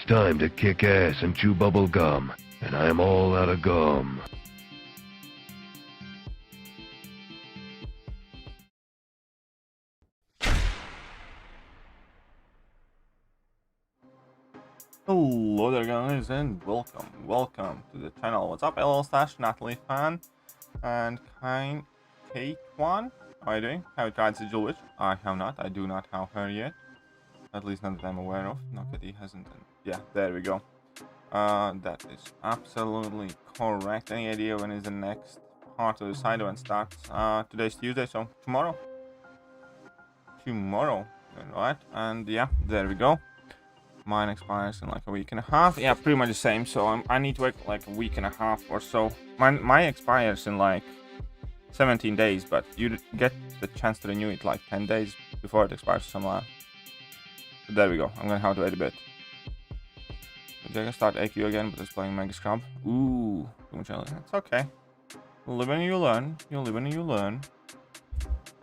time to kick ass and chew bubble gum, and I'm all out of gum. Hello there guys and welcome to the channel. What's up, LL/Natalie fan and Kate1? How are you doing? Have you tried Sigil Witch? I have not. I do not have her yet. At least not that I'm aware of. Not that he hasn't. Yeah, there we go. That is absolutely correct. Any idea when is the next part of the side event starts? Today's Tuesday, so tomorrow. Right? And yeah, there we go. Mine expires in like a week and a half. Yeah, pretty much the same. So I need to wait like a week and a half or so. Mine expires in like 17 days, but you get the chance to renew it like 10 days before it expires somewhere. So there we go. I'm gonna have to wait a bit. I can start AQ again, but it's playing Mega Scrub. Ooh, too much early. It's okay. You live and you learn. You live and you learn.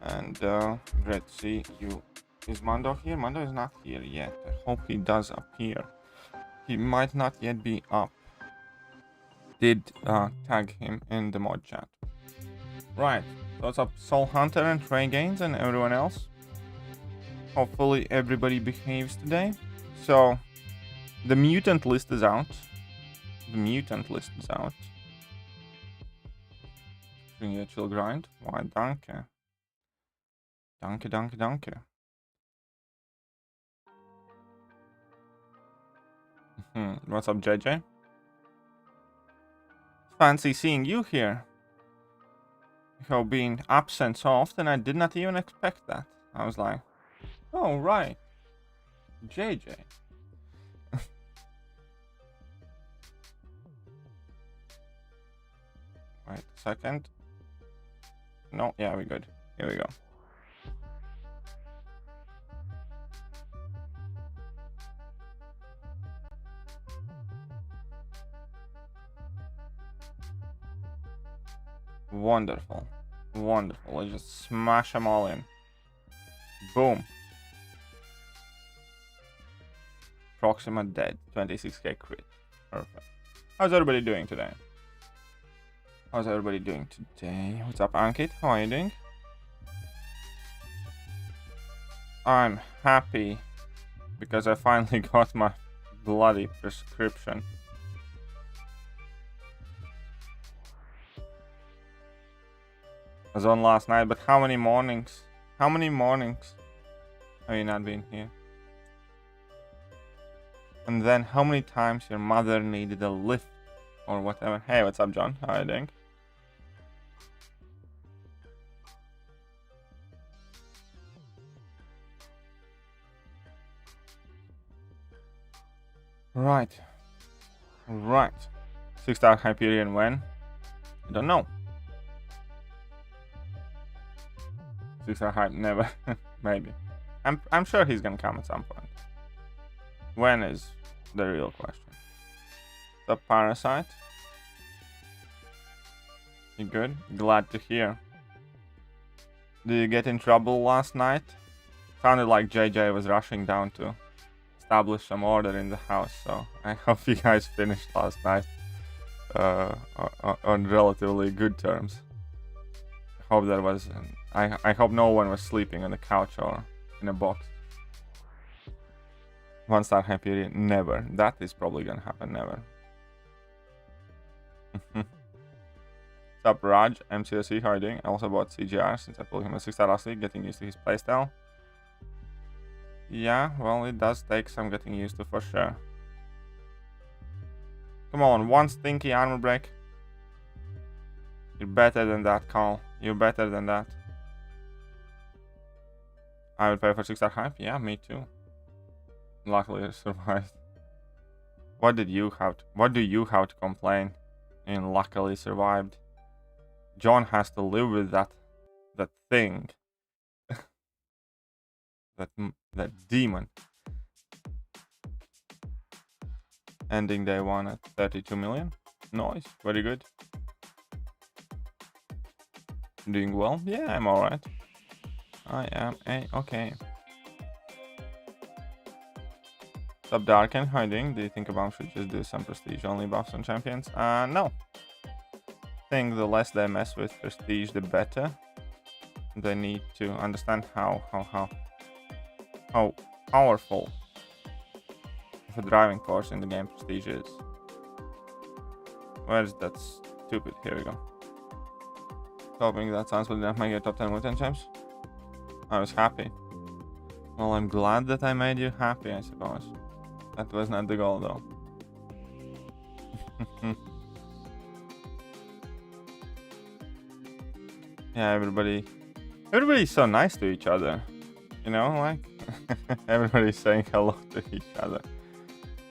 And great to see you. Is Mando here? Mando is not here yet. I hope he does appear. He might not yet be up. Did tag him in the mod chat. Right. So what's up, Soul Hunter and Trey Gaines and everyone else? Hopefully everybody behaves today. So the mutant list is out. Doing a chill grind. Why, danke. Danke. What's up, JJ? Fancy seeing you here. You have been absent so often, I did not even expect that. I was like, oh, right. JJ. Wait a second. No, yeah, we're good. Here we go. Wonderful. Let's just smash them all in. Boom. Proxima dead. 26k crit. Perfect. How's everybody doing today? What's up, Ankit? How are you doing? I'm happy because I finally got my bloody prescription. I was on last night, but how many mornings have you not been here? And then how many times your mother needed a lift or whatever? Hey, what's up, John? How are you doing? Right. 6-star Hyperion when? I don't know. 6-star hype never. Maybe. I'm sure he's gonna come at some point. When is the real question. The Parasite. You good? Glad to hear. Did you get in trouble last night? Sounded like JJ was rushing down to establish some order in the house, so I hope you guys finished last night on relatively good terms. I hope there was I hope no one was sleeping on the couch or in a box. 1-star Hyperion, never. That is probably gonna happen, never. What's up, Raj? MCOC, how are you doing? I also bought CGR since I pulled him a 6-star last week, getting used to his playstyle. Yeah, well, it does take some getting used to for sure. Come on, one stinky armor break. You're better than that, Carl. You're better than that. I would pay for 6-star hype. Yeah, me too. Luckily, I survived. What do you have to complain? And luckily survived. John has to live with that thing. that demon. Ending day 1 at 32 million. Nice, very good. Doing well? Yeah, I'm alright. I am okay. Sub Darken, how you doing? Do you think Obama should just do some prestige only buffs on champions? No. I think the less they mess with prestige, the better. They need to understand how powerful of a driving force in the game prestige is. Where is that stupid? Here we go. Hoping that sounds will not make a top 10 with 10 champs. I was happy. Well, I'm glad that I made you happy, I suppose. That was not the goal, though. Yeah, everybody's so nice to each other. You know, like, everybody's saying hello to each other.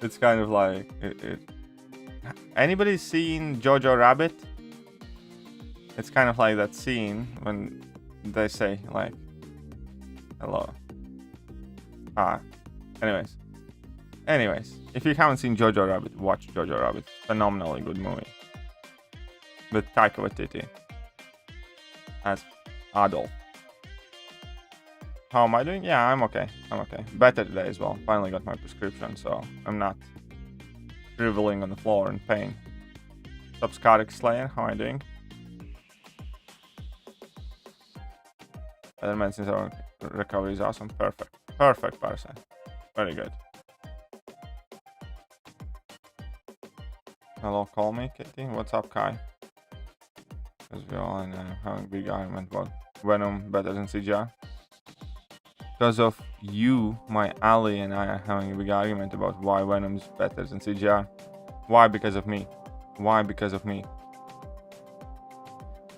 It's kind of like, anybody seen Jojo Rabbit? It's kind of like that scene when they say, like, hello. Anyways, if you haven't seen Jojo Rabbit, watch Jojo Rabbit. Phenomenally good movie. With Taika Waititi as Adolf. How am I doing? Yeah, I'm okay. Better today as well. Finally got my prescription, so I'm not dribbling on the floor in pain. Subscarix Slayer, how am I doing? Better medicines are recovery is awesome. Perfect, Parasite. Very good. Hello, call me, Kitty. What's up, Kai? Because we all having a big argument about Venom better than CGR. Because of you, my ally, and I are having a big argument about why Venom's better than CGR. Why? Because of me. Why? Because of me.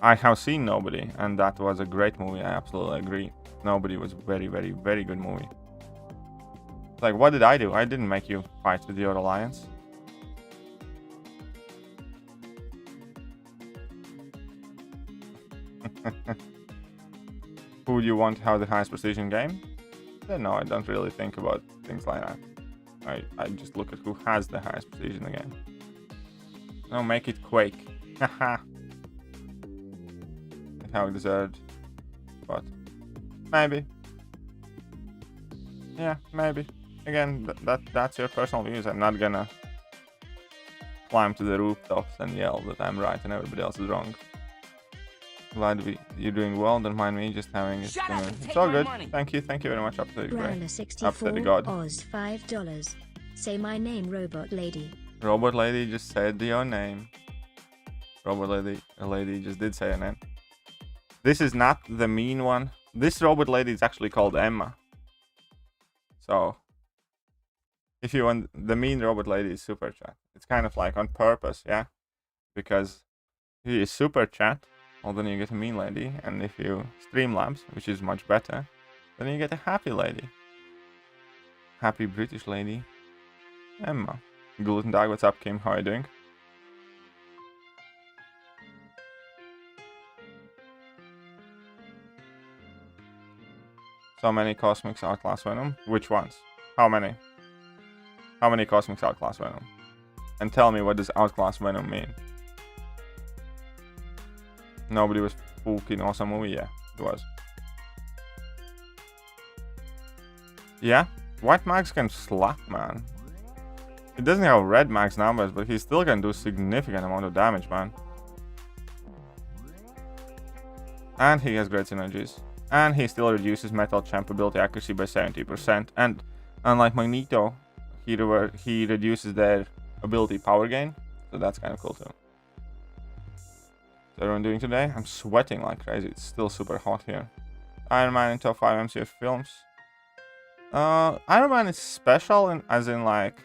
I have seen Nobody, and that was a great movie. I absolutely agree. Nobody was very, very, very good movie. Like, what did I do? I didn't make you fight with your alliance. Who would you want to have the highest precision game? No, I don't really think about things like that. I just look at who has the highest precision in the game. No, make it Quake. Haha. How it deserved. But maybe. Yeah, maybe. Again, that's your personal views. I'm not gonna climb to the rooftops and yell that I'm right and everybody else is wrong. Glad you're doing well. Don't mind me just having it. It's all good. Money. Thank you very much. Up to the great. Up to the god. Oz $5. Say my name, Robot Lady. Robot Lady just said your name. Robot Lady just did say your name. This is not the mean one. This Robot Lady is actually called Emma. So, if you want the mean Robot Lady is Super Chat. It's kind of like on purpose, yeah? Because he is Super Chat. Well, then you get a mean lady, and if you Streamlabs, which is much better, then you get a happy lady. Happy British lady. Emma. Guten Tag, what's up, Kim? How are you doing? So many Cosmics outclass Venom. Which ones? How many? How many Cosmics outclass Venom? And tell me, what does outclass Venom mean? Nobody was fucking awesome movie. Yeah, it was. Yeah, White Max can slap, man. He doesn't have red max numbers, but he still can do significant amount of damage, man. And he has great synergies. And he still reduces metal champ ability accuracy by 70%. And unlike Magneto, he reduces their ability power gain. So that's kind of cool too. What's everyone doing today? I'm sweating like crazy. It's still super hot here. Iron Man in top 5 MCF films. Iron Man is special, as in like,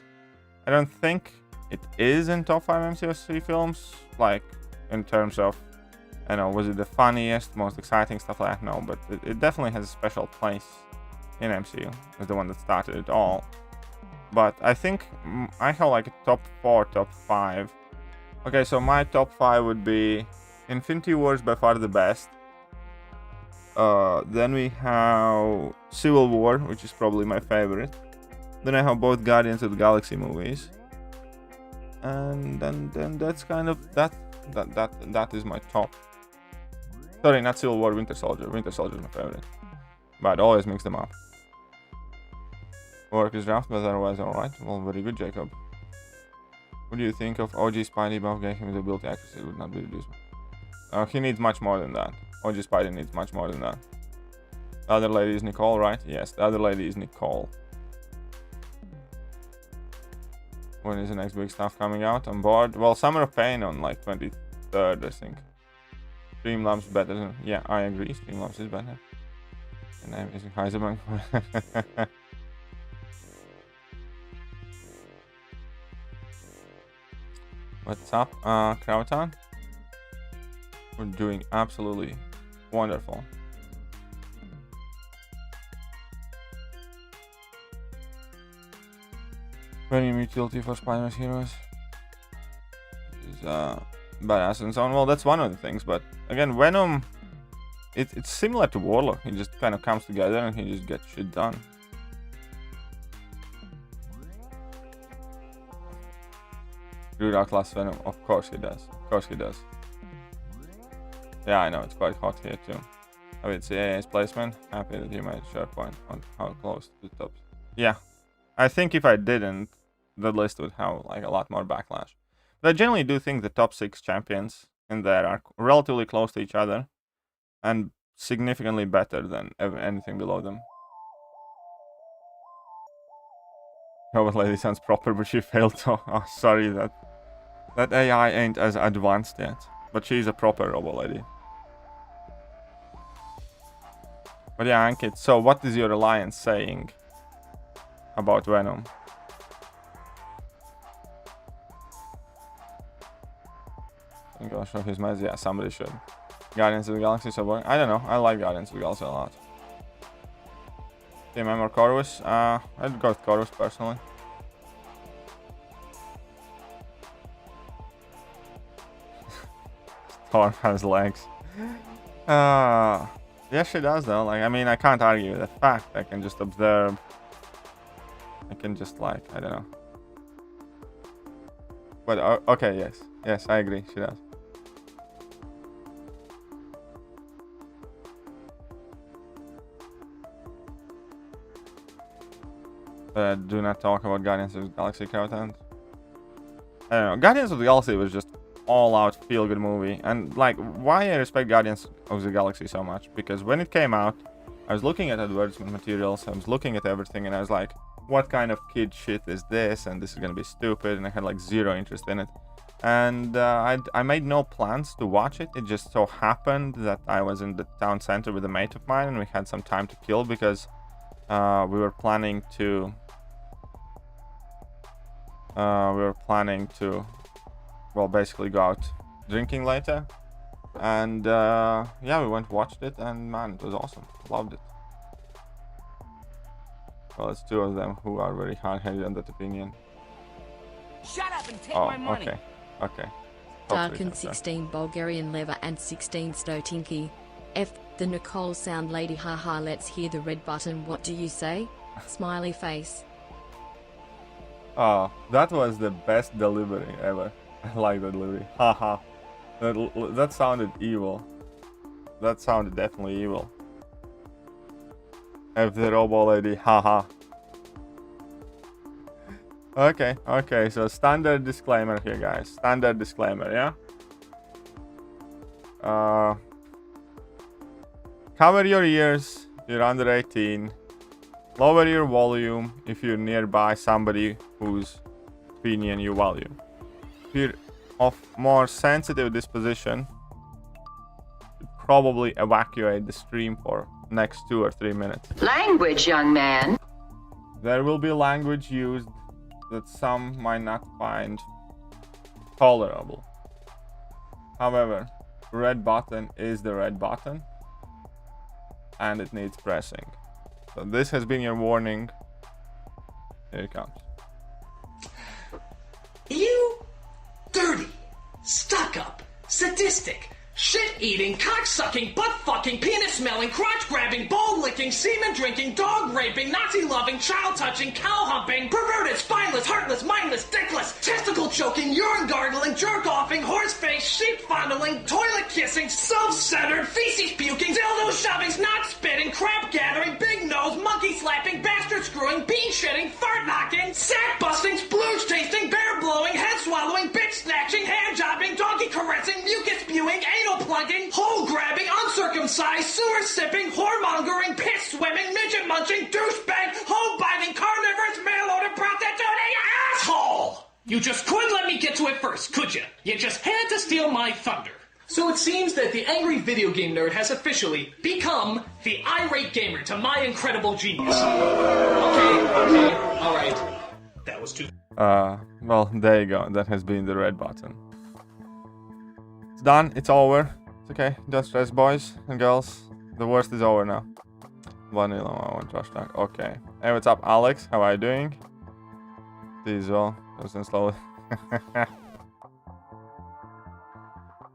I don't think it is in top 5 MCU films, like in terms of, I don't know, was it the funniest, most exciting, stuff like that? No, but it definitely has a special place in MCU. It's the one that started it all. But I think I have like a top 4, top 5. Okay, so my top 5 would be Infinity War is by far the best. Then we have Civil War, which is probably my favorite. Then I have both Guardians of the Galaxy movies. And then that's kind of that is my top. Sorry, not Civil War, Winter Soldier. Winter Soldier is my favorite. But I always mix them up. Work is draft, but otherwise alright. Well, very good, Jacob. What do you think of OG Spidey buff gave him the ability accuracy? It would not be reduced. He needs much more than that. OG Spidey needs much more than that. The other lady is Nicole, right? Yes, the other lady is Nicole. When is the next big stuff coming out? On board? Well, Summer of Pain on like 23rd, I think. Streamlabs better than... Yeah, I agree. Streamlabs is better. The name is Heisenberg. What's up, Krauton? We're doing absolutely wonderful. Very utility for Spider-Man's heroes. Is badass and so on. Well, that's one of the things, but again, Venom, it's similar to Warlock. He just kind of comes together and he just gets shit done. Dude, outclass Venom. Of course he does. Of course he does. Yeah, I know, it's quite hot here too. I mean, CAA's placement. Happy that you made a share point on how close to the top. Yeah. I think if I didn't, the list would have like a lot more backlash. But I generally do think the top 6 champions in there are relatively close to each other and significantly better than anything below them. Robot lady sounds proper, but she failed to... Oh, sorry, that AI ain't as advanced yet. But she's a proper robot lady. But yeah, Ankit, so what is your alliance saying about Venom? I think I'll show his mess. Yeah, somebody should. Guardians of the Galaxy, so I don't know. I like Guardians of the Galaxy a lot. TMM or Corvus? I'd go with Corvus personally. Storm has legs. Yes, she does though. Like, I mean, I can't argue with the fact. I can just observe. I can just like, I don't know. But okay, yes. Yes, I agree. She does. Do not talk about Guardians of the Galaxy content. I don't know. Guardians of the Galaxy was just all-out feel-good movie, and like, why I respect Guardians of the Galaxy so much? Because when it came out, I was looking at advertisement materials, I was looking at everything, and I was like, what kind of kid shit is this? And this is gonna be stupid, and I had like zero interest in it. And I made no plans to watch it. It just so happened that I was in the town center with a mate of mine, and we had some time to kill because we were planning to well, basically go out drinking later, and yeah, we went watched it, and man, it was awesome. Loved it. Well, it's 2 of them who are very hard-headed on that opinion. Shut up and take my money. Okay. Darken 16 Bulgarian lever and 16 Stotinky. F the Nicole sound lady, haha. Let's hear the red button. What do you say? Smiley face. Oh, that was the best delivery ever. I like that delivery. Haha. That sounded evil. That sounded definitely evil. F the robo lady, haha. Okay, so standard disclaimer here, guys. Standard disclaimer, yeah? Cover your ears if you're under 18. Lower your volume if you're nearby somebody whose opinion you value. If you're of more sensitive disposition, you probably evacuate the stream for next 2 or 3 minutes. Language, young man. There will be language used that some might not find tolerable. However, red button is the red button, and it needs pressing. So this has been your warning. Here it comes. You dirty, stuck-up, sadistic, Shit-eating, cock-sucking, butt-fucking, penis-smelling, crotch-grabbing, ball-licking, semen-drinking, dog-raping, Nazi-loving, child-touching, cow-humping, perverted, spineless, heartless, mindless, dickless, testicle-choking, urine-gargling, jerk-offing, horse-face, sheep-fondling, toilet-kissing, self-centered, feces-puking, dildo-shoving, snot-spitting, crap-gathering, big-nose, monkey-slapping, bastard-screwing, bean-shitting, fart-knocking, sack-busting, splooge-tasting, bear-blowing, head-swallowing, bitch-snatching, hand-jobbing, donkey-caressing, mucus-spewing, anal-plugging, hole-grabbing, uncircumcised, sewer-sipping, whoremongering, piss-swimming, midget-munching, douchebag, hoe-biting, carnivorous, mail-order prostituting asshole! You just couldn't let me get to it first, could you? You just had to steal my thunder. So it seems that the angry video game nerd has officially become the irate gamer to my incredible genius. Okay, alright. That was too... Well, there you go. That has been the red button. It's done. It's over. It's okay. Don't stress, boys and girls. The worst is over now. Vanilla, I want trash talk. Okay. Hey, what's up, Alex? How are you doing? This well. Listen slowly.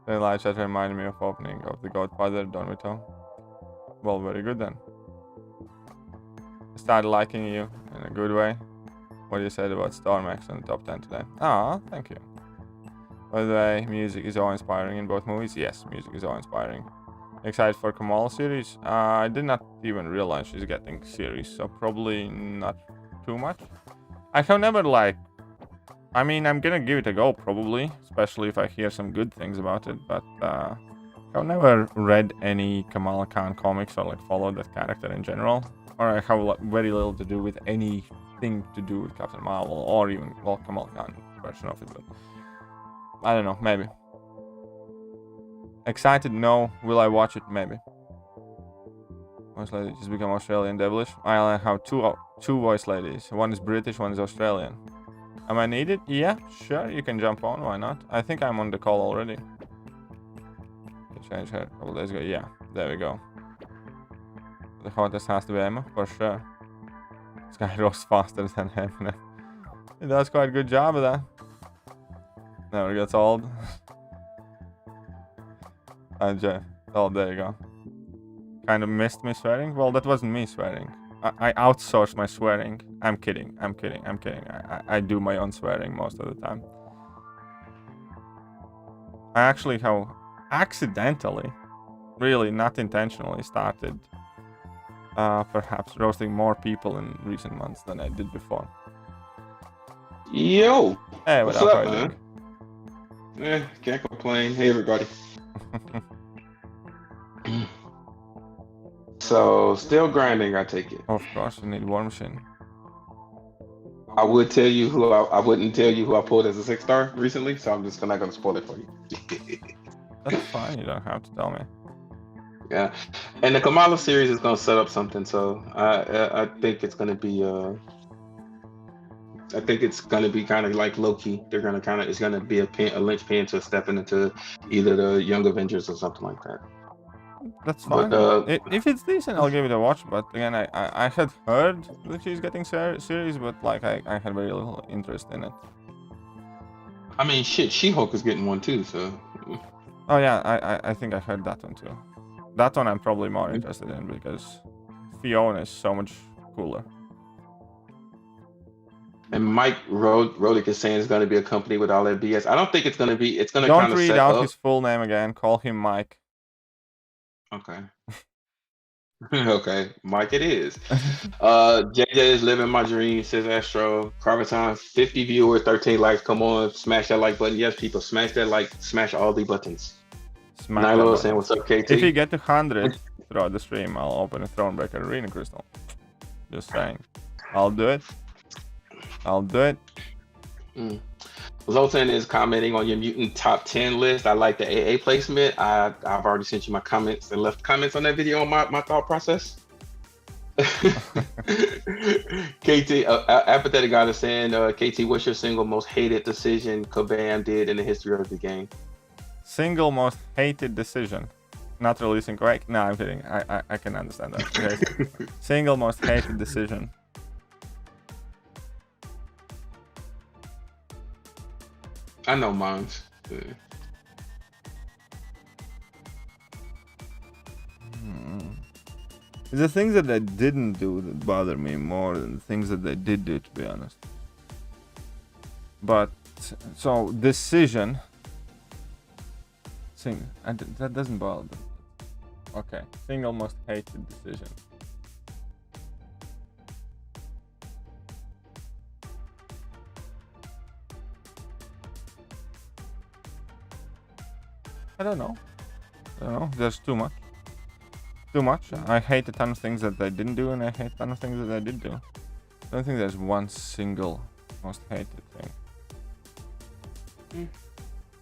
The live chat reminded me of opening of the Godfather, don't we, Tom? Well, very good then. I started liking you in a good way. What you said about Stormax on the top 10 today. Ah, thank you. By the way, music is awe-inspiring in both movies. Yes, music is awe-inspiring. Excited for Kamal series? I did not even realize she's getting series, so probably not too much. I have never I mean, I'm gonna give it a go probably, especially if I hear some good things about it, but I've never read any Kamala Khan comics or followed that character in general, or I have very little to do with anything to do with Captain Marvel or even, well, Kamala Khan version of it, but I don't know, maybe. Excited? No. Will I watch it? Maybe. Voice lady just become Australian devilish. I have two voice ladies. One is British, one is Australian. Am I needed? Yeah, sure. You can jump on. Why not? I think I'm on the call already. Change her a couple days ago. Yeah, there we go. The hottest has to be Emma, for sure. This guy roasts faster than him. He does quite a good job of that. Never gets old. Oh, there you go. Kind of missed me swearing. Well, that wasn't me swearing. I outsource my swearing. I'm kidding. I do my own swearing most of the time. I actually have accidentally, really not intentionally, started perhaps roasting more people in recent months than I did before. Yo! Hey, what's up, man? Can't complain. Hey, everybody. So, still grinding, I take it. Of course, you need War Machine. I would tell you who I wouldn't tell you who I pulled as a 6-star recently, so I'm just not gonna spoil it for you. That's fine, you don't have to tell me. Yeah, and the Kamala series is gonna set up something, so I think it's gonna be I think it's gonna be kind of like Loki. They're gonna it's gonna be a linchpin to stepping into either the Young Avengers or something like that. That's fine. But, if it's decent, I'll give it a watch. But again, I had heard that she's getting series, but I had very little interest in it. I mean, shit, She-Hulk is getting one too, so. Oh yeah, I think I heard that one too. That one I'm probably more interested in because Fiona is so much cooler. And Mike Rodick is saying it's going to be a company with all that BS. I don't think it's going to be. It's going to kind of read out his full name again. Call him Mike. Okay. Okay, Mike it is. JJ is living my dream, says Astro. Carvaton, 50 viewers, 13 likes. Come on, smash that like button. Yes, people, smash that like, smash all the buttons. Nilo saying, what's up, KT? If you get to 100 throughout the stream, I'll open a Thronebreaker Arena Crystal. Just saying. I'll do it. I'll do it. Zoltan is commenting on your mutant top 10 list. I like the AA placement. I've already sent you my comments and left comments on that video on my thought process. KT, Apathetic God is saying, KT, what's your single most hated decision Kabam did in the history of the game? Single most hated decision? Not releasing Quake? No, I'm kidding. I can understand that. Okay. Single most hated decision. I know mine's. It's the things that they didn't do that bother me more than the things that they did do, to be honest. But, so, decision. That doesn't bother me. Okay, single most hated decision. I don't know. There's too much. I hate a ton of things that they didn't do, and I hate a ton of things that they did do. I don't think there's one single most hated thing.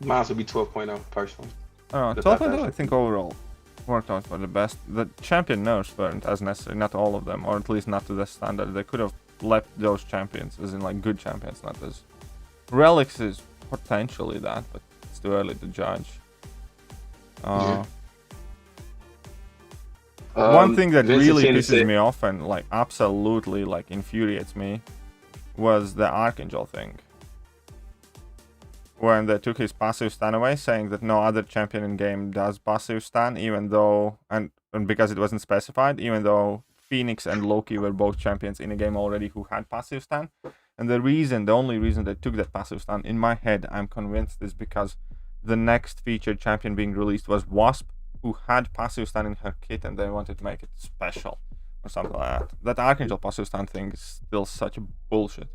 Mine would be 12.0 personally. I don't know, 12.0 I think overall worked out for the best. The champion nerfs weren't as necessary, not all of them, or at least not to the standard. They could have left those champions, as in like good champions, not as... Relics is potentially that, but it's too early to judge. One thing that really pisses me off and like absolutely like infuriates me was the Archangel thing. When they took his passive stun away, saying that no other champion in game does passive stun, even though, and because it wasn't specified, even though Phoenix and Loki were both champions in a game already who had passive stun. And the only reason they took that passive stun, in my head, I'm convinced, is because the next featured champion being released was Wasp, who had passive stun in her kit, and they wanted to make it special or something like that. That Archangel passive stun thing is still such a bullshit.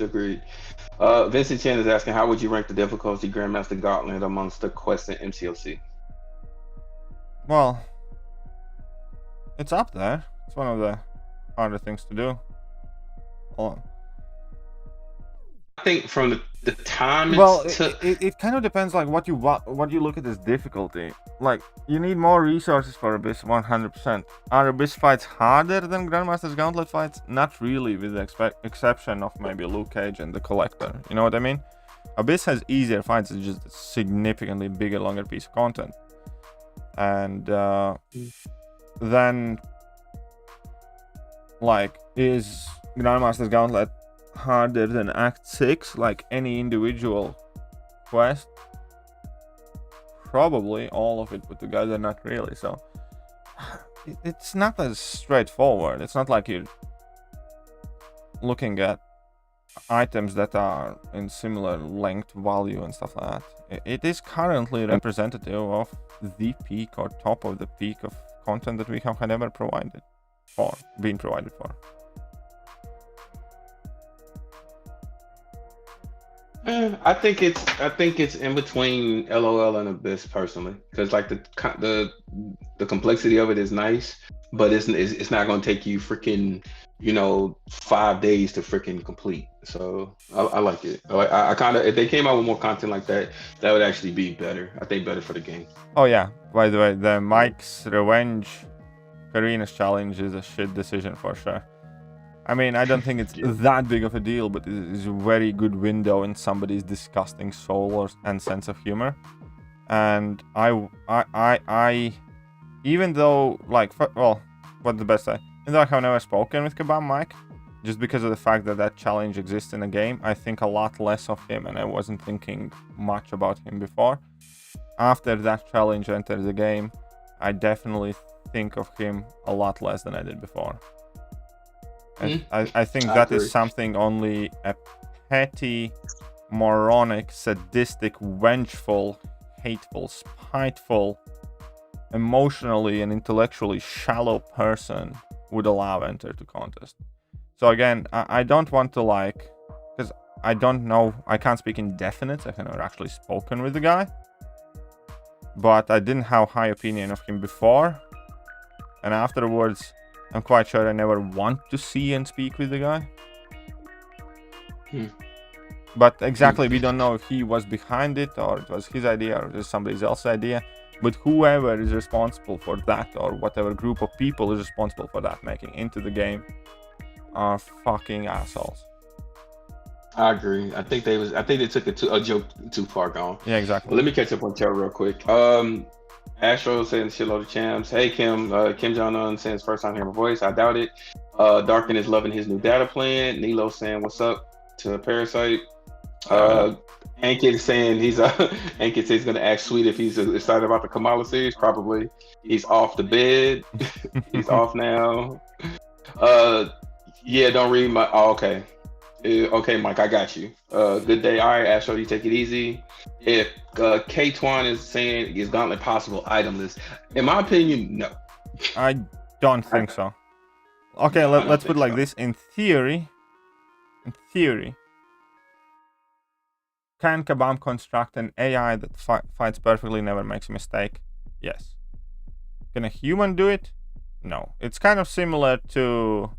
Agreed. Vincent Chen is asking, how would you rank the difficulty Grandmaster Gauntlet amongst the Quest and MCOC? Well, it's up there. It's one of the harder things to do. Hold on. I think from the time it kind of depends like what you look at as difficulty. Like, you need more resources for Abyss 100%. Are Abyss fights harder than Grandmaster's Gauntlet fights? Not really, with the exception of maybe Luke Cage and the Collector. You know what I mean? Abyss has easier fights, it's just a significantly bigger, longer piece of content. And then, like, is Grandmaster's Gauntlet harder than Act 6, like any individual quest? Probably all of it put together, not really. So it's not as straightforward. It's not like you're looking at items that are in similar length, value, and stuff like that. It is currently representative of the peak or top of the peak of content that we have had ever been provided for. I think it's in between LOL and Abyss personally, because like the complexity of it is nice, but it's not gonna take you freaking 5 days to freaking complete. So I like it. I kind of, if they came out with more content like that, that would actually be better. I think better for the game. Oh yeah. By the way, the Mike's Revenge Karina's challenge is a shit decision for sure. I mean, I don't think it's that big of a deal, but it is a very good window in somebody's disgusting soul and sense of humor. And I even though, like, what's the best way? Even though I have never spoken with Kebab Mike, just because of the fact that challenge exists in the game, I think a lot less of him, and I wasn't thinking much about him before. After that challenge entered the game, I definitely think of him a lot less than I did before. I think that is something only a petty, moronic, sadistic, vengeful, hateful, spiteful, emotionally and intellectually shallow person would allow enter to contest. So again, I don't want to because I don't know, I can't speak in definites, I've never actually spoken with the guy. But I didn't have high opinion of him before. And afterwards, I'm quite sure I never want to see and speak with the guy. But exactly, we don't know if he was behind it, or it was his idea, or it was somebody else's idea. But whoever is responsible for that, or whatever group of people is responsible for that making into the game, are fucking assholes. I agree. I think they took a joke too far gone. Yeah, exactly. Well, let me catch up on chat real quick. Astro saying shitload of champs. Hey Kim, Kim Jong-un saying first time hearing my voice. I doubt it. Darkin is loving his new data plan. Nilo saying what's up to Parasite. Ankit is saying Ankit says he's gonna ask Sweet if he's excited about the Kamala series. Probably. He's off the bed. He's off now. Yeah, don't read my. Oh, okay. Okay, Mike, I got you. Good day. All right, Astro, you take it easy. If K Twan is saying is Gauntlet possible itemless, in my opinion, no. I don't think so. Okay, let's put it like this. In theory, can Kabam construct an AI that fights perfectly, never makes a mistake? Yes. Can a human do it? No. It's kind of similar to,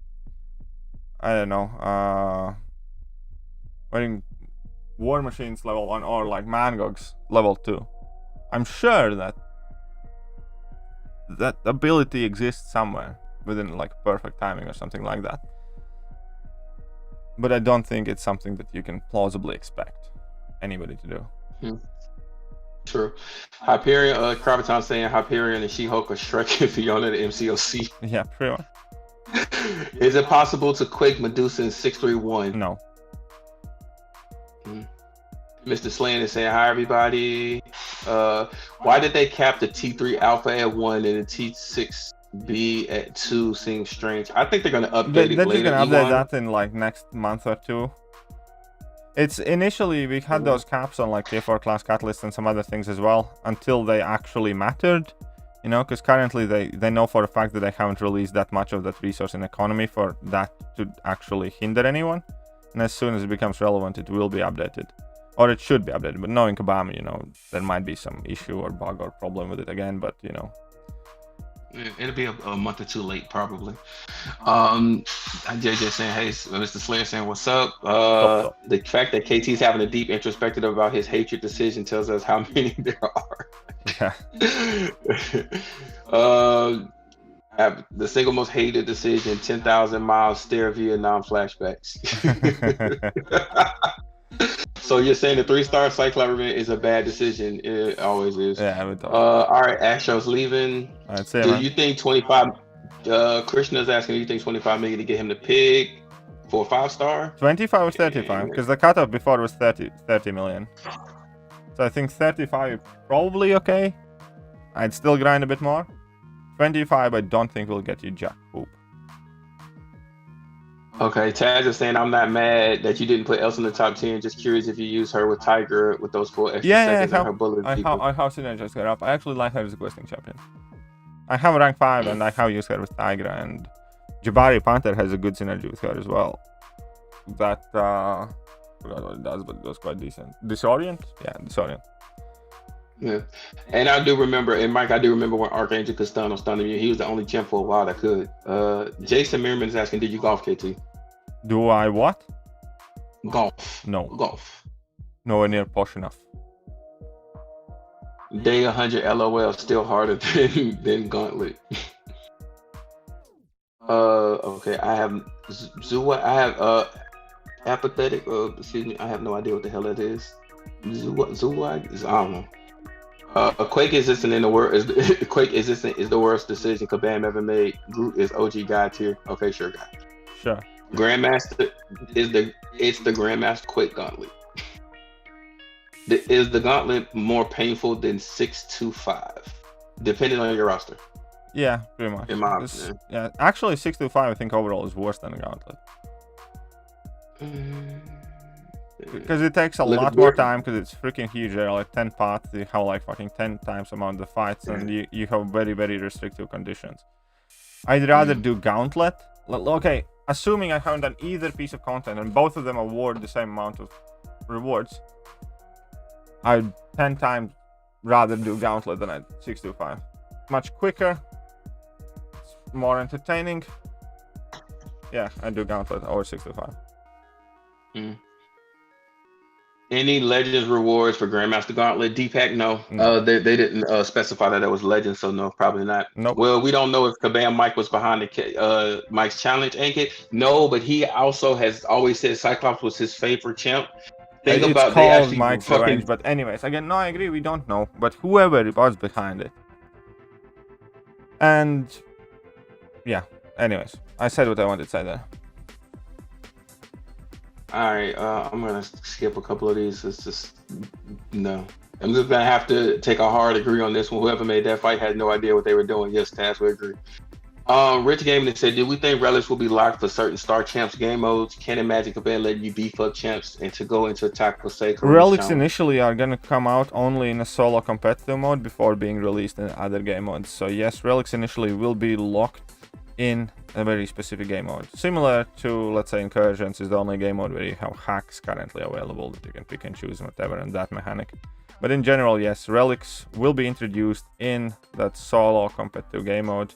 I don't know, when War Machines level 1 or like Mangog's level 2. I'm sure that ability exists somewhere within like perfect timing or something like that. But I don't think it's something that you can plausibly expect anybody to do. True. Hyperion, Kraviton saying Hyperion and She-Hulk are Shrek and Fiona the MCOC. Yeah, pretty much. Is it possible to Quake Medusa in 631? No. Mr. Slan is saying, hi everybody. Why did they cap the T3 Alpha at 1 and the T6B at 2? Seems strange. I think they're going to update it later. They're going to update that in like next month or two. It's initially, we had those caps on like K4 class catalysts and some other things as well until they actually mattered. You know, because currently they know for a fact that they haven't released that much of that resource in economy for that to actually hinder anyone. And as soon as it becomes relevant, it will be updated. Or it should be updated. But knowing Kabam, you know, there might be some issue or bug or problem with it again. But, you know. It'll be a month or two late, probably. JJ saying, hey, Mr. Slayer saying, what's up? The fact that KT's having a deep introspective about his hatred decision tells us how many there are. Yeah. The single most hated decision, 10,000 miles stare Vietnam flashbacks. So you're saying the 3-star Cyclops event is a bad decision? It always is. Yeah, I would talk. All right, Astro's leaving. I'd say, do you think 25? Krishna's asking, do you think 25 million to get him to pick for a 5-star? 25 or 35? Because the cutoff before was 30 million. So I think 35 is probably okay. I'd still grind a bit more. 25, I don't think will get you jack poop. Okay, Taz is saying, I'm not mad that you didn't put Elsa in the top 10. Just curious if you use her with Tiger with those 4 extra seconds and her bullet. I have Synergies her up. I actually like her as a questing champion. I have rank 5 and I have used her with Tiger, and Jabari Panther has a good synergy with her as well. That, I forgot what it does, but it was quite decent. Disorient? Yeah, Disorient. Yeah, and I do remember, and Mike, I do remember when Archangel could stun me. He was the only champ for a while that could. Jason Merriman is asking, did you golf, KT? Do I what? Golf. No. Golf. Nowhere near posh enough. Day 100 LOL still harder than Gauntlet. Okay, I have Zua. I have apathetic. Excuse me, I have no idea what the hell that is. Zua. I don't know. Quake existence in the world Quake existence is the worst decision Kabam ever made. Groot is OG God tier. Okay, sure, guy. Sure. Grandmaster is the Grandmaster Quake Gauntlet. Is the Gauntlet more painful than 625? Depending on your roster. Yeah, pretty much. In my opinion. Yeah, actually 625 I think overall is worse than a Gauntlet. Because it takes a lot more time, because it's freaking huge. There are like 10 paths, you have like fucking 10 times amount of fights, and you have very, very restrictive conditions. I'd rather do Gauntlet. Okay, assuming I haven't done either piece of content and both of them award the same amount of rewards, I'd 10 times rather do Gauntlet than I'd 625. Much quicker, it's more entertaining. Yeah, I'd do Gauntlet over 625. Any Legends rewards for Grandmaster Gauntlet? Deepak, no. They didn't specify that it was Legends, so no, probably not. Nope. Well, we don't know if Kabam Mike was behind the Mike's challenge, Ankit. No, but he also has always said Cyclops was his favorite champ. Think it's about called Mike's range, but anyways, again, no, I agree, we don't know. But whoever was behind it. And yeah, anyways, I said what I wanted to say there. Alright, I'm gonna skip a couple of these. It's just no. I'm just gonna have to take a hard agree on this one. Whoever made that fight had no idea what they were doing. Yes, Taz, we agree. Rich Gaming said, do we think relics will be locked for certain star champs game modes? Can Magic event let you beef up champs and to go into tactical say? Relics initially are gonna come out only in a solo competitive mode before being released in other game modes. So yes, relics initially will be locked in a very specific game mode. Similar to, let's say, Incursions is the only game mode where you have hacks currently available that you can pick and choose whatever and that mechanic. But in general, yes, relics will be introduced in that solo competitive game mode.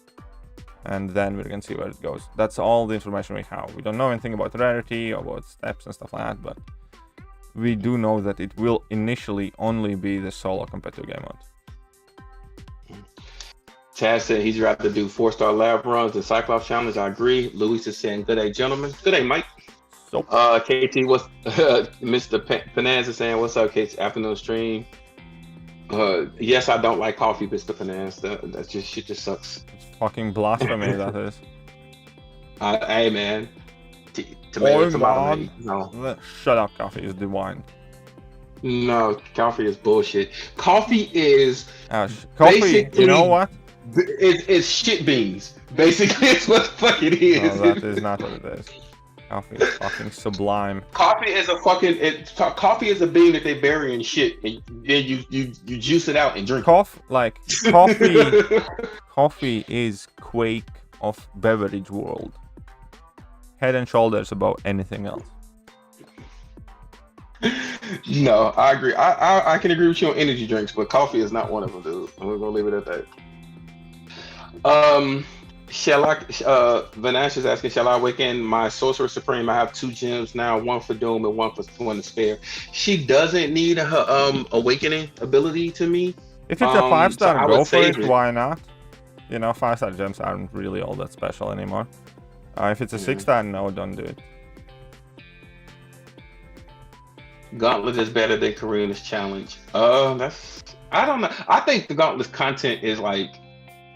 And then we're gonna see where it goes. That's all the information we have. We don't know anything about rarity or about steps and stuff like that, but we do know that it will initially only be the solo competitive game mode. Taz said he's rather do 4-star lab runs and Cyclops challenge. I agree. Luis is saying good day, gentlemen. Good day, Mike. So, KT, what's Mr. Panaz is saying what's up, KT? Afternoon stream. Yes, I don't like coffee, Mr. Panaz. That just shit just sucks. fucking blasphemy, that is. Hey man, tomato. No. Shut up, coffee is divine. No, coffee is bullshit. Coffee is coffee. You know what? It's shit beans. Basically, it's what the fuck it is. No, that is not what it is. Coffee is fucking sublime. Coffee is coffee is a bean that they bury in shit, and then you juice it out and drink. Coffee is Quake of beverage world. Head and shoulders above anything else. No, I agree. I can agree with you on energy drinks, but coffee is not one of them, dude. And we're gonna leave it at that. Vanash is asking, shall I awaken my Sorcerer Supreme? I have 2 gems now, 1 for Doom and 1 to spare. She doesn't need her awakening ability to me. If it's a 5-star, go for it. Why not? You know, 5-star gems aren't really all that special anymore. If it's a 6-star, no, don't do it. Gauntlet is better than Karina's challenge. I don't know. I think the Gauntlet's content is like,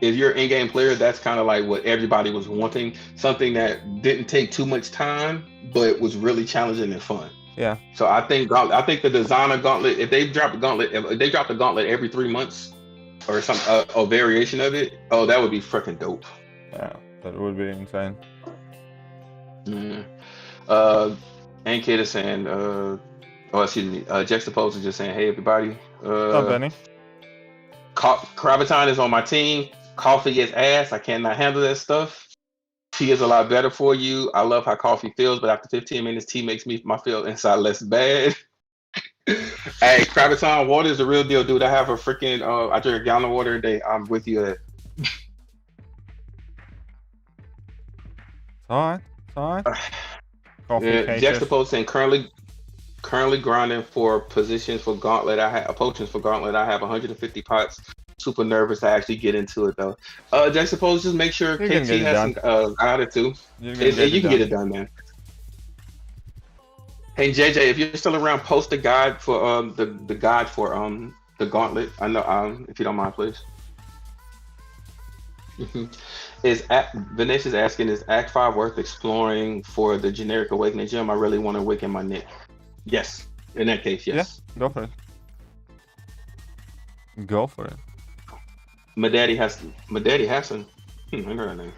if you're an in-game player, that's kind of like what everybody was wanting. Something that didn't take too much time, but was really challenging and fun. Yeah. So I think the designer Gauntlet, if they drop the Gauntlet every 3 months or some a variation of it, oh, that would be freaking dope. Yeah, that would be insane. And Kid is saying, Juxtapose is just saying, hey everybody. What's up, Benny? Kraviton is on my team. Coffee is ass. I cannot handle that stuff. Tea is a lot better for you. I love how coffee feels, but after 15 minutes, tea makes my feel inside less bad. Hey, Kraviton, water is the real deal, dude. I have a freaking, I drink a gallon of water a day. I'm with you at. Alright. Yeah, Juxtapose saying currently grinding for positions for Gauntlet. Potions for Gauntlet. I have 150 pots. Super nervous to actually get into it though. Juxtapose, just make sure KT has some attitude. You can get it done, man. Hey JJ, if you're still around, post the guide for the guide for the Gauntlet. I know if you don't mind, please. Vanessa is asking, is Act 5 worth exploring for the generic Awakening gem? I really want to awaken my Nick. Yes. In that case, yes. Yeah, go for it. Go for it. My daddy Hassan. I know that name.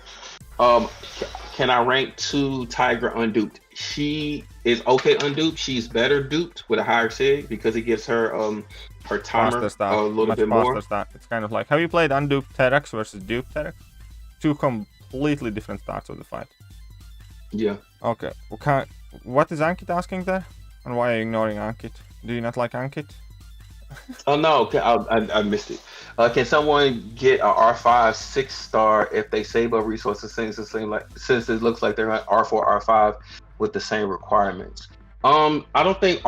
Can I rank 2 Tiger unduped? She is okay unduped. She's better duped with a higher sig because it gives her her timer a little bit more. It's kind of like, have you played unduped Terex versus duped Terex? 2 completely different starts of the fight. Yeah. Okay. What is Ankit asking there? And why are you ignoring Ankit? Do you not like Ankit? Oh no, I missed it. Can someone get a R5 6-star if they save up resources since it looks like they're at R4, R5 with the same requirements? I don't think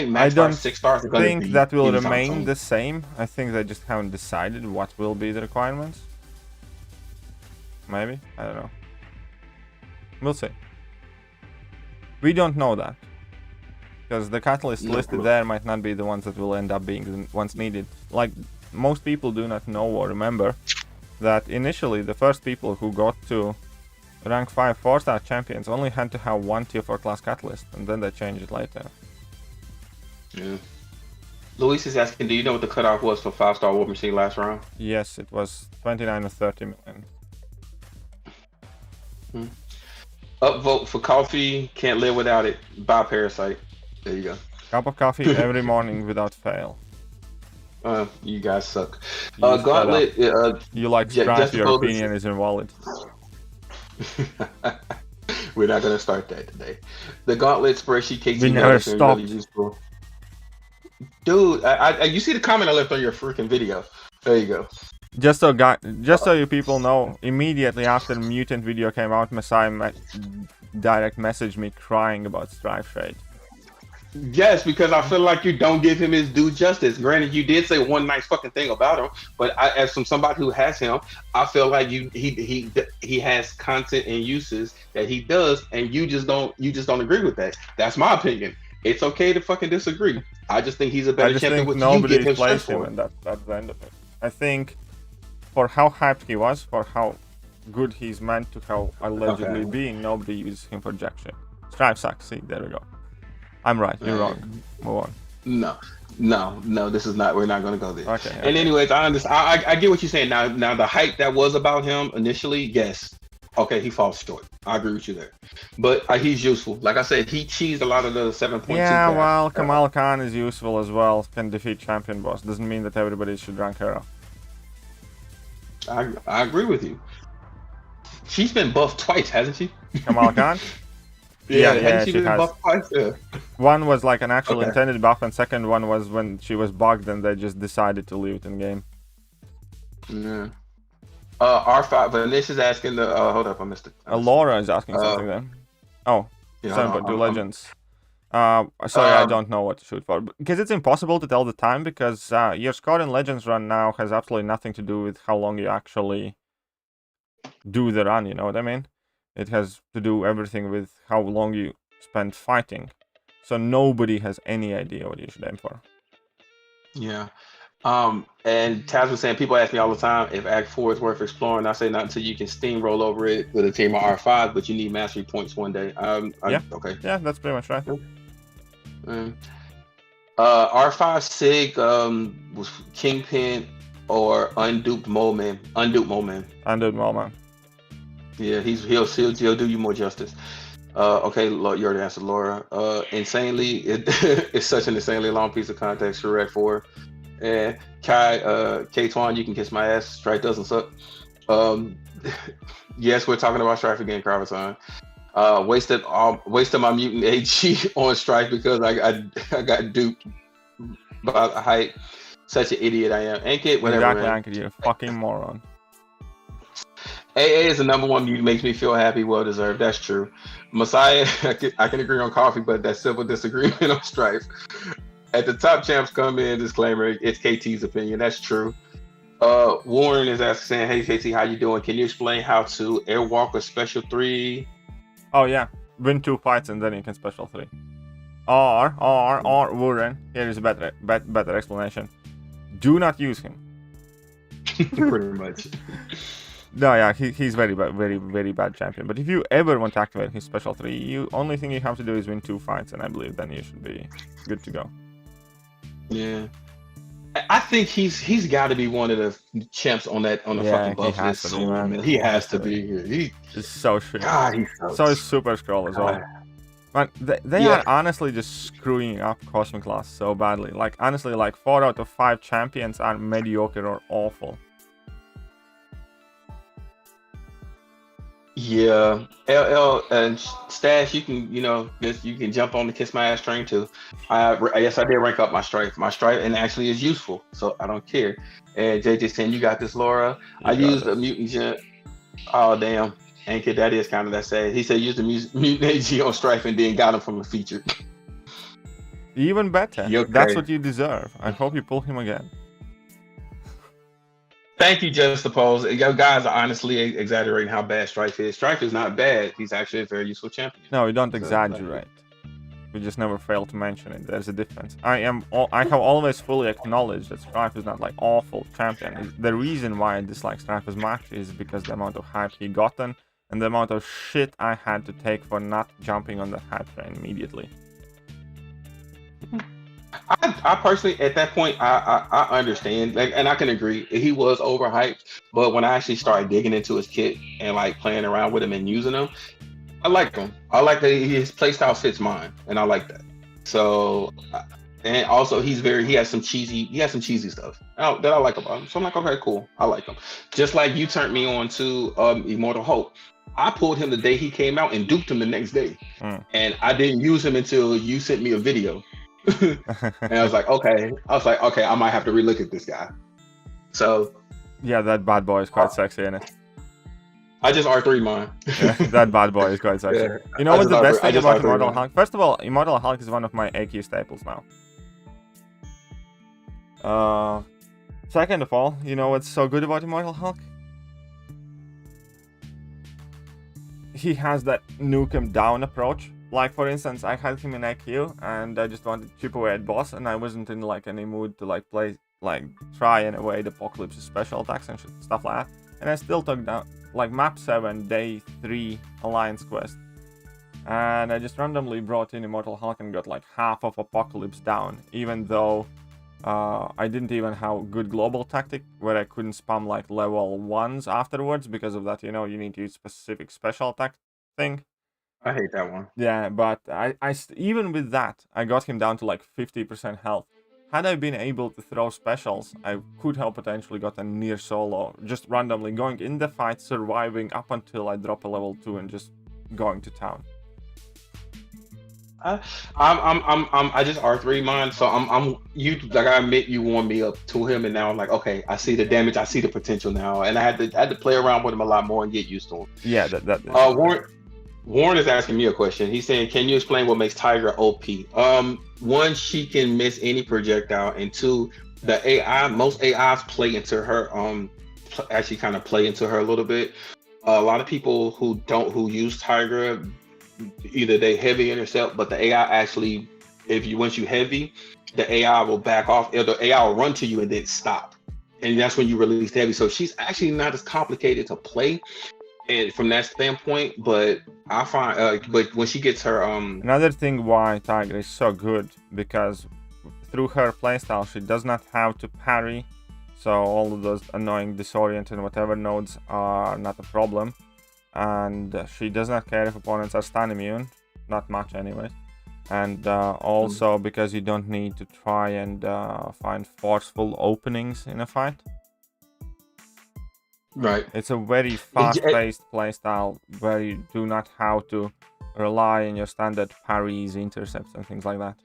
max 6 stars are going to be. I think that will remain the same. I think they just haven't decided what will be the requirements. Maybe, I don't know. We'll see. We don't know that. Because the catalysts listed there might not be the ones that will end up being the ones needed. Like, most people do not know or remember that initially the first people who got to The rank 5 4-star champions only had to have one tier 4 class catalyst, and then they changed it later. Yeah. Luis is asking, do you know what the cutoff was for 5-star War Machine last round? Yes, it was 29 or 30 million. Upvote for coffee, can't live without it. Buy Parasite. There you go. Cup of coffee every morning without fail. You guys suck. You Gauntlet. You like Strife, your opinion is invalid. We're not gonna start that today. The Gauntlet spreadsheet KT We never stopped. Really useful. Dude, you see the comment I left on your freaking video. There you go. Just so you people know, immediately after the Mutant video came out, Messiah direct messaged me crying about Strife Shade. Yes, because I feel like you don't give him his due justice. Granted, you did say one nice fucking thing about him, but as from somebody who has him, I feel like he has content and uses that he does, and you just don't agree with that. That's my opinion. It's okay to fucking disagree. I just think he's a better champion with you give him strength for and that's the end of it. I think for how hyped he was, for how good he's meant to have allegedly been, nobody uses him for jack shit. Strife sucks. See, there we go. I'm right. You're wrong. Move on. No. This is not. We're not going to go there. Okay. And anyways, I understand. I get what you're saying. Now the hype that was about him initially, yes. Okay, he falls short. I agree with you there. But he's useful. Like I said, he cheesed a lot of the 7.2. Yeah, well, Kamal Khan is useful as well. Can defeat champion boss. Doesn't mean that everybody should rank hero. I agree with you. She's been buffed twice, hasn't she? Kamal Khan? Yeah, she has. Buffed twice? Yeah. One was like an actual intended buff, and second one was when she was bugged and they just decided to leave it in game. Yeah. R5, Vanessa's asking the hold up, I missed it. Laura is asking something then. Oh, yeah, but do legends. Sorry, I don't know what to shoot for. Because it's impossible to tell the time, because your score in Legends run now has absolutely nothing to do with how long you actually do the run, you know what I mean? It has to do everything with how long you spend fighting. So nobody has any idea what you should aim for. Yeah. And Taz was saying, people ask me all the time if Act 4 is worth exploring. I say not until you can steamroll over it with a team of R5, but you need mastery points one day. Yeah. Okay. Yeah, that's pretty much right. R5 Sig was Kingpin or Unduped Moleman. Unduped Moleman. Yeah, he'll do you more justice. Okay, you already answered Laura. Insanely, it's such an insanely long piece of context for Act 4. And K-Twan, you can kiss my ass. Strife doesn't suck. Yes, we're talking about Strife again, Carvatine. Wasted my mutant AG on Strife because I got duped by the hype. Such an idiot I am. Ankit, whatever. Exactly, Ankit, you fucking moron. AA is the #1 mutant, makes me feel happy, well deserved. That's true. Messiah, I can agree on coffee, but that's civil disagreement on Strife. At the top champs come in, disclaimer, it's KT's opinion. That's true. Warren is asking, saying, hey KT, how you doing? Can you explain how to airwalk a special 3? Oh yeah, win 2 fights and then you can special 3. Or Warren, here is a better explanation. Do not use him. Pretty much. No, yeah, he's very bad champion. But if you ever want to activate his special 3, only thing you have to do is win 2 fights, and I believe then you should be good to go. Yeah, I think he's got to be one of the champs on the fucking buff list. He has to be here. He's so shit. God, he's so is Super Scroll as well. Man, they are honestly just screwing up Cosmic Class so badly. Like honestly, like 4 out of 5 champions are mediocre or awful. Yeah, LL and Stash, you can jump on the kiss my ass train too. Yes, I did rank up my Strife. My Strife and actually is useful, so I don't care. And JJ saying you got this, Laura. I used a mutant gen. Oh damn, Ankit, that is kind of that sad. He said use the mutant AG on Strife and then got him from a feature. Even better. Okay. That's what you deserve. I hope you pull him again. Thank you, Juxtapose. You guys are honestly exaggerating how bad Strife is. Strife is not bad. He's actually a very useful champion. No, we don't exaggerate. We just never fail to mention it. There's a difference. I have always fully acknowledged that Strife is not like awful champion. The reason why I dislike Strife as much is because the amount of hype he gotten and the amount of shit I had to take for not jumping on the hype train immediately. I personally, at that point, I understand, like, and I can agree. He was overhyped, but when I actually started digging into his kit and like playing around with him and using him, I like him. I like that his playstyle fits mine, and I like that. So, and also he has some cheesy stuff that I like about him. So I'm like, okay, cool, I like him. Just like you turned me on to Immortal Hulk. I pulled him the day he came out and duped him the next day, and I didn't use him until you sent me a video. And I was like, okay, I might have to relook at this guy. So yeah, that bad boy is quite sexy, isn't it? I just R3 mine. Yeah, that bad boy is quite sexy. Yeah, you know what's the best thing about Immortal Hulk? First of all, Immortal Hulk is one of my AQ staples now. Second of all, you know what's so good about Immortal Hulk? He has that nuke him down approach. Like, for instance, I had him in AQ and I just wanted to chip away at boss, and I wasn't in like any mood to like try and evade Apocalypse's special attacks and stuff like that. And I still took down like map 7 day 3 alliance quest, and I just randomly brought in Immortal Hulk and got like half of Apocalypse down, even though I didn't even have good global tactic where I couldn't spam like level 1s afterwards because of that. You know, you need to use specific special attack thing. I hate that one. Yeah, but even with that, I got him down to like 50% health. Had I been able to throw specials, I could have potentially got a near solo, just randomly going in the fight, surviving up until I drop a level 2 and just going to town. I just R3 mine, so I admit you warmed me up to him, and now I'm like, okay, I see the damage, I see the potential now, and I had to play around with him a lot more and get used to him. Yeah, Warren is asking me a question. He's saying, can you explain what makes Tigra OP? One, she can miss any projectile, and two, the AI, most AIs play into her, actually kind of play into her a little bit. A lot of people who use Tigra, either they heavy intercept, but the AI actually, once you heavy, the AI will back off, or the AI will run to you and then stop. And that's when you release heavy. So she's actually not as complicated to play. And from that standpoint, but I find, but when she gets her, Another thing why Tigra is so good, because through her playstyle, she does not have to parry, so all of those annoying disorient and whatever nodes are not a problem, and she does not care if opponents are stun immune, not much anyways, and also because you don't need to try and find forceful openings in a fight. Right. It's a very fast-paced playstyle where you do not have to rely on your standard parries, intercepts, and things like that.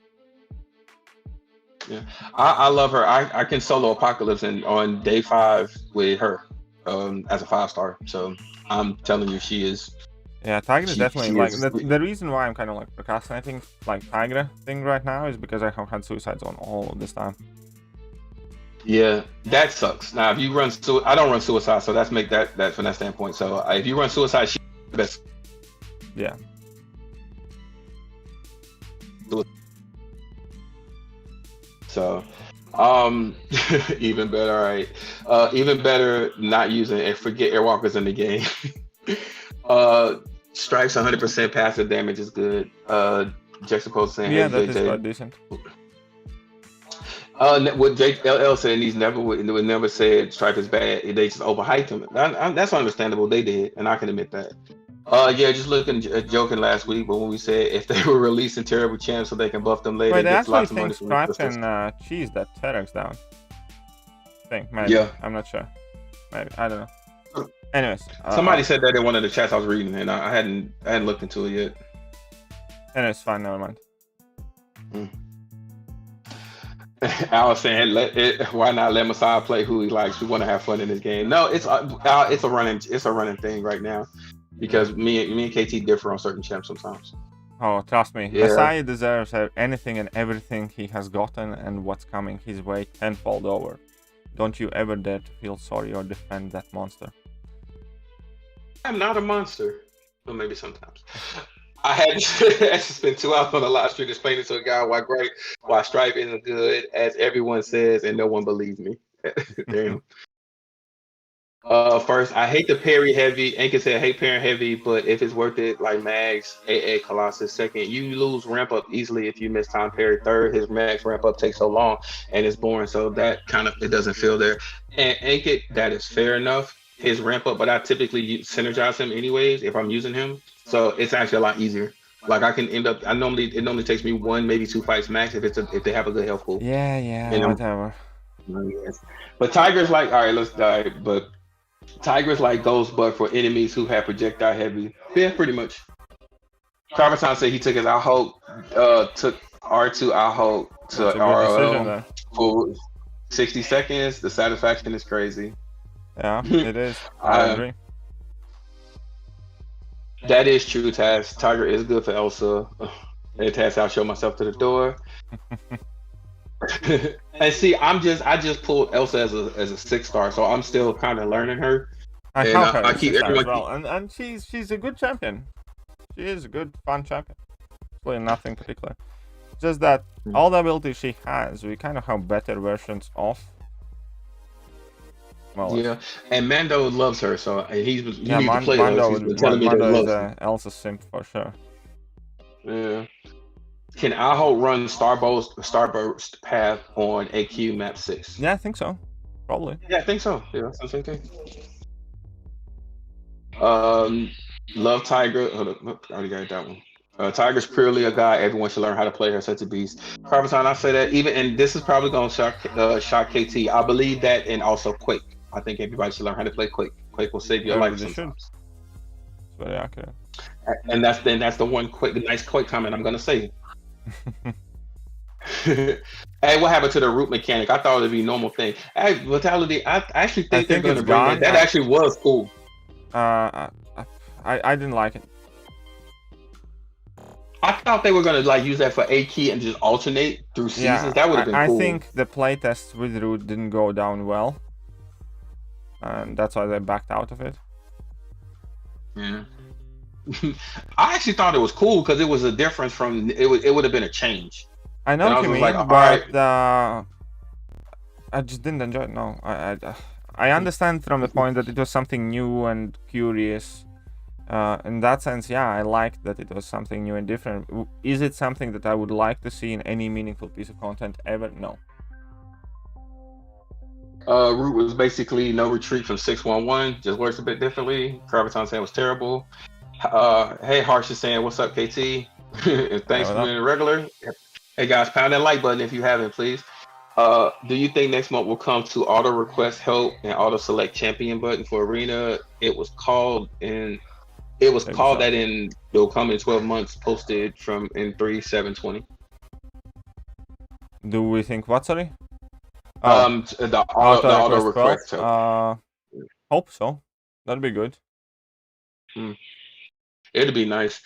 Yeah, I love her. I can solo Apocalypse on day 5 with her as a 5-star. So I'm telling you, she is. Yeah, Tigra definitely like the reason why I'm kind of like procrastinating like Tigra thing right now is because I have had suicides on all of this time. Yeah, that sucks. Now, if you run I don't run suicide, so that's make that from that standpoint. So if you run suicide, she's the best. Yeah. So, even better. All right, even better. Not using and forget airwalkers in the game. Strikes 100% passive damage is good. Juxtaposed saying, yeah, hey, that is quite decent. What Jake LL said, he's never said Stripe is bad. They just overhyped him. That's understandable. They did, and I can admit that. Yeah, just joking last week, but when we said if they were releasing terrible champs so they can buff them later, wait, they actually actually think Stripe can cheese that Terex down. I think, maybe. Yeah. I'm not sure. Maybe, I don't know. Anyways, somebody said that in one of the chats I was reading, and I hadn't looked into it yet. Anyways, fine, never mind. I was saying, why not let Messiah play who he likes? We want to have fun in this game. No, it's a running thing right now, because me and KT differ on certain champs sometimes. Oh, trust me, yeah. Messiah deserves anything and everything he has gotten and what's coming his way tenfold over. Don't you ever dare to feel sorry or defend that monster. I'm not a monster. Well, maybe sometimes. I had to spend 2 hours on a live stream explaining to a guy why Stripe isn't good, as everyone says, and no one believes me. Damn. First, I hate the parry heavy. Anka said I hate parry heavy, but if it's worth it, like Mags, AA Colossus. Second, you lose ramp up easily if you miss time parry. Third, his max ramp up takes so long and it's boring, so that kind of it doesn't feel there. And Anka, that is fair enough. His ramp up, but I typically synergize him anyways if I'm using him, so it's actually a lot easier. Like I can end up, it normally takes me 1 maybe 2 fights max if they have a good health pool. Yeah, whatever. But Tiger's like, all right, let's die, but. Tiger's like Ghost Buck for enemies who have projectile heavy. Yeah, pretty much. Carverton said he took his took R2 Hulk to RL for 60 seconds. The satisfaction is crazy. Yeah, it is. I agree. That is true, Taz. Tiger is good for Elsa. And Taz, I'll show myself to the door. And see, I just pulled Elsa as a 6-star, so I'm still kind of learning her. I keep everyone well, and she's a good champion. She is a good fun champion. Really nothing particular. Just that all the abilities she has, we kind of have better versions of. Well, yeah, and Mando loves her, so he's Mando is a Elsa simp for sure. Yeah. Can Aho run Starburst path on AQ map 6? Yeah, I think so. Probably. Yeah, I think so. Yeah, that's the same thing. Love Tiger. Hold up, I already got that one. Tiger's purely a guy. Everyone should learn how to play her. Such a beast. Carverton, I say that even, and this is probably going to shock KT. I believe that, and also Quake. I think everybody should learn how to play Quake. Quake will save your life sometimes. It's very accurate. And that's the one nice Quake comment I'm going to say. Hey, what happened to the root mechanic? I thought it'd be a normal thing. Hey, Vitality, I actually think they're going to bring it. That actually was cool. I didn't like it. I thought they were going to like use that for A key and just alternate through seasons. Yeah, that would have been cool. I think the playtest with root didn't go down well, and that's why they backed out of it. Yeah. I actually thought it was cool because it was a difference from it would have been a change. I know what you mean, like, but I just didn't enjoy it. No, I understand from the point that it was something new and curious. In that sense, yeah, I liked that it was something new and different. Is it something that I would like to see in any meaningful piece of content ever? No. Root was basically no retreat from 611, just works a bit differently. Carverton saying it was terrible. Hey, Harsh is saying, what's up, KT? And thanks for being a regular. Hey guys, pound that like button if you haven't, please. Do you think next month will come to auto request help and auto select champion button for arena? It was called that it'll come in 12 months, posted from in 3/7/20. Do we think what, sorry? The auto request help. Hope so. That'd be good. It'd be nice.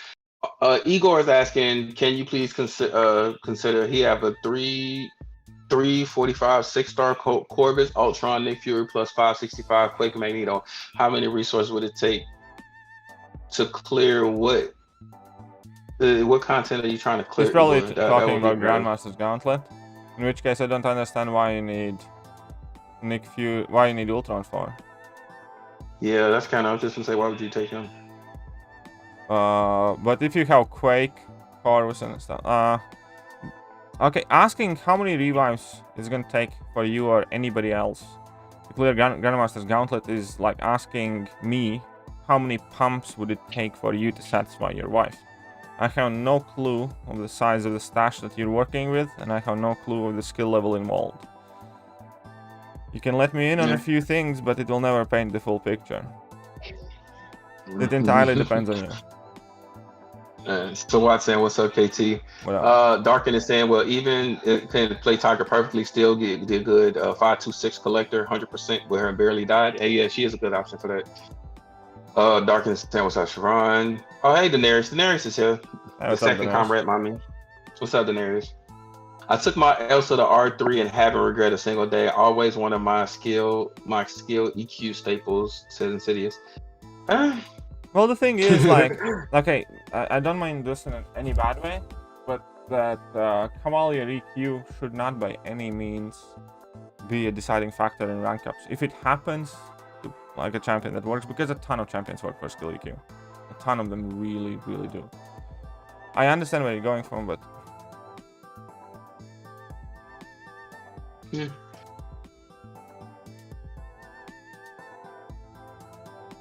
Igor is asking, can you please consider he have a 345 6-star Corvus, Ultron, Nick Fury plus 565 Quake Magneto. How many resources would it take to clear what content are you trying to clear? He's probably talking about Grandmaster's Gauntlet, in which case I don't understand why you need Nick Fury, why you need Ultron for. Yeah, that's kind of, I was just gonna say, why would you take him? But if you have Quake, Corvus and stuff, okay, asking how many revives is gonna take for you or anybody else to clear Grandmaster's Gauntlet is like asking me how many pumps would it take for you to satisfy your wife. I have no clue of the size of the stash that you're working with, and I have no clue of the skill level involved. You can let me in on a few things, but it will never paint the full picture. It entirely depends on you. So Watt saying, what's up, KT? Darkin is saying, well, even if can play Tiger perfectly, still get good 526 collector, 100% with her barely died. Hey, yeah, she is a good option for that. Darkin is saying, what's up, Sharon? Oh, hey, Daenerys. Daenerys is here. Hey, the second comrade, mommy. What's up, Daenerys? I took my Elsa to R3 and haven't regretted a single day. Always one of my skill EQ staples, says Insidious. Well, the thing is, like, okay, I don't mind this in any bad way, but that Cavalier EQ should not by any means be a deciding factor in rank ups. If it happens to like a champion that works, because a ton of champions work for skill EQ. A ton of them really, really do. I understand where you're going from, but Yeah.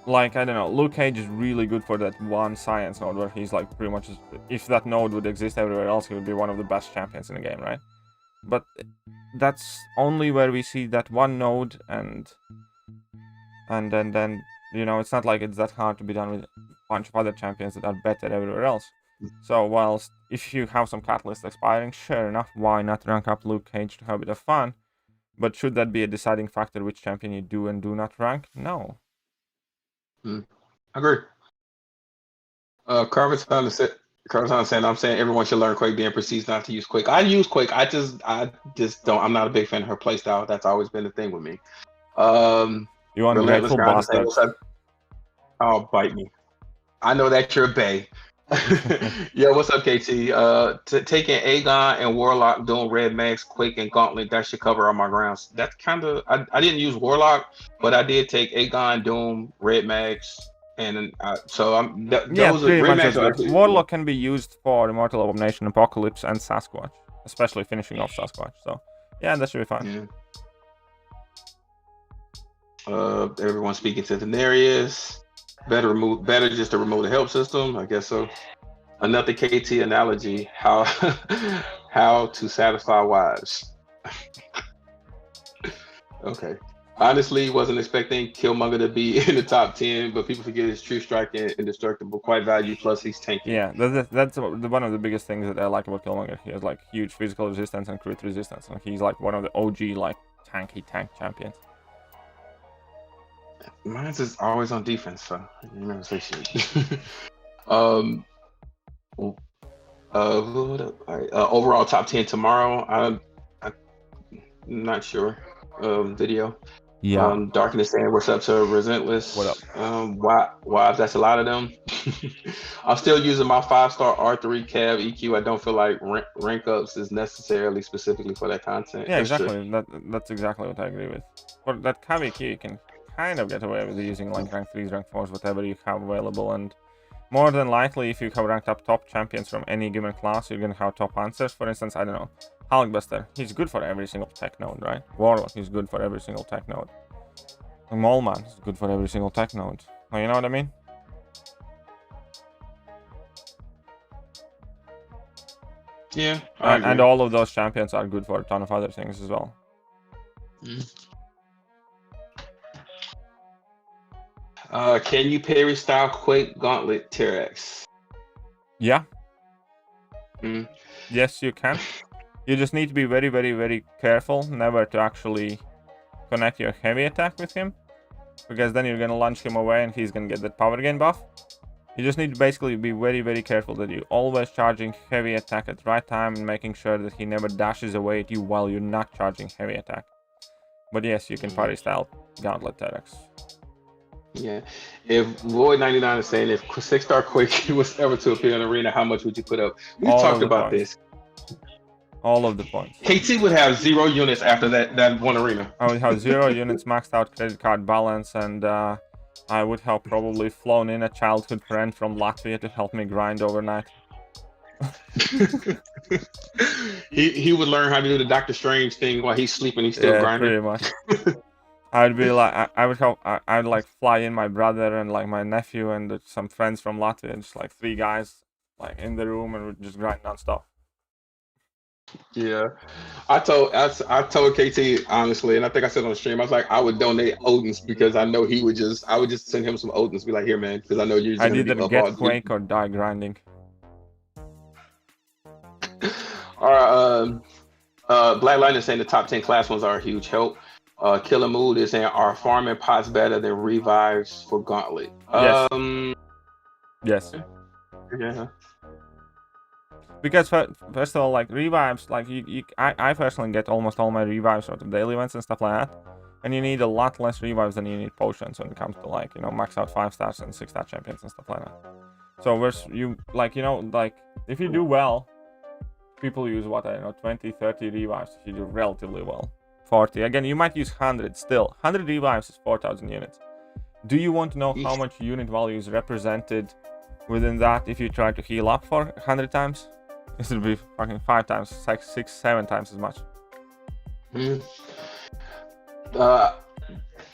like, I don't know, Luke Cage is really good for that one science node where he's like pretty much, if that node would exist everywhere else, he would be one of the best champions in the game, right? But that's only where we see that one node, and then you know, it's not like it's that hard to be done with a bunch of other champions that are better everywhere else. So whilst if you have some catalyst expiring, sure enough, why not rank up Luke Cage to have a bit of fun? But should that be a deciding factor which champion you do and do not rank? No. Agree. Carverton said, I'm saying everyone should learn Quake, then proceeds not to use Quake. I use Quake. I just don't. I'm not a big fan of her playstyle. That's always been the thing with me. You ungrateful bastard. Oh, bite me. I know that you're a bae. Yo, what's up, KT? Taking Aegon and Warlock, doing Red Max, Quake, and Gauntlet, that should cover all my grounds. That's kind of, I didn't use Warlock, but I did take Aegon, Doom, Red Max, and so I'm those pretty much. Warlock can be used for Immortal Abomination, Apocalypse, and Sasquatch, especially finishing off Sasquatch. So yeah, that should be fine. Yeah. Everyone speaking to Daenerys. Better just to remove the help system, I guess so. Another KT analogy: how to satisfy wives. Okay. Honestly, wasn't expecting Killmonger to be in the top 10, but people forget his true strike and indestructible, quite value, plus he's tanky. Yeah, that's one of the biggest things that I like about Killmonger. He has like huge physical resistance and crit resistance, and he's like one of the OG like tank champions. Mine's is always on defense, so you never say shit. All right. Overall top 10 tomorrow. I'm not sure. Video. Yeah. Darkness saying what's up to Resentless. What up? Wives, that's a lot of them. I'm still using my 5-star R3 Cav EQ. I don't feel like rank ups is necessarily specifically for that content. Yeah, exactly. That's exactly what I agree with. For that Cav EQ, you can kind of get away with using like rank 3s, rank 4s, whatever you have available, and more than likely if you have ranked up top champions from any given class, you're gonna have top answers. For instance, I don't know, Hulkbuster, he's good for every single tech node, right? Warlock is good for every single tech node. Mallman is good for every single tech node. Well, you know what I mean? Yeah. And all of those champions are good for a ton of other things as well. Can you parry style Quake, Gauntlet, T-Rex? Yeah. Yes, you can. You just need to be very, very, very careful never to actually connect your heavy attack with him, because then you're gonna launch him away and he's gonna get that power gain buff. You just need to basically be very, very careful that you're always charging heavy attack at the right time and making sure that he never dashes away at you while you're not charging heavy attack. But yes, you can parry style Gauntlet T-Rex. Yeah. If Void99 is saying if 6-star Quake was ever to appear in the arena, how much would you put up? We talked about this. All of the points. KT would have 0 units after that one arena. I would have 0 units, maxed out credit card balance, and I would have probably flown in a childhood friend from Latvia to help me grind overnight. he would learn how to do the Doctor Strange thing while he's sleeping. He's still grinding. Pretty much. I'd be like, I'd like fly in my brother and like my nephew and some friends from Latvia, just like 3 guys like in the room, and we'd just grind non-stop. Yeah, I told KT honestly, and I think I said on the stream, I was like, I would donate Odin's because I know I would just send him some Odin's, be like, here, man, because I know you're. I'd either get Quake or die grinding. All right, Black Lightning saying the top 10 class ones are a huge help. Killer Mood is saying, are farming pots better than revives for Gauntlet? Yes. Yes. Yeah. Because first of all, like revives, like I personally get almost all my revives out of daily events and stuff like that, and you need a lot less revives than you need potions when it comes to like, you know, max out 5-stars and 6-star champions and stuff like that. So where's you like, you know, like if you do well, people use what, I don't know, 20, 30 revives if you do relatively well. 40. Again, you might use 100 still. 100 revives is 4,000 units. Do you want to know how much unit value is represented within that if you try to heal up for 100 times? This would be fucking 5 times, 6, 7 times as much.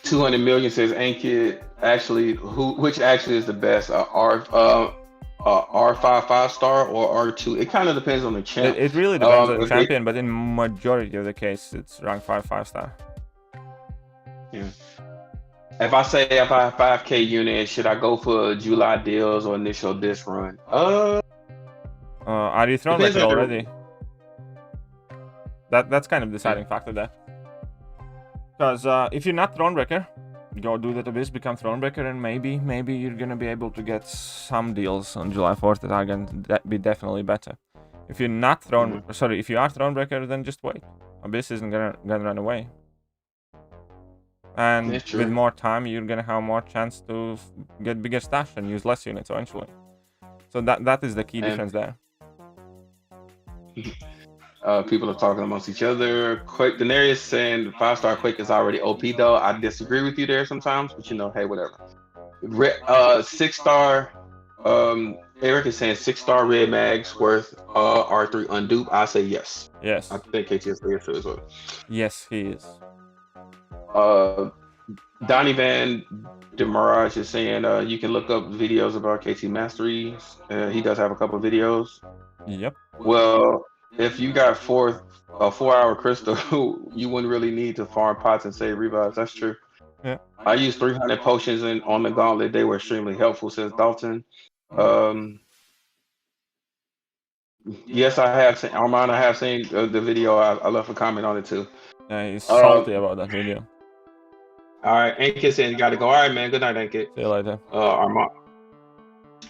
200 million says Ankit. Actually, which actually is the best? R5 5-star or R2? It kind of depends on the champ. It really depends on the champion, but in majority of the case, it's rank 5-star. Yeah. If I say if I have 5K unit, should I go for July deals or initial disc run? Are you Thronebreaker already? That's kind of deciding factor there. Because if you're not Thronebreaker, go do that Abyss, become Thronebreaker, and maybe you're gonna be able to get some deals on July 4th that are gonna be definitely better. If you're not if you are Thronebreaker, then just wait. Abyss isn't gonna run away. And with more time, you're gonna have more chance to get bigger stash and use less units eventually. So that is the key difference there. People are talking amongst each other. Quake, Daenerys saying 5-star Quake is already OP though. I disagree with you there sometimes, but you know, hey, whatever. 6-star, Eric is saying 6-star red mags worth R3 undupe. I say yes. Yes. I think KTS is as well. Yes, he is. Donnie Van Demirage is saying you can look up videos about KT Masteries. He does have a couple of videos. Yep. Well, if you got a 4-hour crystal, you wouldn't really need to farm pots and save revives. That's true. Yeah. I used 300 potions on the Gauntlet. They were extremely helpful, says Dalton. Yes, I have seen Armand. I have seen the video. I left a comment on it too. Yeah, he's salty about that video. All right, Ankit saying you got to go. All right, man. Good night, Ankit. See you later. Armand.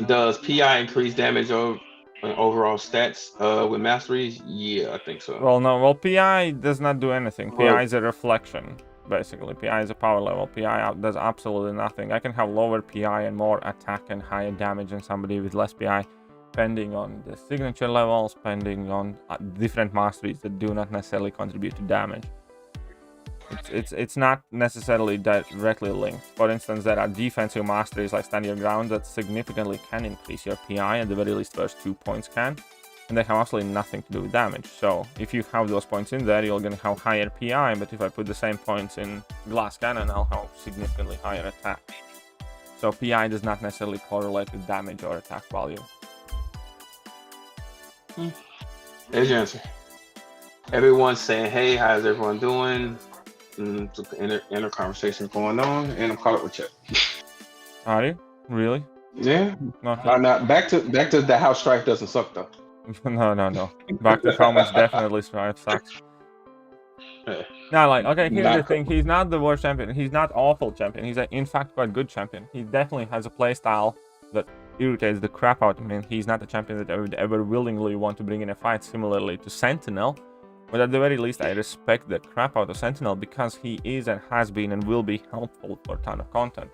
Does PI increase damage of overall stats with masteries? Yeah, I think so. Well, no. Well, PI does not do anything. PI is a reflection, basically. PI is a power level. PI does absolutely nothing. I can have lower PI and more attack and higher damage than somebody with less PI, depending on the signature levels, depending on different masteries that do not necessarily contribute to damage. It's not necessarily directly linked. For instance, there are defensive masteries like Stand Your Ground that significantly can increase your PI, at the very least first 2 points can, and they have absolutely nothing to do with damage. So if you have those points in there, you're going to have higher PI, but if I put the same points in Glass Cannon, I'll have significantly higher attack. So PI does not necessarily correlate with damage or attack value. There's your answer. Everyone's saying, hey, how's everyone doing? Inner conversation going on, and I'm caught up with you. Are you? Really? Yeah. No. Back to the how Strife doesn't suck though. No. Back to how much definitely Strife sucks. No, like, okay, here's the thing. He's not the worst champion. He's not awful champion. He's in fact quite good champion. He definitely has a playstyle that irritates the crap out of me. He's not a champion that I would ever willingly want to bring in a fight, similarly to Sentinel. But at the very least, I respect the crap out of Sentinel because he is and has been and will be helpful for a ton of content.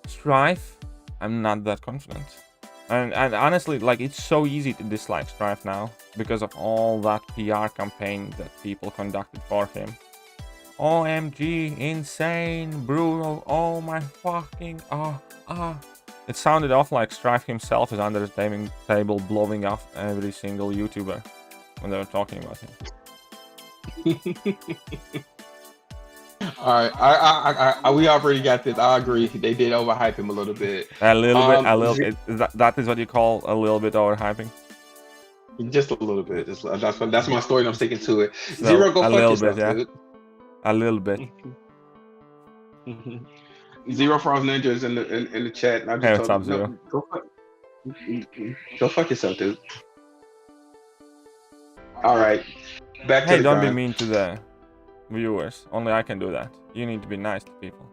Strife, I'm not that confident. And honestly, like, it's so easy to dislike Strife now because of all that PR campaign that people conducted for him. OMG, insane, brutal, oh my fucking, It sounded off like Strife himself is under the table blowing off every single YouTuber when they were talking about him. All right, I we already got this. I agree. They did overhype him a little bit. A little bit. That is what you call a little bit overhyping? Just a little bit. That's my story, and I'm sticking to it. So, Zero, go fuck yourself, dude. A little bit. ZeroFrostNinja is in the chat. And I just told him, no, go fuck yourself, dude. All right, back to Hey, don't be mean to the viewers. Only I can do that. You need to be nice to people.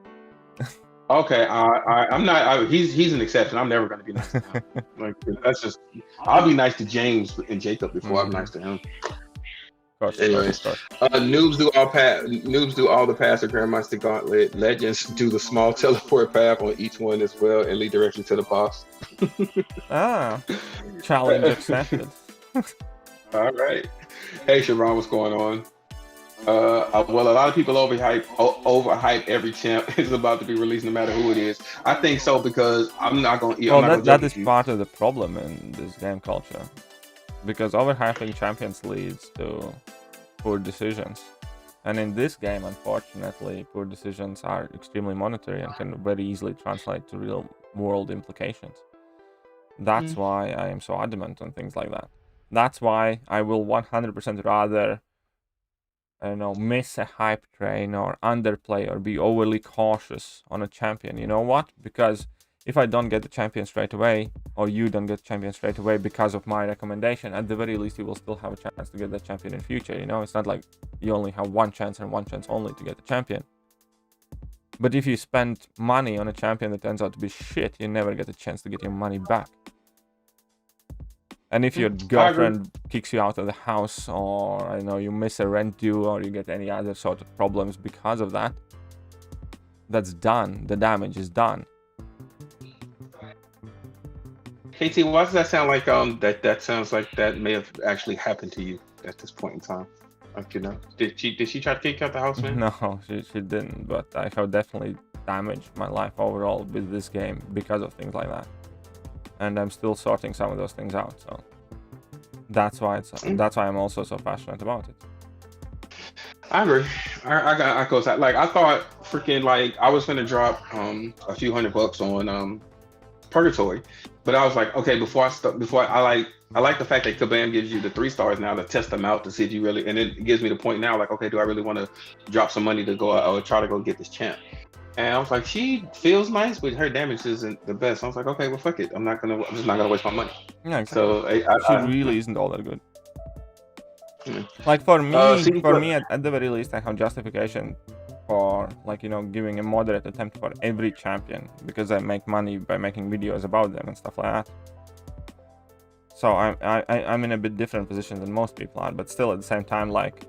Okay, I'm not. He's an exception. I'm never gonna be nice to him. Like, that's just. I'll be nice to James and Jacob before I'm nice to him. Anyways, noobs do all the paths of Grandmaster Gauntlet. Legends do the small teleport path on each one as well and lead directly to the boss. Challenge accepted. All right. Hey, Sharon, what's going on? Well, a lot of people overhype every champ is about to be released, no matter who it is. I think so because I'm not going to. Well, that is part of the problem in this game culture, because overhyping champions leads to poor decisions. And in this game, unfortunately, poor decisions are extremely monetary and can very easily translate to real world implications. That's why I am so adamant on things like that. That's why I will 100% rather, I don't know, miss a hype train or underplay or be overly cautious on a champion. You know what? Because if I don't get the champion straight away, or you don't get the champion straight away because of my recommendation, at the very least you will still have a chance to get that champion in future. You know, it's not like you only have one chance and one chance only to get the champion. But if you spend money on a champion that turns out to be shit, you never get a chance to get your money back. And if your girlfriend kicks you out of the house, or I don't know, you miss a rent due, or you get any other sort of problems because of that, that's done. The damage is done. KT, why does that sound like that sounds like that may have actually happened to you at this point in time? Like, you know, did she try to kick you out the house, man? No, she didn't, but I have definitely damaged my life overall with this game because of things like that. And I'm still sorting some of those things out, so that's why I'm also so passionate about it. I agree. I goes like I thought freaking like I was gonna drop a few $100 on Purgatory, but I was like, okay, I like the fact that Kabam gives you the 3 stars now to test them out to see if you really, and it gives me the point now like, okay, do I really want to drop some money to go or try to go get this champ? And I was like, she feels nice, but her damage isn't the best. I was like, okay, well, fuck it. I'm just not gonna waste my money. Yeah, exactly. So she really isn't all that good. Like for me, at the very least, I have justification for, like, you know, giving a moderate attempt for every champion, because I make money by making videos about them and stuff like that. So I'm in a bit different position than most people are, but still at the same time, like,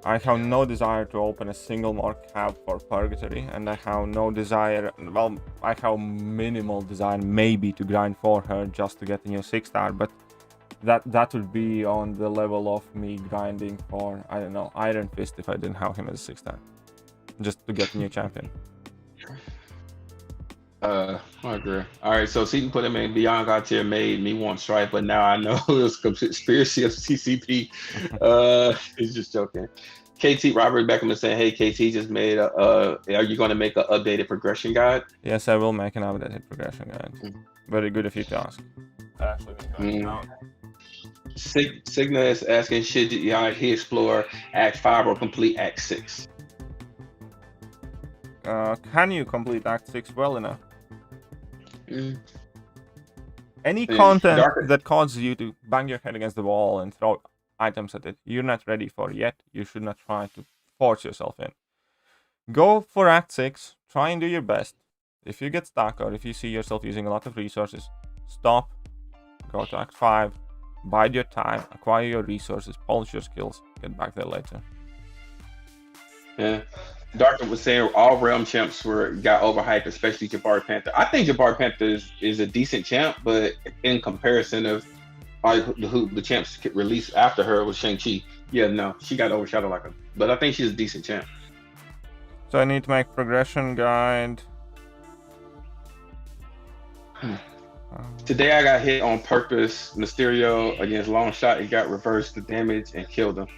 I have no desire to open a single more cap for Purgatory, and I have no desire, well, I have minimal desire maybe to grind for her just to get a new 6-star, but that would be on the level of me grinding for, I don't know, Iron Fist if I didn't have him as a 6-star, just to get a new champion. I agree. All right, so Seaton put him in Beyond God tier made me want Strife, but now I know it was conspiracy of CCP. He's just joking. KT Robert Beckham is saying, hey, KT just made are you going to make an updated progression guide? Yes, I will make an updated progression guide. Very good of you to ask. Signa is asking, should he explore Act 5 or complete Act 6? Can you complete Act 6 well enough? Any content that causes you to bang your head against the wall and throw items at it, you're not ready for yet. You should not try to force yourself in. Go for Act 6, try and do your best. If you get stuck or if you see yourself using a lot of resources, stop, go to Act 5, bide your time, acquire your resources, polish your skills, get back there later. Yeah. Darker was saying all realm champs got overhyped, especially Jabari Panther. I think Jabari Panther is a decent champ, but in comparison of who the champs released after her was Shang-Chi. Yeah, no, she got overshadowed like him. But I think she's a decent champ. So I need to make progression guide. Today I got hit on purpose. Mysterio against Long Shot, it got reversed the damage and killed him.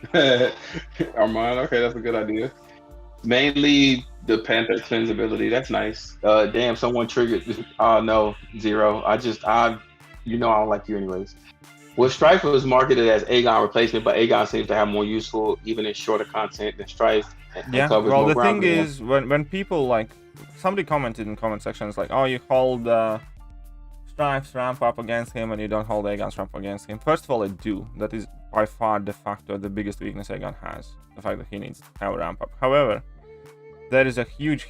Armand, okay, that's a good idea. Mainly the Panther Twins ability. That's nice. Damn, someone triggered. Oh no, Zero. I don't like you anyways. Well, Strife was marketed as Aegon replacement, but Aegon seems to have more useful, even in shorter content than Strife. Yeah. Well, the thing is, when people like somebody commented in comment sections like, "Oh, you hold Strife's ramp up against him, and you don't hold Aegon's ramp up against him." First of all, I do. That is by far de facto the biggest weakness Aegon has. The fact that he needs to have a ramp up. However, there is a huge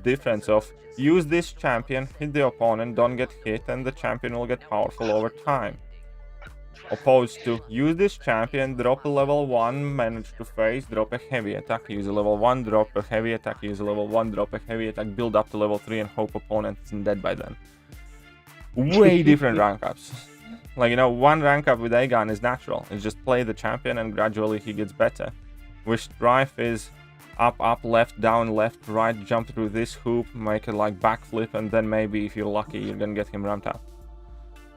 difference of use this champion, hit the opponent, don't get hit, and the champion will get powerful over time. Opposed to use this champion, drop a level 1, manage to phase, drop a heavy attack, use a level 1, drop a heavy attack, use a level 1, drop a heavy attack, build up to level 3 and hope opponent isn't dead by then. Way different rank ups. Like, you know, one rank up with Aegon is natural. It's just play the champion and gradually he gets better. which drive is up, up, left, down, left, right, jump through this hoop, make it like backflip, and then maybe if you're lucky, you're gonna get him ramped up.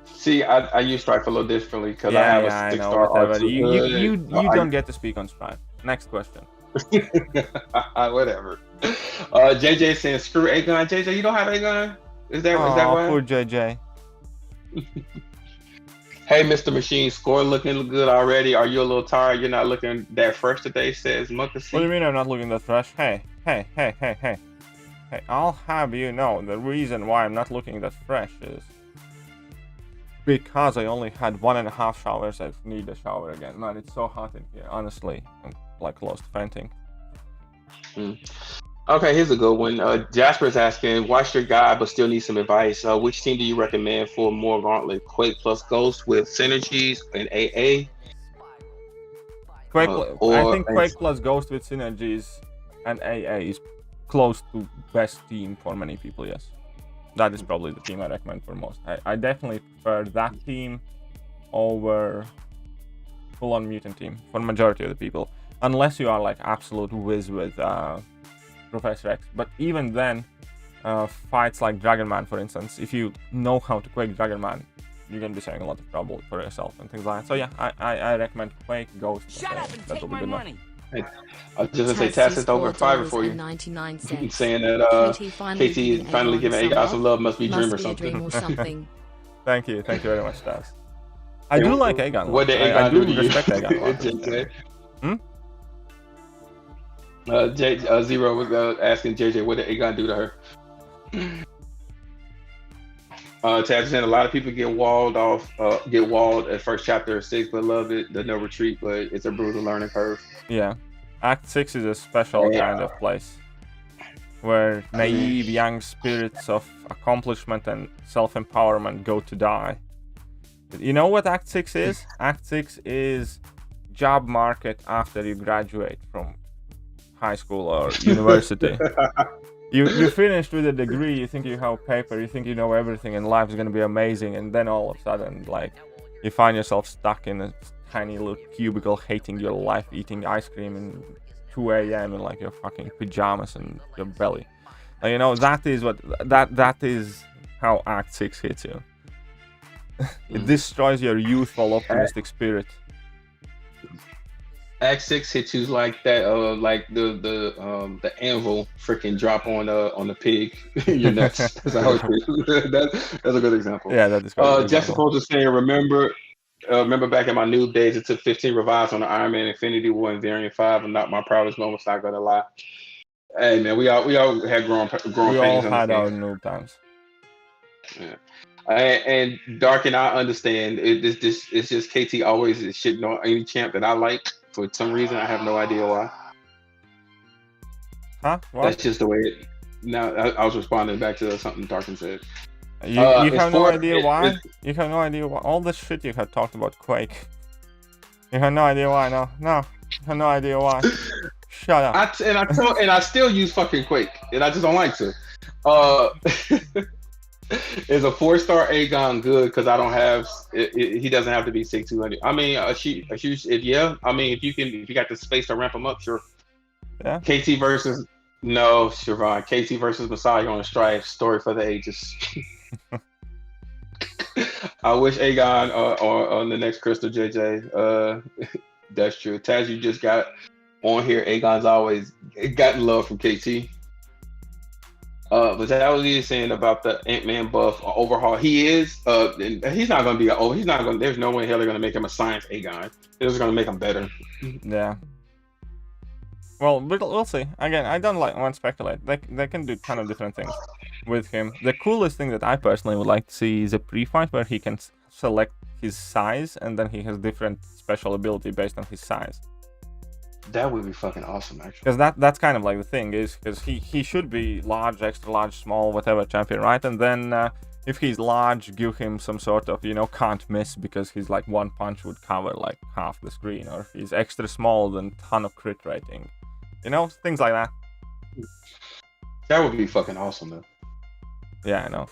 See, I use Strife a little differently because I have a 6-star whatever. R2. You don't get to speak on Strife. Next question. Whatever. JJ saying screw A-Gun. JJ, you don't have A-Gun? Is that right? Poor JJ. Hey, Mr. Machine, score looking good already. Are you a little tired? You're not looking that fresh today, says Muckasee. What do you mean I'm not looking that fresh? Hey, I'll have you know the reason why I'm not looking that fresh is because I only had 1.5 showers. I need a shower again. Man, it's so hot in here. Honestly, I'm like close to fainting. Okay, here's a good one. Jasper's asking, watch your guide but still need some advice. Which team do you recommend for more Gauntlet? Quake plus Ghost with Synergies and AA? Quake, I think Quake plus Ghost with Synergies and AA is close to best team for many people, yes. That is probably the team I recommend for most. I definitely prefer that team over full-on mutant team for the majority of the people. Unless you are like absolute whiz with Professor X. But even then, fights like Dragon Man, for instance, if you know how to Quake Dragon Man, you're going to be saving a lot of trouble for yourself and things like that. So yeah, I recommend Quake, Ghost. Shut up and take my money. Hey, I was just going to say, Taz sent over $5 for you. Saying that KT is finally giving A-God some love, must be Dream or something. Thank you very much, Taz. I do like A-Gon. What did A-Gon do to you? Respect A-Gon. Zero was asking JJ, what did A-Gon do to her? Taz saying a lot of people get walled at first chapter of 6, but love it, the no retreat, but it's a brutal learning curve. Yeah. Act 6 is a special kind of place where naive young spirits of accomplishment and self-empowerment go to die. You know what Act 6 is? Act 6 is job market after you graduate from high school or university. You finished with a degree, you think you have paper, you think you know everything and life is going to be amazing, and then all of a sudden, like, you find yourself stuck in a tiny little cubicle, hating your life, eating ice cream in 2 a.m. in like your fucking pajamas and your belly. Like, you know, that is what that is how Act 6 hits you. It destroys your youthful, optimistic spirit. Act 6 hits you like that, like the anvil freaking drop on the pig in your nuts. That's how it is. That's a good example. Yeah, that is good. Jessica was saying, remember back in my noob days, it took 15 revives on the Iron Man Infinity War and Variant 5, and not my proudest moments, not gonna lie. Hey man, we all had grown pains. We all had our noob times. Yeah. And Dark and I understand. It's just KT always is shitting on any champ that I like. For some reason, I have no idea why. Huh? What? That's just the way it... Now, I was responding back to something Darkin said. You have no idea why? You have no idea why? All this shit you had talked about Quake. You have no idea why, no. You have no idea why. Shut up. I still use fucking Quake, and I just don't like to. Is a 4-star A-Gon good? Because I don't have he doesn't have to be 6,200. I mean, if you got the space to ramp him up, sure. Yeah. KT versus Siobhan. KT versus Messiah on a Strife, story for the ages. I wish A-Gon on the next Crystal JJ. That's true. Taz, you just got on here. A-Gon's always gotten love from KT. But that was he saying about the Ant-Man buff overhaul. He is, and he's not going to be he's not going. There's no way in hell they're going to make him a science A-Gon. They're just going to make him better. Yeah. Well, we'll see. Again, I don't want to speculate. They can do a ton of different things with him. The coolest thing that I personally would like to see is a pre-fight where he can select his size and then he has different special ability based on his size. That would be fucking awesome, actually. Because that's kind of like the thing is, because he should be large, extra large, small, whatever champion, right? And then if he's large, give him some sort of, can't miss, because he's like one punch would cover like half the screen. Or if he's extra small, then ton of crit rating. Things like that. That would be fucking awesome, though. Yeah, I know.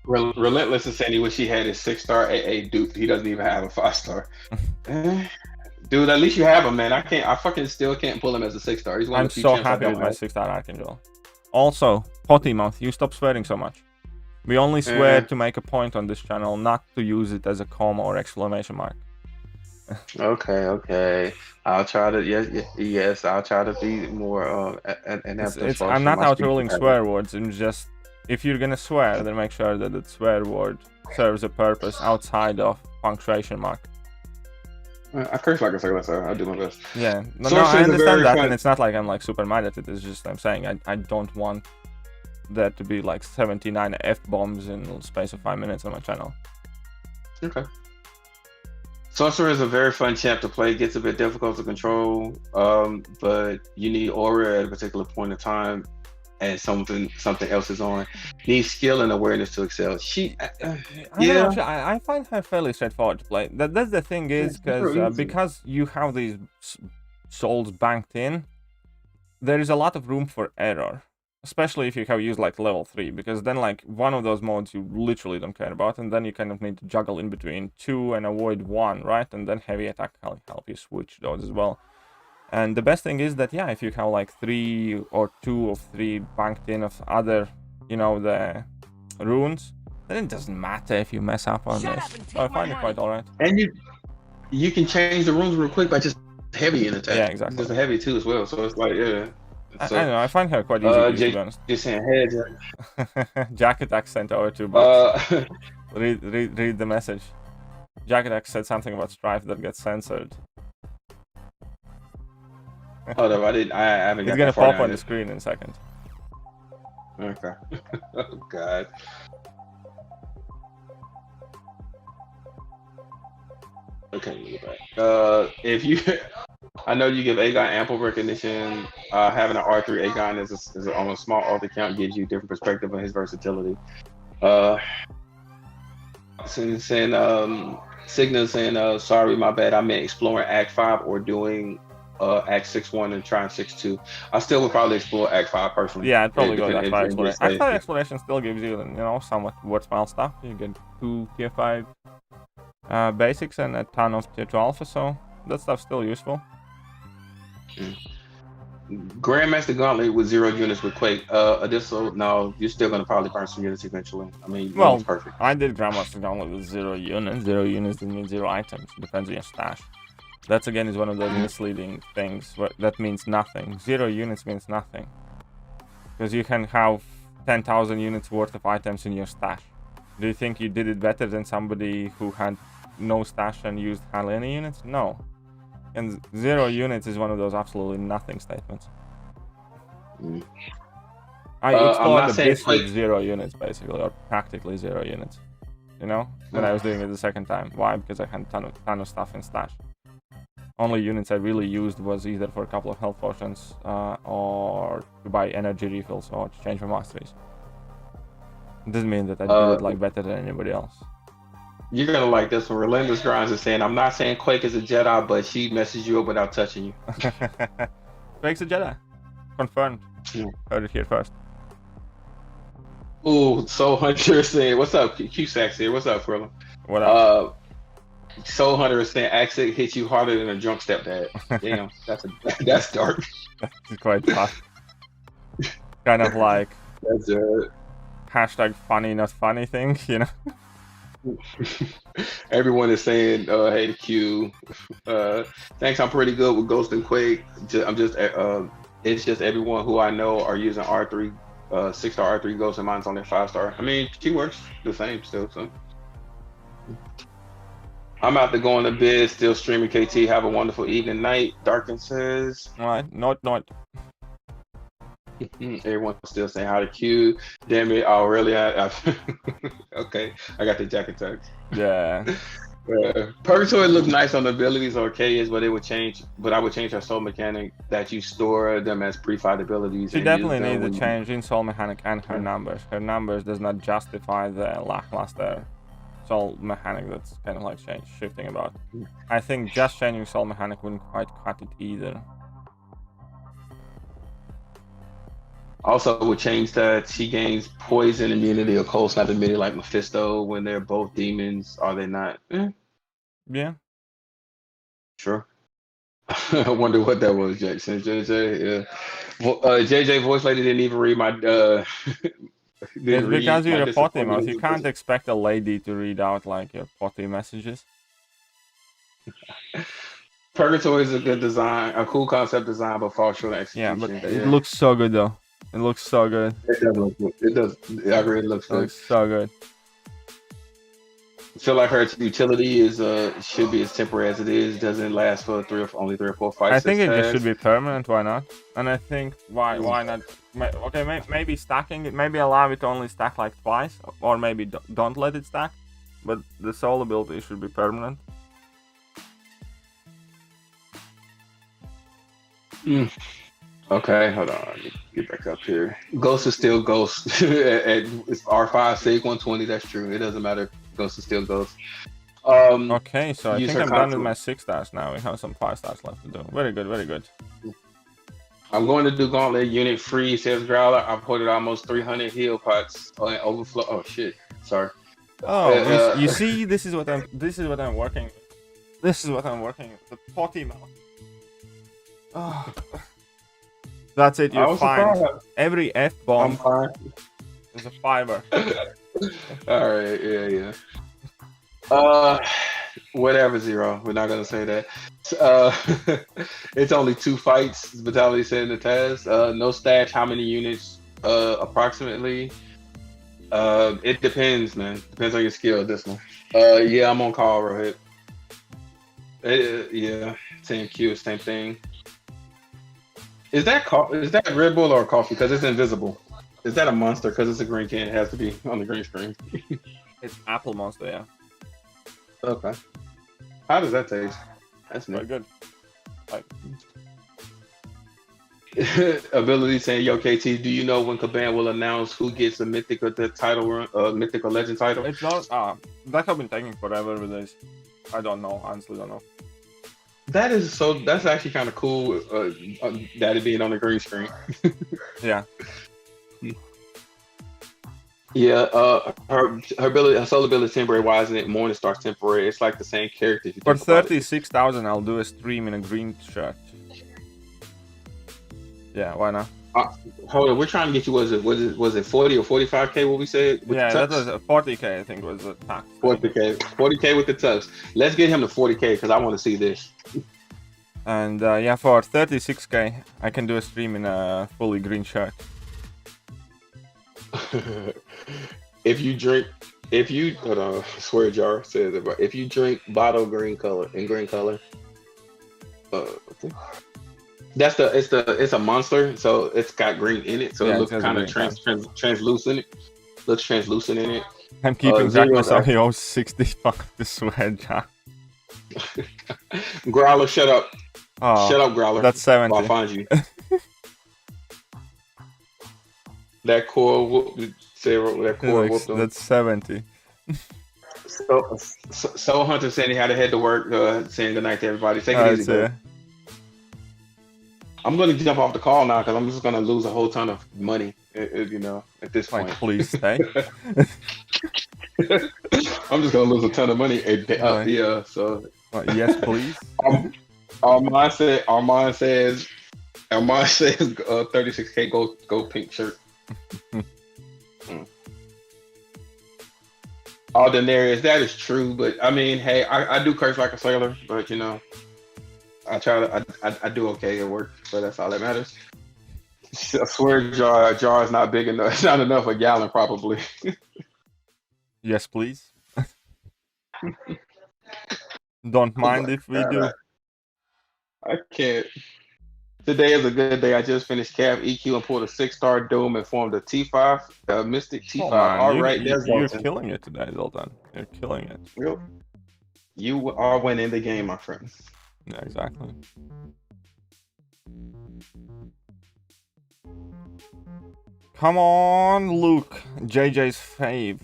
Relentless is saying he wish he had his 6-star AA dupe. He doesn't even have a 5-star. Dude, at least you have him, man. I fucking still can't pull him as a 6-star. He's one I'm of the few so champs I happy don't with my have. 6-star Archangel. Also, potty mouth, you stop swearing so much. We only swear to make a point on this channel, not to use it as a comma or exclamation mark. Okay. I'll try to yes. I'll try to be more I'm not outrolling swear words. I'm just, if you're gonna swear, then make sure that the swear word serves a purpose outside of punctuation mark. I curse like a sailor, so I'll do my best. Yeah, no, I understand that, and it's not like I'm like super mad at it. It's just I'm saying I don't want there to be like 79 F-bombs in the space of 5 minutes on my channel. Okay. Sorcerer is a very fun champ to play. Gets a bit difficult to control, but you need aura at a particular point in time, and something else is on. Needs skill and awareness to excel. I find her fairly straightforward to play. That's the thing is because you have these souls banked in, there is a lot of room for error. Especially if you have used like level 3, because then like one of those modes you literally don't care about, and then you kind of need to juggle in between 2 and avoid 1, right? And then heavy attack can help you switch those as well. And the best thing is that, yeah, if you have like 3 or 2 of 3 banked in of other, you know, the runes, then it doesn't matter if you mess up on this. So I find it quite alright. And you can change the runes real quick by just heavy in attack. Yeah, exactly. There's a heavy too as well, so it's like, yeah. I don't know, I find her quite easy to use, to be honest. Just saying, hey, Jack Attack sent over 2 bucks. Read the message. Jack Attack said something about Strife that gets censored. Hold up, I haven't. It's gonna pop on the screen in a second. Okay. Oh god. Okay, back. If you, I know you give Aegon ample recognition. Having an R3 Aegon is on a small altar count gives you a different perspective on his versatility. Cigna saying, sorry, my bad. I meant exploring Act 5 or doing Act 6-1 and trying 6-2. I still would probably explore Act 5 personally. Yeah, I'd probably go Act 5 exploration. Act 5 exploration still gives you, you know, somewhat worthwhile stuff. You get 2 tier 5 basics and a ton of tier 2 alpha, so that stuff's still useful. Grandmaster Gauntlet with 0 units with Quake. No, you're still gonna probably burn some units eventually. I mean, well, perfect. I did Grandmaster Gauntlet with 0 units. 0 units doesn't mean 0 items. Depends on your stash. That again is one of those misleading things. That means nothing. 0 units means nothing. Because you can have 10,000 units worth of items in your stash. Do you think you did it better than somebody who had no stash and used hardly any units? No. And 0 units is one of those absolutely nothing statements. I explored the base with 0 units, basically, or practically 0 units. You know, when I was doing it the second time. Why? Because I had a ton of stuff in stash. Only units I really used was either for a couple of health potions or to buy energy refills or to change my masteries. It doesn't mean that I do it like better than anybody else. You're gonna like this one. Relentless Grinds is saying, I'm not saying Quake is a Jedi, but she messaged you up without touching you. Quake's a Jedi. Confirmed. Heard it here first. Ooh, Soul Hunter is saying, what's up? Q-Sax here. What's up, Krillin? What up? Soul Hunter is saying, accent hits you harder than a drunk stepdad. Damn, that's dark. That's quite tough. Kind of like that's hashtag funny not funny thing, you know. Everyone is saying, hey to Q. Thanks, I'm pretty good with Ghost and Quake. It's just everyone who I know are using R3, 6-star R3 Ghost, and mine's on their 5-star. I mean, Q works the same still, so. I'm out to go on the bid, still streaming KT. Have a wonderful evening, night. Darkin says. Alright, not. Everyone's still saying hi to Q. Damn it, Aurelia. Okay, I got the jacket text. Yeah. Purgatory looks nice on the abilities or KS, but I would change her soul mechanic that you store them as pre-fight abilities. She definitely needs a change in soul mechanic and her numbers. Her numbers does not justify the lackluster soul mechanic that's kind of like shifting about. I think just changing soul mechanic wouldn't quite cut it either. Also would change that she gains poison immunity or cold snap immunity like Mephisto when they're both demons. Are they not? Yeah. Sure. I wonder what that was, Jackson. JJ, yeah. JJ voice lady didn't even read my It's because you're a potty disappointment. mouse. You can't expect a lady to read out like your potty messages. Purgatory is a good design, a cool concept design, but falls short of Yeah, execution. but it looks so good though. It looks so good. It does look good. It does. I agree. It looks It good. looks so good. I feel like her utility is should be as temporary as it is. Doesn't last for only 3 or 4 fights. I think it just should be permanent. Why not? And I think why not? Okay, maybe stacking it. Maybe allow it to only stack like twice, or maybe don't let it stack. But the soul ability should be permanent. Okay, hold on. Get back up here. Ghost is still Ghost. at R5, Sig 120. That's true. It doesn't matter. Ghost is still Ghost. Okay, so I think I'm done with my 6 stars now. We have some 5 stars left to do. Very good, very good. I'm going to do Gauntlet unit free, says Growler. I've put almost 300 heal pots and overflow. Oh shit. Sorry. Oh, you see, this is what I'm working. This is what I'm working with. The potty mouth. Oh. That's it, you're fine. Surprised. Every F-bomb I'm fine. is a fiber. Alright, yeah. Whatever, Zero. We're not gonna say that. It's only 2 fights. Vitality said in the task. No stash. How many units? Approximately. It depends, man. Depends on your skill. This one. Yeah, I'm on call, Rohit. Yeah, same Q, same thing. Is that Red Bull or coffee? Because it's invisible. Is that a monster? Because it's a green can. It has to be on the green screen. It's Apple Monster, yeah. Okay. How does that taste? That's Very new. good. Like, Ability saying, "Yo, KT, do you know when Caban will announce who gets a mythic or the title, mythic or legend title?" it's not. That have been taking forever with this. I don't know. Honestly, don't know. That is so. That's actually kind of cool. That it being on the green screen. Yeah. Yeah. Her ability, her soul ability, temporary. Why isn't it Morning Star's temporary? It's like the same character. If you For think about it. 36,000, I'll do a stream in a green shirt. Yeah, why not? Hold on, we're trying to get you. Was it 40 or 45K? What we said? With Yeah, the that was a 40K. I think was the tax. 40K with the tux. Let's get him to 40K because I want to see this. And yeah, for 36K, I can do a stream in a fully green shirt. Hold on, swear jar says it, but if you drink bottle green color, it's a monster, so it's got green in it, so Yeah, it looks kind of translucent. Looks translucent in it. I'm keeping Zach Zero- Masahio 60. Fuck the swear jar. Growler, shut up. Oh, Shut up, Growler. that's 70. I'll find you. That core whoop, That's 70. So Hunter saying he had to head to work, saying good night to everybody. Take it easy, bro. I'm going to jump off the call now because I'm just going to lose a whole ton of money, you know, at this point. Please stay. I'm just going to lose a ton of money. Yeah, so. Yes, please. Armand says 36K go pink shirt. Ordinarius, that is true, but I mean, hey, I do curse like a sailor, but you know, I do okay at work, so that's all that matters. I swear jar is not big enough. It's not enough a gallon, probably. Yes, please. Don't mind if we do. I can't. Today is a good day. I just finished Cav EQ and pulled a 6-star Doom and formed a T5, Mystic T5. All right, you're killing it today, Zoltan. You're killing it. Yep. You are winning the game, my friend. Yeah, exactly. Come on, Luke. JJ's fave.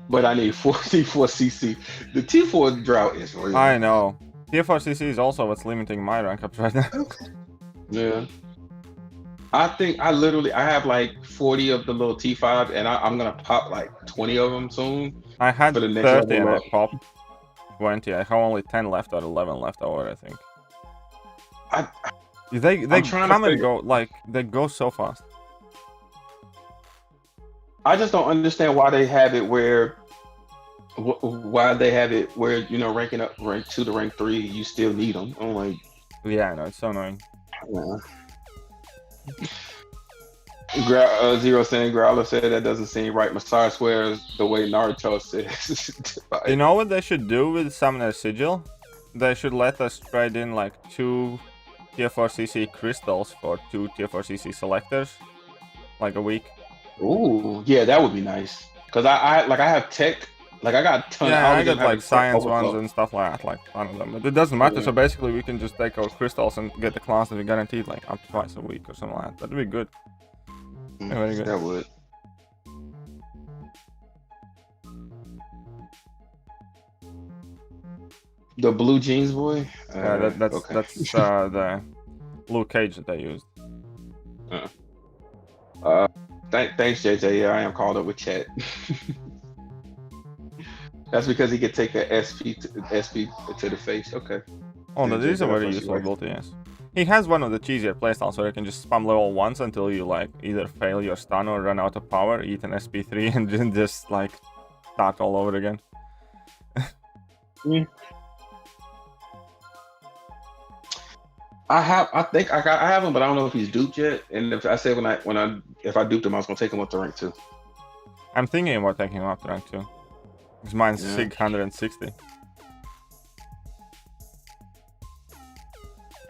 But I need T4CC. The T4 drought is real. I know. T4CC is also what's limiting my rank ups right now. Yeah. I think I have like 40 of the little T5 and I'm going to pop like 20 of them soon. I had for the next 30 and level I up. popped 20. I have only 10 left or 11 left over, I think. They I'm trying to come and figure- go, like, they go so fast. I just don't understand why they have it where you know rank 2 to rank 3 you still need them. I'm like, Yeah, I know, it's so annoying. yeah. Zero saying Growler said that doesn't seem right. Masai swears the way Naruto says. You know what they should do with Summoner Sigil? They should let us trade in like 2 tier 4 CC crystals for 2 tier 4 CC selectors, like a week. Ooh, yeah, that would be nice. Cause I have tech, like I got tons. Yeah, I got have like a science overflow. ones and stuff like that, like none of them. But it doesn't matter. Yeah. So basically, we can just take our crystals and get the class that we guaranteed like up to twice a week or something like that. That'd be good. Yeah, very good. That would. The blue jeans boy. Yeah, that's okay. that's the Luke Cage that they used. Thanks, JJ. Yeah, I am called up with chat. That's because he could take the SP to the face. Okay. Oh, that Yeah, is a JJ, very that's useful what she ability, yes. He has one of the cheesier playstyles where you can just spam level 1s until you like either fail your stun or run out of power, eat an SP3 and then just like start all over again. I think I have him, but I don't know if he's duped yet. And if I said if I duped him, I was gonna take him up to rank 2. I'm thinking about taking him up to rank 2. Because mine's Yeah. 660.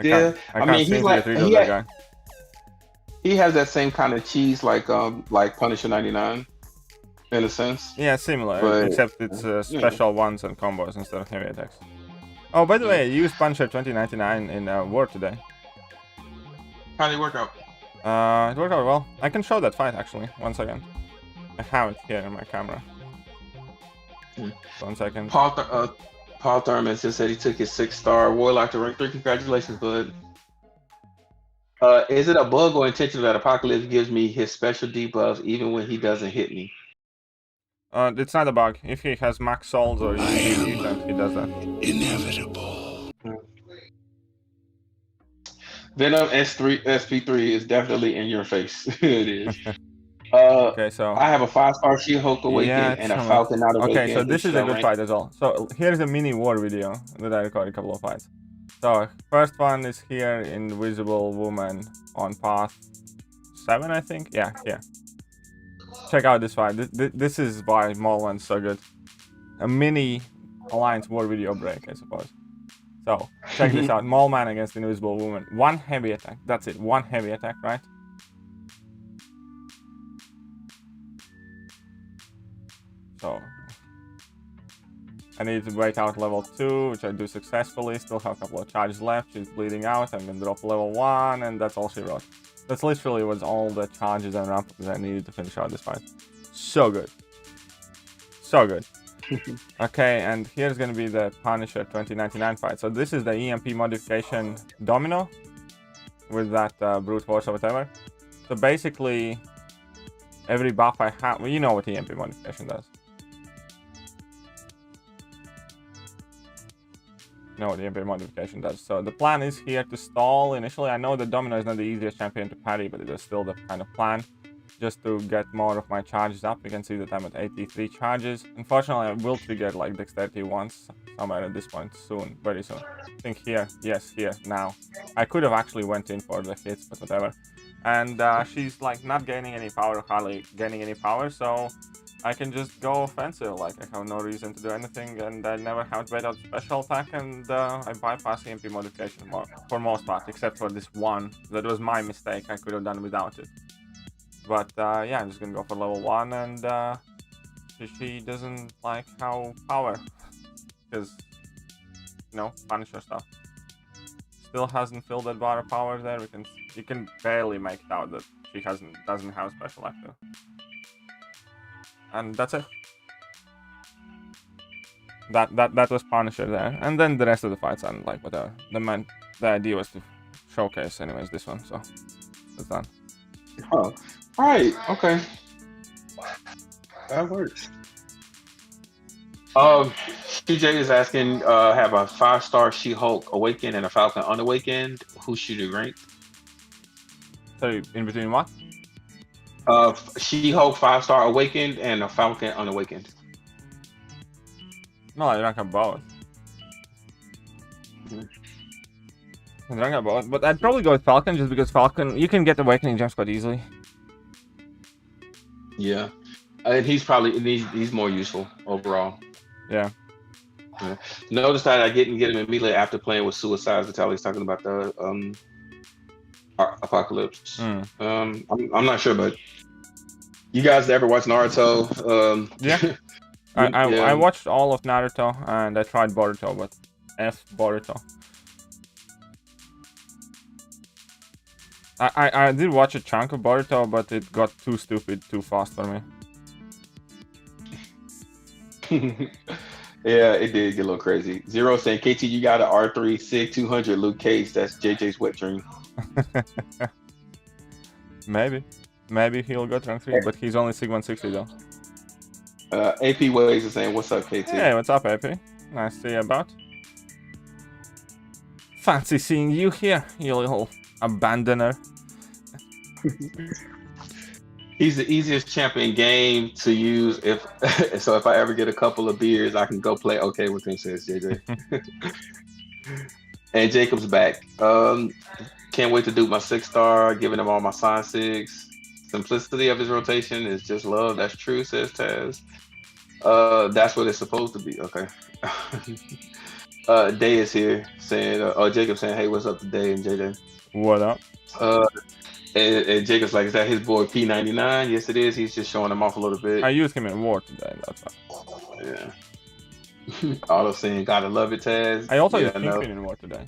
Yeah, I can't he's seem to like get rid of that guy. he has that same kind of cheese like Punisher 99 in a sense. Yeah, similar, But- except it's special ones and combos instead of heavy attacks. Oh, by the way, I used Puncher 2099 in War today. How did it work out? It worked out well. I can show that fight actually. 1 second. I have it here in my camera. 1 second. Paul Thurman just said he took his 6-star Warlock to rank 3. Congratulations, bud. Is it a bug or intentional that Apocalypse gives me his special debuff even when he doesn't hit me? It's not a bug. If he has max souls or he does that. Inevitable. Venom SP3 is definitely in your face. It is. Okay, so I have a 5-star She-Hulk Awaken and a Falcon Not Awaken. okay, so this is a good fight as well. So here's a mini war video that I recorded a couple of fights. So first one is here, Invisible Woman on path 7, I think. Yeah, here. Check out this fight. This is why Molman's so good. A mini Alliance war video break, I suppose. So check this out. Molman against Invisible Woman. 1 heavy attack. That's it. 1 heavy attack, right? So I need to wait out level 2, which I do successfully. Still have a couple of charges left. She's bleeding out. I'm gonna drop level 1, and that's all she wrote. That's literally was all the charges and ramp that I needed to finish out this fight. So good. So good. Okay, and here's gonna be the Punisher 2099 fight. So this is the EMP modification domino with that brute force or whatever. So basically, every buff I have, well, you know what EMP modification does. know what the EMP modification does. So the plan is here to stall initially. I know the Domino is not the easiest champion to parry, but it is still the kind of plan. Just to get more of my charges up. You can see that I'm at 83 charges. Unfortunately, I will trigger like Dexterity once somewhere at this point soon, very soon. I think here, yes, here, now. I could have actually went in for the hits, but whatever. And she's like not gaining any power, hardly gaining any power, so I can just go offensive. Like I have no reason to do anything, and I never have to wait out special attack, and I bypass EMP modification for most part, except for this one. That was my mistake. I could have done without it. But yeah, I'm just gonna go for level 1, and she doesn't like how power, because you know, Punisher stuff. Still hasn't filled that bar of power there. You can barely make it out that she doesn't have special active. And that's it. That was Punisher there, and then the rest of the fights are like whatever. The idea was to showcase anyways this one, so that's done. Oh, all right, okay, that works. CJ is asking, have a 5-star She-Hulk awakened and a Falcon unawakened. Who should you rank? So in between what? She-Hulk 5-star awakened and a Falcon unawakened. No, I rank both. I rank both, but I'd probably go with Falcon just because Falcon, you can get awakening gems quite easily. Yeah, and he's probably he's more useful overall. Yeah. Notice that I didn't get him immediately after playing with Suicide. Vitaly's talking about the Apocalypse. I'm not sure, but you guys ever watch Naruto? Yeah. I watched all of Naruto and I tried Boruto, but F Boruto. I did watch a chunk of Boruto, but it got too stupid too fast for me. Yeah, it did get a little crazy. Zero saying, KT, you got an R3 SIG 200 Luke Cage. That's JJ's wet dream. Maybe he'll go rank 3, but he's only SIG 160 though. AP Waves is saying, what's up, KT? Hey, what's up, AP? Nice to see you about. Fancy seeing you here, you little abandoner. He's the easiest champion game to use. If I ever get a couple of beers, I can go play okay with him, says JJ. And Jacob's back. Can't wait to do my 6-star, giving him all my sign 6. Simplicity of his rotation is just love. That's true, says Taz. That's what it's supposed to be. Okay. Day is here saying, Jacob saying, hey, what's up today? And JJ. What up? And Jacob's like, is that his boy P99? Yes, it is. He's just showing him off a little bit. I used him in war today. That's why. Yeah. Auto saying, gotta love it, Taz. I also used Kingpin in war today.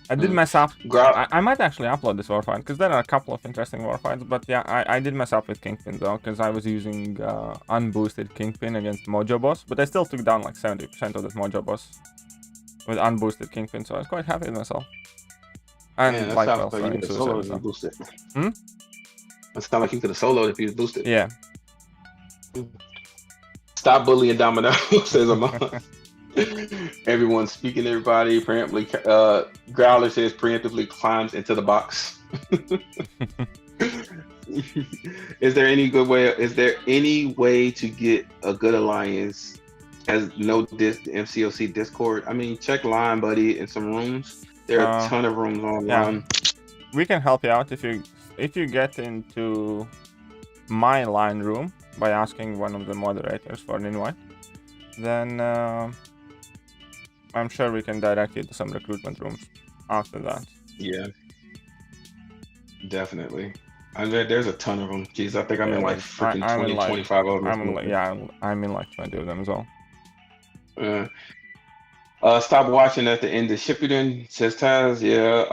I did mess up. I might actually upload this warfight because there are a couple of interesting warfights. But yeah, I did mess up with Kingpin though because I was using unboosted Kingpin against Mojo Boss, but I still took down like 70% of that Mojo Boss with unboosted Kingpin, so I was quite happy with myself. And man, like well, you could have soloed if you boosted. It sounds like you could have soloed if you was boosted. Yeah. Stop bullying Domino, says Amon. Everyone's speaking to everybody. Preemptively, Growler says preemptively climbs into the box. Is there any way to get a good alliance as no MCOC Discord? I mean, check Line Buddy in some rooms. There are a ton of rooms online. Yeah. We can help you out if you get into my line room by asking one of the moderators for an invite. Then I'm sure we can direct you to some recruitment rooms after that. Yeah, definitely. There's a ton of them. Jeez, I think I'm in like freaking 20, 25 of them. I'm in like 20 of them as well. Stop watching at the end of Shippuden, says Taz. Yeah.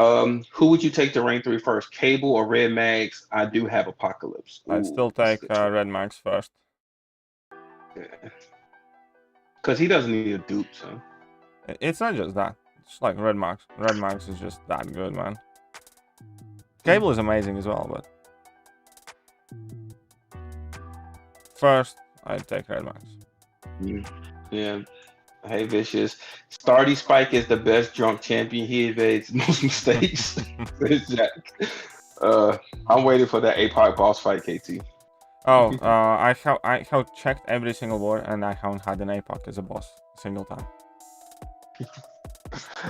Who would you take to rank 3 first? Cable or Red Mags? I do have Apocalypse. I'd still take Red Mags first. Yeah. Because he doesn't need a dupe, so. It's not just that. It's like Red Mags. Red Mags is just that good, man. Cable is amazing as well, but first I'd take Red Mags. Yeah. Hey, Vicious. Stardy Spike is the best drunk champion. He evades most mistakes. Says Jack. I'm waiting for that APOC boss fight, KT. Oh, I have checked every single war and I haven't had an APOC as a boss a single time.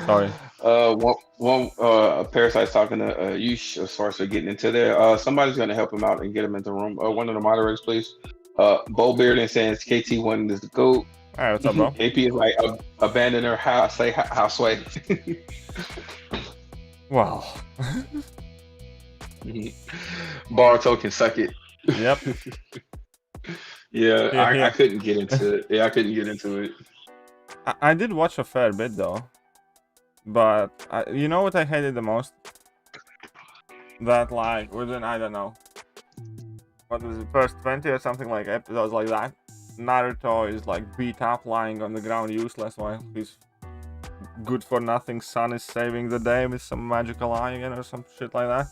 Sorry. One Parasite's talking to Yush as far as they're getting into there. Somebody's gonna help him out and get him into the room. One of the moderators, please. Bo Bearden saying KT one is the GOAT. Alright, what's up, bro? AP is like abandon her house, say houseway. Wow. Baruto can suck it. Yep. I couldn't get into it. Yeah, I couldn't get into it. I did watch a fair bit though, but you know what I hated the most? That like within, I don't know, what was it, first 20 or something like episodes like that, Naruto is like beat up, lying on the ground, useless, while his good for nothing son is saving the day with some magical eye again or some shit like that.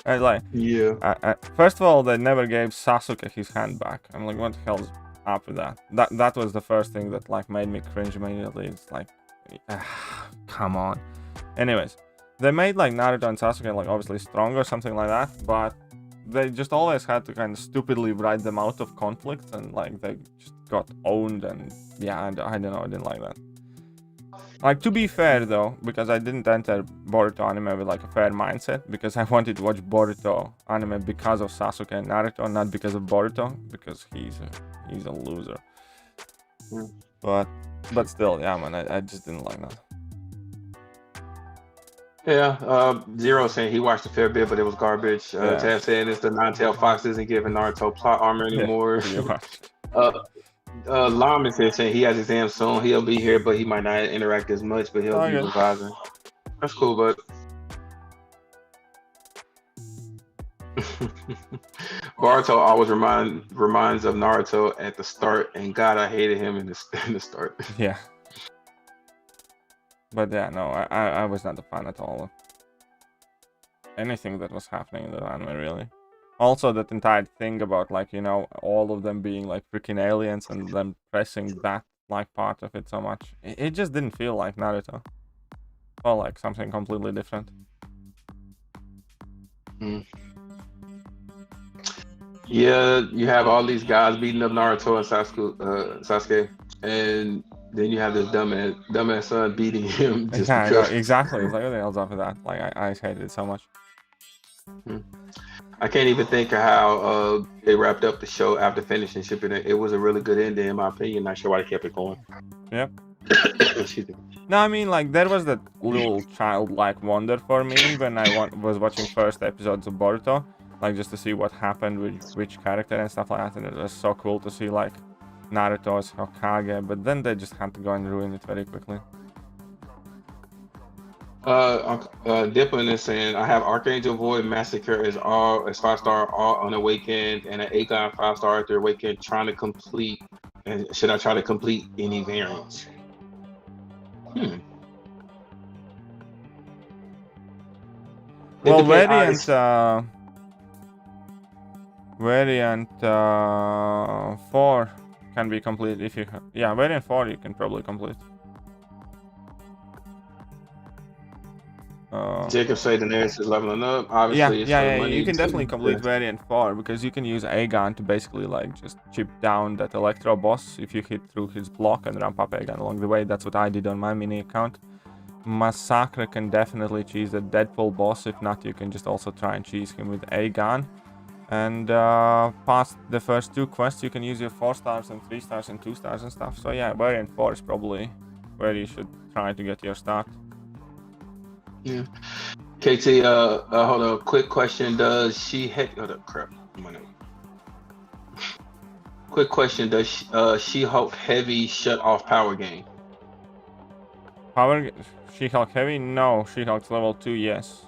And like, yeah. First of all, they never gave Sasuke his hand back. I'm like, what the hell? up with that. That was the first thing that like made me cringe immediately. It's like, come on. Anyways, they made like Naruto and Sasuke like obviously stronger, something like that, but they just always had to kind of stupidly write them out of conflict, and like they just got owned, and yeah, I don't know, I didn't like that. Like, to be fair though, because I didn't enter Boruto anime with like a fair mindset, because I wanted to watch Boruto anime because of Sasuke and Naruto, not because of Boruto, because he's a loser. But still, yeah, man, I just didn't like that. Yeah, Zero saying he watched a fair bit, but it was garbage. Tab saying it's the Nine-Tailed Fox isn't giving Naruto plot armor anymore. Lam is here saying he has exams soon. He'll be here, but he might not interact as much, but he'll be revising. That's cool, but Boruto always reminds of Naruto at the start, and God, I hated him in the start. Yeah. But yeah, no, I was not a fan at all. Anything that was happening in the anime, really. Also, that entire thing about, like, you know, all of them being, like, freaking aliens and them pressing that, like, part of it so much. It just didn't feel like Naruto. Or, like, something completely different. Yeah, you have all these guys beating up Naruto and Sasuke, and then you have this dumbass son beating him just because. Exactly. It's like, what the hell's up with that? Like, I hated it so much. I can't even think of how they wrapped up the show after finishing shipping it. It was a really good ending, in my opinion. Not sure why they kept it going. Yep. No, I mean, like, there was that little childlike wonder for me when I was watching first episodes of Boruto, like, just to see what happened with which character and stuff like that, and it was so cool to see, like, Naruto as Hokage, but then they just had to go and ruin it very quickly. Dippin is saying I have Archangel Void Massacre as 5-star all unawakened, and an Aegon 5-star after awakened, trying to complete. And should I try to complete any variants? Well, variant 4 can be complete if you variant 4 you can probably complete. Jacob said Daenerys is leveling up. Obviously, you can definitely complete variant 4 because you can use Aegon to basically like just chip down that Electro boss if you hit through his block and ramp up Aegon along the way. That's what I did on my mini account. Massacre can definitely cheese the Deadpool boss. If not, you can just also try and cheese him with Aegon. And past the first 2 quests, you can use your 4 stars and 3 stars and 2 stars and stuff. So yeah, variant 4 is probably where you should try to get your start. Yeah. KT, hold on. Quick question. Does she crap. Quick question. Does She-Hulk Heavy shut off power gain? She-Hulk Heavy? No. She-Hulk's level 2, yes.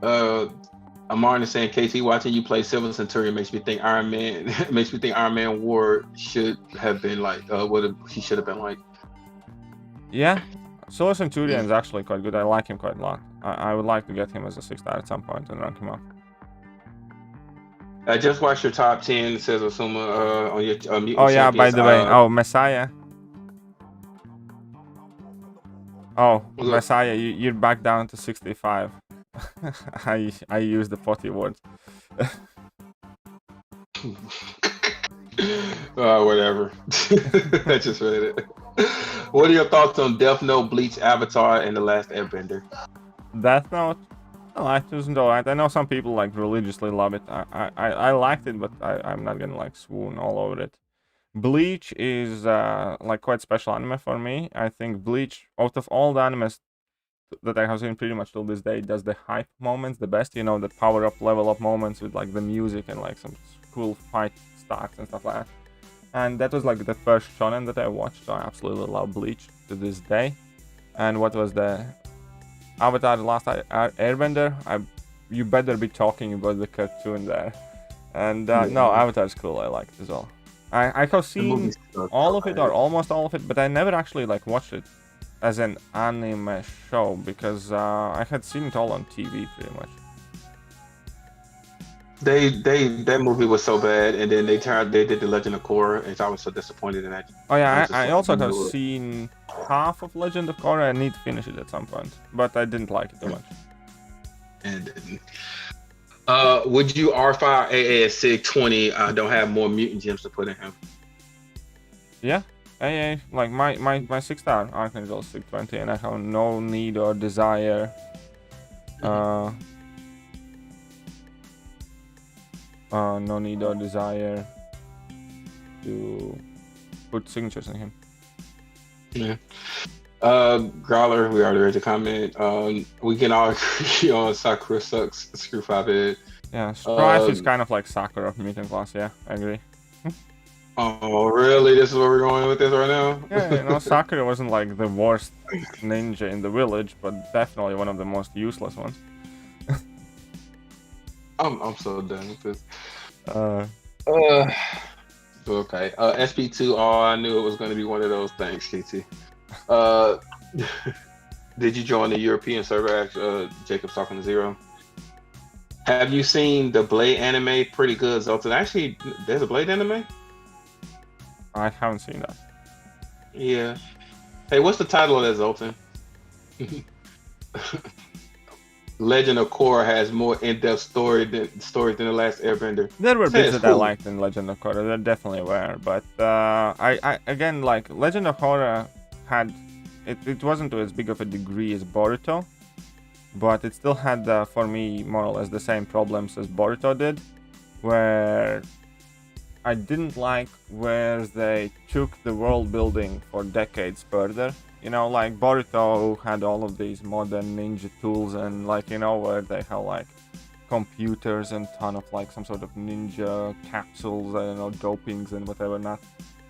Amar is saying KT watching you play Silver Centurion makes me think Iron Man Iron Man War should have been like what he should have been like. Yeah. Silver Centurion is actually quite good. I like him quite a lot. I would like to get him as a 6-star at some point and rank him up. I just watched your top 10. It says Osuma on your oh yeah, by the way. Oh, Messiah. Oh, Messiah, you're back down to 65. I used the 40 words. Whatever. I just read it. What are your thoughts on Death Note, Bleach, Avatar, and The Last Airbender? Death Note? I liked it, wasn't alright. I know some people like religiously love it. I liked it, but I'm not gonna like swoon all over it. Bleach is like quite special anime for me. I think Bleach, out of all the animes that I have seen pretty much till this day, does the hype moments the best. You know, the power up, level up moments with like the music and like some cool fight starts and stuff like that. And that was like the first shonen that I watched, so I absolutely love Bleach to this day. And what was the Avatar: The Last Airbender? You better be talking about the cartoon there. And no, Avatar's cool. I like it as well. I have seen all of it or almost all of it, but I never actually like watched it as an anime show because I had seen it all on TV pretty much. That movie was so bad, and then they did the Legend of Korra, and so I was so disappointed in that. Oh yeah, was just I like, also have no. seen half of Legend of Korra. I need to finish it at some point, but I didn't like it too much. And would you R5 AA at SIG 20? I don't have more mutant gems to put in him. Yeah, AA, like my 6-star Archangel is 620, and I have no need or desire. No need or desire to put signatures in him. Yeah. Growler, we already read the comment. We can all agree on Sakura sucks. Screw 5-head. Yeah, Strife is kind of like Sakura of Mutant Class. Yeah, I agree. Oh, really? This is where we're going with this right now? Yeah, you know, Sakura wasn't like the worst ninja in the village, but definitely one of the most useless ones. I'm so done with this. Okay. SP2. Oh, I knew it was going to be one of those things, KT. Did you join the European server? Jacob's talking to Zero. Have you seen the Blade anime? Pretty good, Zoltan. Actually, there's a Blade anime? I haven't seen that. Yeah. Hey, what's the title of that, Zoltan? Legend of Korra has more in-depth stories than the last Airbender. There were bits that I liked in Legend of Korra. There definitely were, but I again, like, Legend of Korra had it wasn't to as big of a degree as Boruto, but it still had for me more or less the same problems as Boruto did, where I didn't like where they took the world building for decades further. You know, like Boruto had all of these modern ninja tools, and like, you know, where they have like computers and ton of like some sort of ninja capsules, I don't know, dopings and whatever not,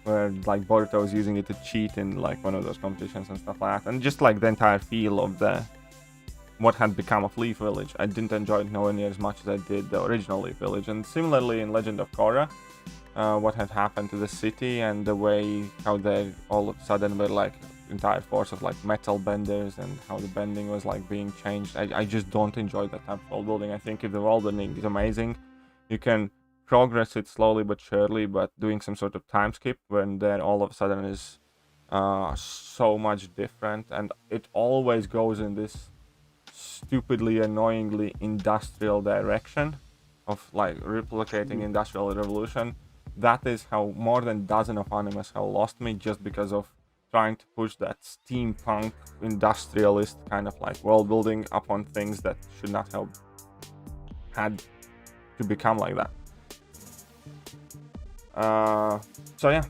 where like Boruto was using it to cheat in like one of those competitions and stuff like that. And just like the entire feel of what had become of Leaf Village, I didn't enjoy it nowhere near as much as I did the original Leaf Village. And similarly in Legend of Korra, what had happened to the city and the way how they all of a sudden were like entire force of like metal benders, and how the bending was like being changed. I just don't enjoy that type of world building. I think if the world building is amazing, you can progress it slowly but surely, but doing some sort of time skip when there all of a sudden is so much different, and it always goes in this stupidly annoyingly industrial direction of like replicating Industrial Revolution. That is how more than a dozen of animes have lost me, just because of trying to push that steampunk industrialist kind of like world building upon things that should not have had to become like that. So yeah,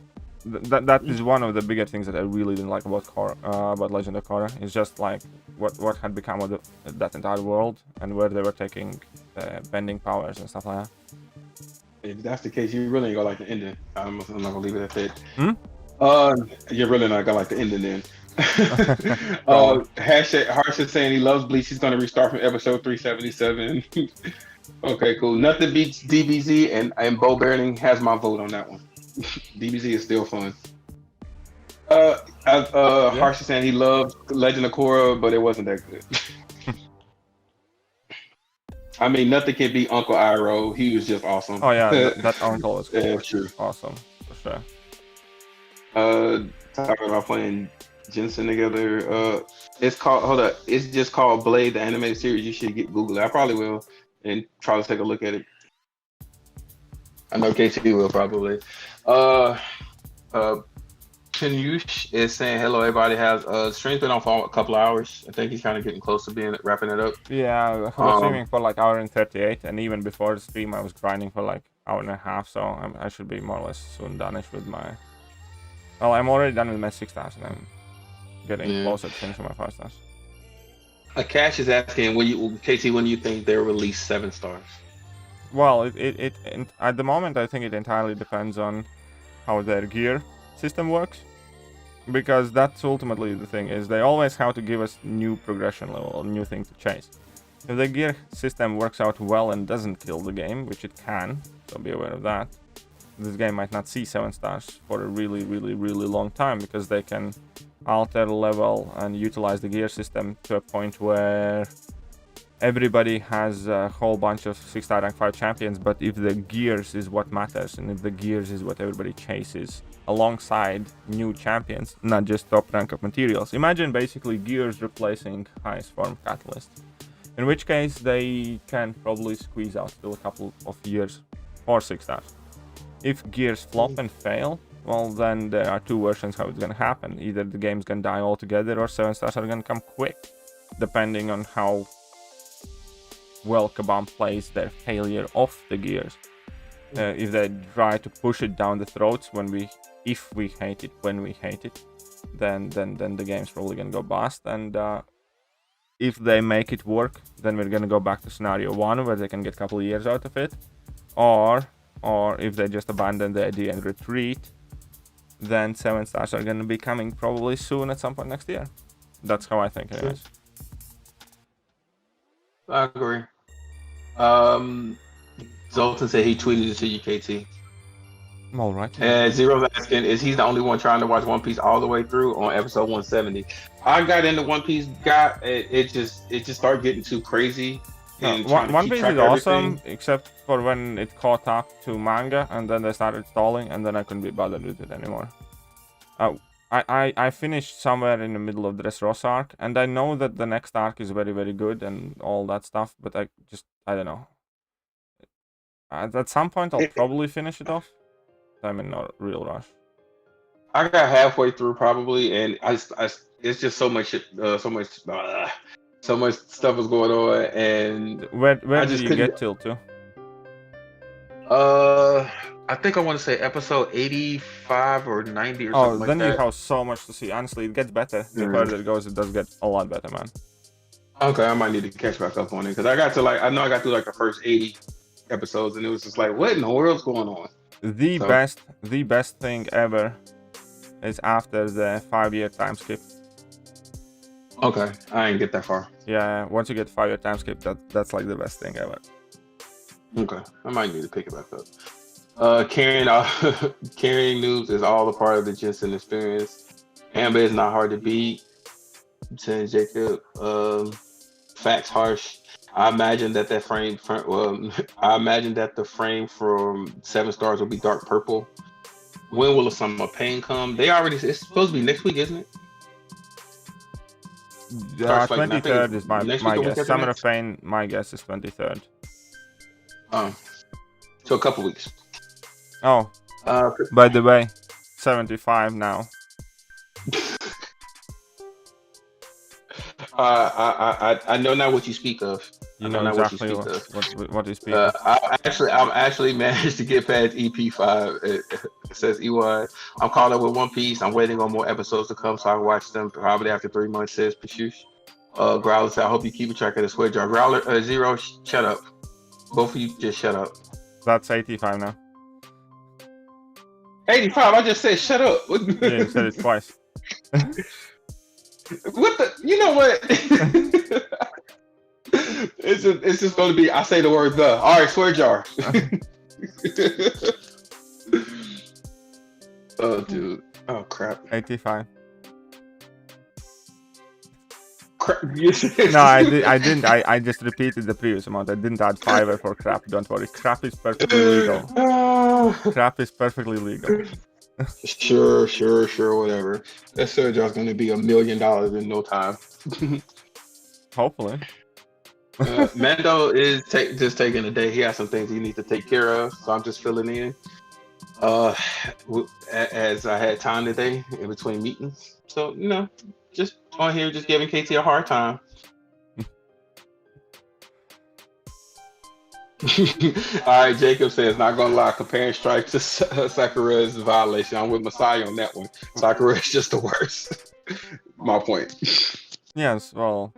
that is one of the bigger things that I really didn't like about about Legend of Korra. It's just like what had become of that entire world, and where they were taking bending powers and stuff like that. If that's the case, you really ain't gonna like the ending. I'm not gonna leave it at that. You're really not gonna like the ending then. Hashtag Harsh is saying he loves Bleach. He's gonna restart from episode 377. Okay, cool. Nothing beats DBZ, and Bo Bearling has my vote on that one. DBZ is still fun. Harsh is saying he loves Legend of Korra, but it wasn't that good. I mean, nothing can beat Uncle Iroh. He was just awesome. Oh yeah, that uncle was cool. Yeah, true. Awesome, for sure. Talking about playing Jensen together. It's called. Hold up. It's just called Blade, the animated series. You should Google it. I probably will, and try to take a look at it. I know KT will probably. Kenyush is saying hello. Everybody has stream's been on for a couple of hours. I think he's kind of getting close to wrapping it up. Yeah, I was streaming for like hour and 38, and even before the stream, I was grinding for like hour and a half. So I should be more or less soon done-ish with my. Well, I'm already done with my 6 stars, and I'm getting closer to finishing my 5 stars. Cash is asking, KT, when do you think they'll release 7 stars? Well, it at the moment, I think it entirely depends on how their gear system works, because that's ultimately the thing. Is they always have to give us new progression level or new things to chase. If the gear system works out well and doesn't kill the game, which it can, so be aware of that, this game might not see 7 stars for a really long time, because they can alter the level and utilize the gear system to a point where everybody has a whole bunch of 6-star rank 5 champions, but if the gears is what matters, and if the gears is what everybody chases alongside new champions, not just top rank of materials. Imagine basically gears replacing highest form catalyst. In which case they can probably squeeze out still a couple of years for 6 stars. If gears flop and fail, well, then there are two versions how it's gonna happen. Either the game's gonna die altogether, or 7 stars are gonna come quick, depending on how well Kabam plays their failure of the gears. If they try to push it down the throats if we hate it, when we hate it, then the game's probably gonna go bust. And if they make it work, then we're gonna go back to scenario 1, where they can get a couple of years out of it, or if they just abandon the idea and retreat, then 7 stars are gonna be coming probably soon at some point next year. That's how I think, anyways. I agree. Zoltan said he tweeted it to you, KT. All right. And Zero asking, is he's the only one trying to watch One Piece all the way through on episode 170? I got into One Piece, it just started getting too crazy. One Piece is awesome, except for when it caught up to manga, and then they started stalling, and then I couldn't be bothered with it anymore. I finished somewhere in the middle of the Dressrosa arc, and I know that the next arc is very, very good and all that stuff, but I don't know. At some point, I'll probably finish it off. I'm in no real rush. I got halfway through probably, and it's just so much stuff was going on, and where did you get till to? I think I want to say episode 85 or 90 or something like that. Oh, then you have so much to see. Honestly, it gets better. The further it goes, it does get a lot better, man. Okay, I might need to catch back up on it, because I got through like the first 80 episodes, and it was just like, what in the world's going on? The best thing ever is after the 5-year time skip. Okay, I ain't get that far. Yeah, once you get 5-year time skip, that's like the best thing ever. Okay, I might need to pick it back up. Carrying news is all a part of the Jensen experience. Amber is not hard to beat. Saying Jacob, facts harsh. I imagine that the frame from 7 stars will be dark purple. When will the Summer of Pain come? It's supposed to be next week, isn't it? 23rd is my guess. Summer of Pain, my guess is 23rd. So a couple weeks. Oh, by the way, 75 now. I know not what you speak of. You know exactly what you speak of. I'm actually managed to get past EP5. It says EY. I'm caught up with One Piece. I'm waiting on more episodes to come so I can watch them probably after 3 months, says Pashush. Growler said, I hope you keep track of the sweat jar. Growler, Zero, shut up. Both of you just shut up. That's 85 now. 85? I just said shut up. Yeah, you said it twice. What the? You know what? It's just going to be, I say the word the. All right, swear jar. Oh, dude. Oh, crap. 85. No, I didn't. I just repeated the previous amount. I didn't add 5 for crap. Don't worry. Crap is perfectly legal. Crap is perfectly legal. Sure, whatever. That surgery's going to be $1 million in no time. Hopefully. Mando is just taking a day. He has some things he needs to take care of, so I'm just filling in. As I had time today in between meetings, so just on here, just giving KT a hard time. All right, Jacob says, not gonna lie, comparing strikes to Sakura's violation. I'm with Masai on that one. Sakura is just the worst. My point. Yes, well,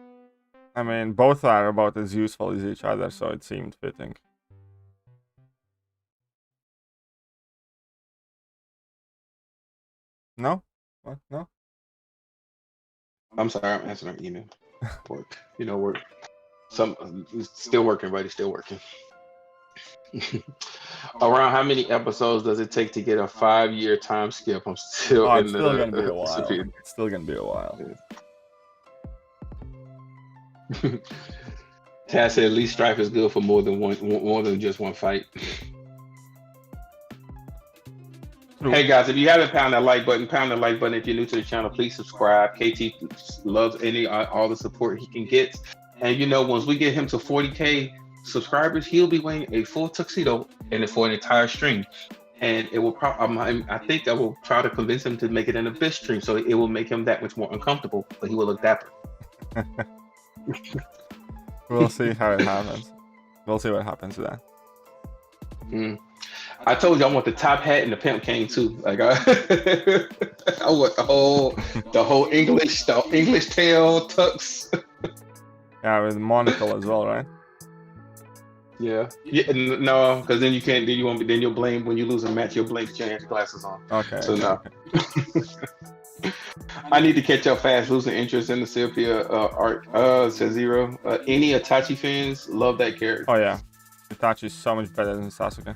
I mean, both are about as useful as each other, so it seemed fitting. No? What? No? I'm sorry, I'm answering an email. Work. Work. Still working, buddy. Still working. Around how many episodes does it take to get a 5-year time skip? I'm still it's still gonna be a while. It's still gonna be a while. Taz said at least Strife is good for more than just one fight. Hey guys, if you haven't pound that like button, pound the like button. If you're new to the channel, please subscribe. KT loves all the support he can get. And you know, once we get him to 40K subscribers, he'll be wearing a full tuxedo for an entire stream. And it will probably, I think I will try to convince him to make it an abyss stream, so it will make him that much more uncomfortable, but he will look dapper. We'll see how it happens. We'll see what happens to that. I told you I want the top hat and the pimp cane too. Like I want the whole English tail tux. Yeah, with monocle as well, right? Yeah. No, because then you can't. Then you won't be. Then you'll blame when you lose a match. You'll blame that you have glasses on. Okay. So no. Okay. I need to catch up fast. Losing interest in the Sylvia art. Says Zero. Any Itachi fans love that character. Oh yeah, Itachi is so much better than Sasuke.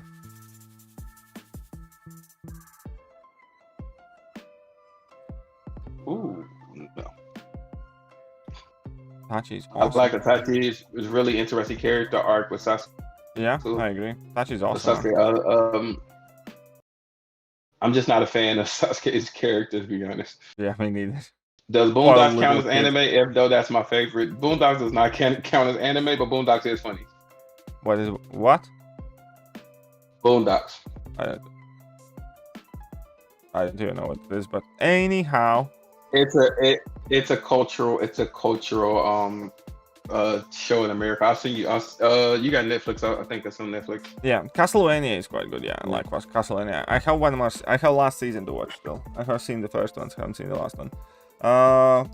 Ooh, no. Itachi's awesome. I like Itachi is really interesting character arc with Sasuke. Yeah, Cool. I agree. Itachi's awesome. Sasuke, I'm just not a fan of Sasuke's character, to be honest. Yeah, me neither. Does Boondocks count as anime? If though that's my favorite. Boondocks does not count as anime, but Boondocks is funny. What? Boondocks. I don't even know what it is, but anyhow. It's a cultural show in America. I'll send you. You got Netflix. I think it's on Netflix. Yeah, Castlevania is quite good. Yeah, likewise Castlevania. I have one more. I have last season to watch still. I have seen the first one. So I haven't seen the last one.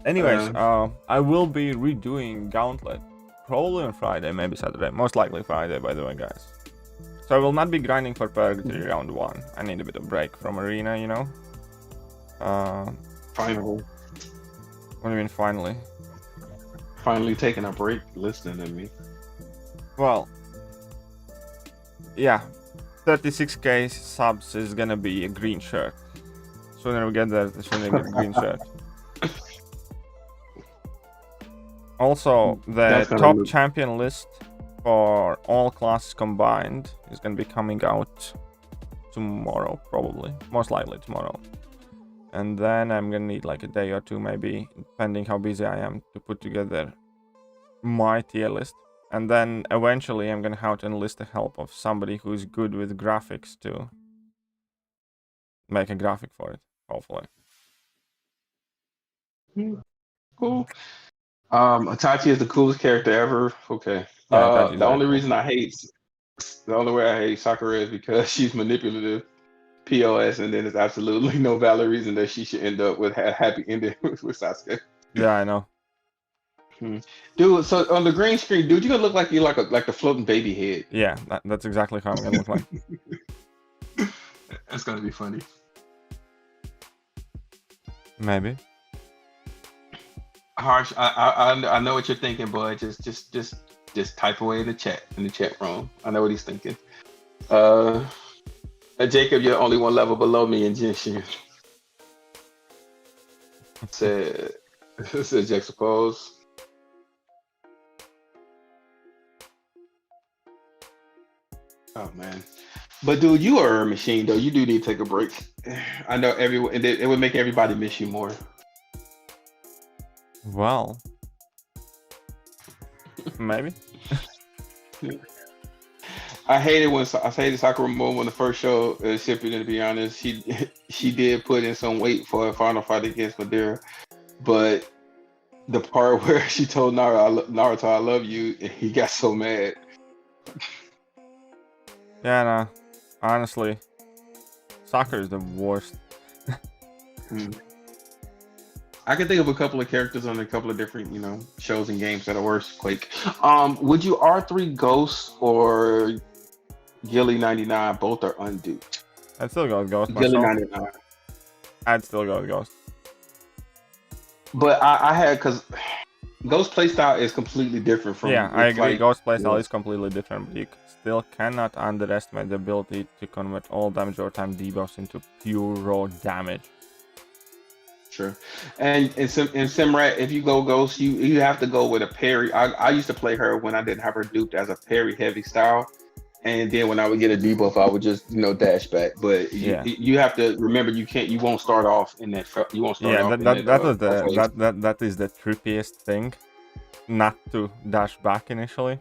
Anyways, I will be redoing Gauntlet probably on Friday, maybe Saturday. Most likely Friday, by the way, guys. So I will not be grinding for Purgatory round 1. I need a bit of break from Arena, you know. Finally. What do you mean finally? Finally taking a break listening to me. Well, yeah, 36k subs is gonna be a green shirt. Sooner we get there, the sooner we get a green shirt. Also, the top champion list for all classes combined is gonna be coming out tomorrow, probably. Most likely tomorrow. And then I'm gonna need like a day or two, maybe, depending how busy I am, to put together my tier list. And then eventually I'm gonna have to enlist the help of somebody who's good with graphics to make a graphic for it, hopefully. Cool. Itachi is the coolest character ever. Okay. Yeah, the only way I hate Sakura is because she's manipulative. POS, and then there's absolutely no valid reason that she should end up with a happy ending with Sasuke. Yeah, I know. Dude, so on the green screen, dude, you're gonna look like you like the floating baby head. Yeah, that's exactly how I'm gonna look like. That's gonna be funny. Maybe. Harsh, I know what you're thinking, bud. Just type away in the chat room. I know what he's thinking. Jacob, you're only one level below me in Genshin. said Jack suppose. Oh man. But dude, you are a machine though. You do need to take a break. I know everyone, and it would make everybody miss you more. Well, maybe. I hated Sakura Moon when the first show shipped. To be honest, she did put in some weight for a final fight against Madara, but the part where she told Naruto, "I love you," and he got so mad. Yeah, no. Honestly, Sakura is the worst. I can think of a couple of characters on a couple of different, shows and games that are worse. Quake. Would you R3 Ghost or Gilly 99? Both are undue. I'd still go with Ghost. Gilly myself. 99. I'd still go with Ghost. But I had, because Ghost playstyle is completely different from. Yeah, I agree. Ghost playstyle is completely different, but you still cannot underestimate the ability to convert all damage over time debuffs into pure raw damage. Sure. And in Simrat, if you go Ghost, you have to go with a parry. I used to play her when I didn't have her duped as a parry heavy style. And then when I would get a debuff, I would just dash back. But you have to remember you won't start off in that. You won't start off. That is the trippiest thing, not to dash back initially.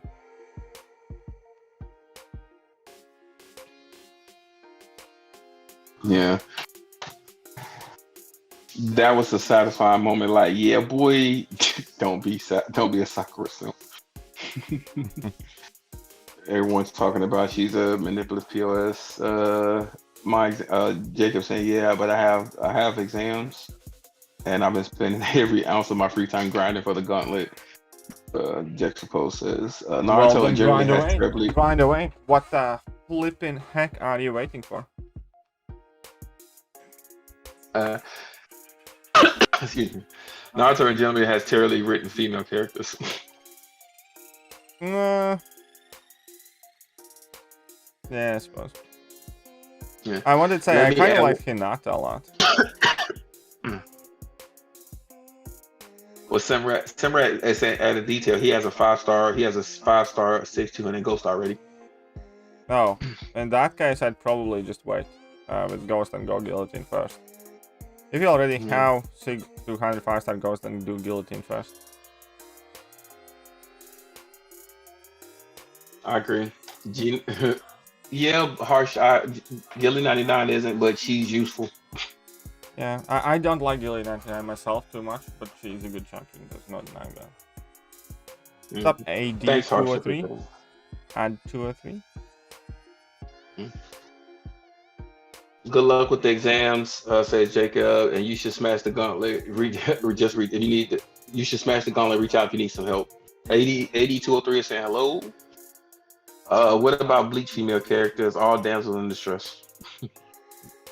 Yeah. That was a satisfying moment. Like, yeah, boy, don't be a Sakura simp. Everyone's talking about she's a manipulative POS. Jacob saying, yeah, but I have exams, and I've been spending every ounce of my free time grinding for the Gauntlet. Jacob says, Naruto and Jeremy has terribly. Grind away. What the flipping heck are you waiting for? Excuse me. Naruto and Jeremy has terribly written female characters. Yeah, I suppose. Yeah. I wanted to say I kind of like Hinata a lot. Well, Simrat is added detail. He has a 5-star. He has a 5-star, 6-200 Ghost already. Oh, in that case, I'd probably just wait with Ghost and go Guillotine first. If you already have 200 5-star Ghost, then do Guillotine first. I agree. Yeah, harsh. Gilly 99 isn't, but she's useful. Yeah, I don't like Gilly 99 myself too much, but she's a good champion. There's no denying that. Stop AD Thanks, 203. Add 203. Good luck with the exams, says Jacob, and you should smash the Gauntlet. If you need you should smash the Gauntlet. Reach out if you need some help. 203 is saying hello. What about Bleach female characters? All damsels in distress.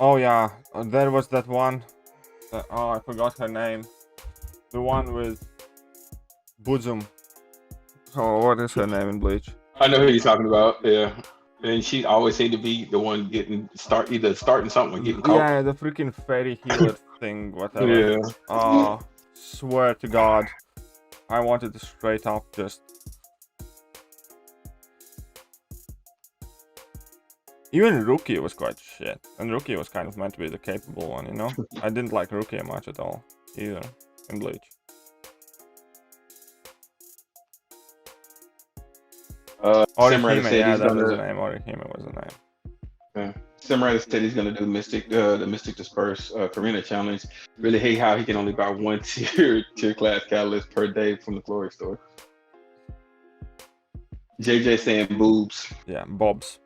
Oh yeah, there was that one. Oh, I forgot her name. The one with Bosom. Oh, what is her name in Bleach? I know who you're talking about. Yeah. And she always seemed to be the one getting either starting something or getting caught. Yeah, the freaking fairy healer thing, whatever. Yeah. Oh, swear to God, I wanted to straight up just. Even Rookie was quite shit, and Rookie was kind of meant to be the capable one, you know. I didn't like Rookie much at all either in Bleach. Orihime, yeah, that was the name. Orihime was the name. Yeah. Simrata said he's gonna do the Mystic Disperse Karina challenge. Really hate how he can only buy one tier class catalyst per day from the Glory store. JJ saying boobs. Yeah, bobs.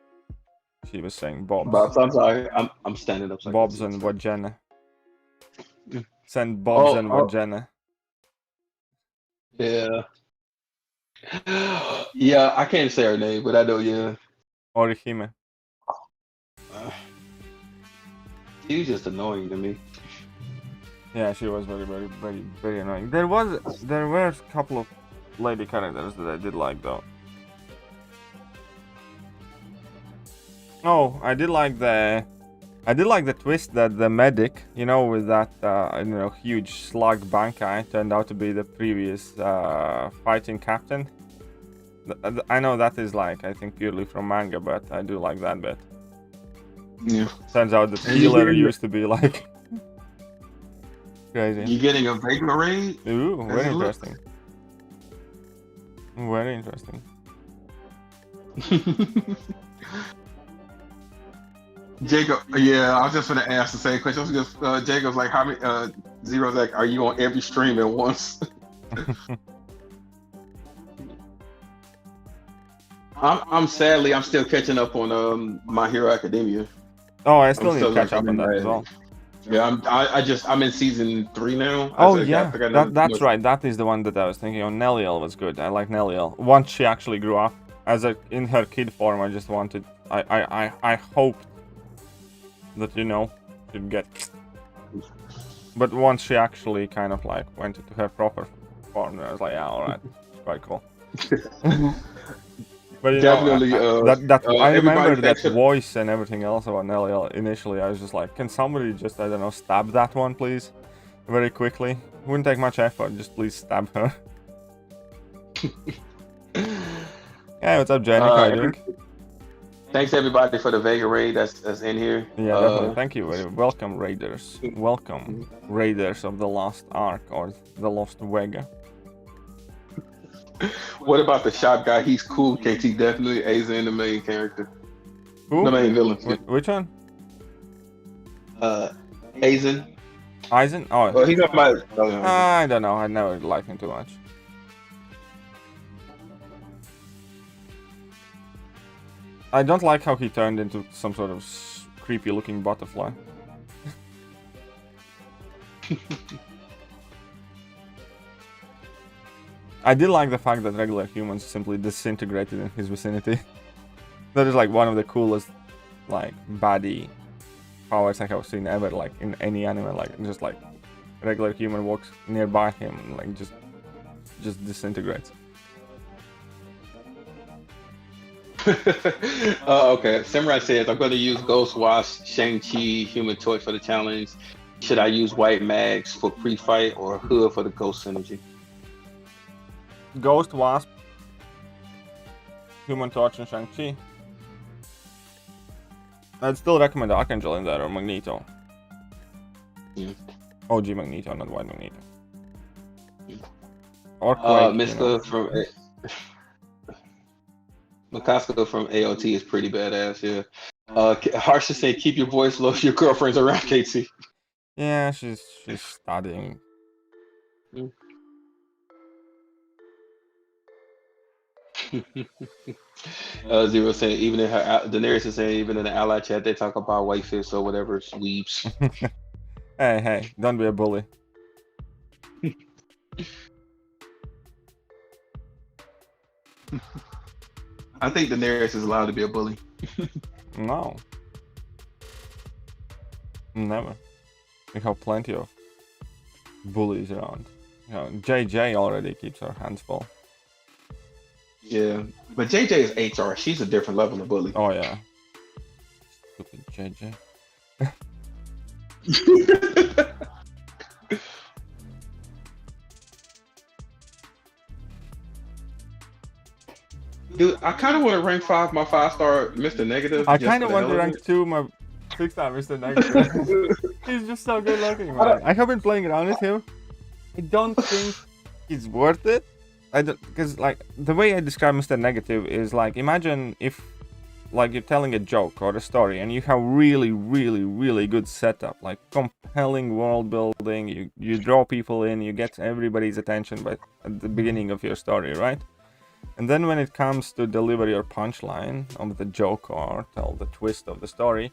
She was saying bobs. Bobs, I'm sorry. I'm standing up. Bobs and vagina. Send bobs and vagina. Yeah. Yeah, I can't say her name, but I know, yeah. Orihime. She was just annoying to me. Yeah, she was very annoying. There were a couple of lady characters that I did like though. Oh, I did like the twist that the medic, you know, with that huge slug Bankai turned out to be the previous fighting captain. I know that is like, I think, purely from manga, but I do like that bit. Yeah. Turns out the healer used to be like crazy. You getting a Vega raid? Ooh, very interesting. Very interesting. Jacob, yeah, I was just gonna ask the same question. Jacob's like, how many Zero's like, are you on every stream at once? I'm sadly still catching up on My Hero Academia. Oh, I still need to catch up on that as well. Yeah, I'm in season 3 now. Oh yeah, that's right. That is the one that I was thinking of. Nelliel was good. I like Nelliel. Once she actually grew up, in her kid form, I just wanted. I hoped that she'd get. But once she actually kind of like went into her proper form, I was like, yeah, all right, it's quite cool. But definitely, I remember that voice and everything else about Nelliel. Initially, I was just like, can somebody just, I don't know, stab that one, please? very quickly. Wouldn't take much effort, just please stab her. Yeah, what's up, Jenny? How you doing? Thanks everybody for the Vega raid that's in here. Yeah, definitely. Thank you. Welcome, Raiders. Welcome, Raiders of the Lost Ark or the Lost Vega. What about the shop guy? He's cool, KT. Definitely Aizen, the main character. Who? The main villain. Which one? Aizen. Aizen? Oh, Well, he's not my. I don't know. I never liked him too much. I don't like how he turned into some sort of creepy-looking butterfly. I did like the fact that regular humans simply disintegrated in his vicinity. That is like one of the coolest, like, baddie powers I have seen ever, like in any anime. Like just like regular human walks nearby him, and, like just disintegrates. Okay. Samurai says, I'm going to use Ghost Wasp, Shang-Chi, Human Torch for the challenge. Should I use White Mags for pre-fight or Hood for the Ghost Synergy? Ghost Wasp, Human Torch, and Shang-Chi. I'd still recommend Archangel in there or Magneto. Yeah. OG Magneto, not White Magneto. Or Quake, Miska from Makaska from AOT is pretty badass, yeah. Harsh is saying, keep your voice low, your girlfriend's around, KT. Yeah, she's studying. Zero saying, even in her, Daenerys is saying, even in the ally chat, they talk about white fish or whatever, sweeps. Hey, don't be a bully. I think Daenerys is allowed to be a bully. No. Never. We have plenty of bullies around. You know, JJ already keeps her hands full. Yeah, but JJ is HR. She's a different level of bully. Oh yeah. Stupid JJ. Dude, I kind of want to rank 5 my 5-star Mr. Negative. I kind of want to rank 2 my 6-star Mr. Negative. He's just so good looking, man. I have been playing around with him. I don't think he's worth it. Because like the way I describe Mr. Negative is like, imagine if like you're telling a joke or a story and you have really good setup, like compelling world building, you draw people in, you get everybody's attention at the beginning of your story, right? And then when it comes to deliver your punchline of the joke or tell the twist of the story,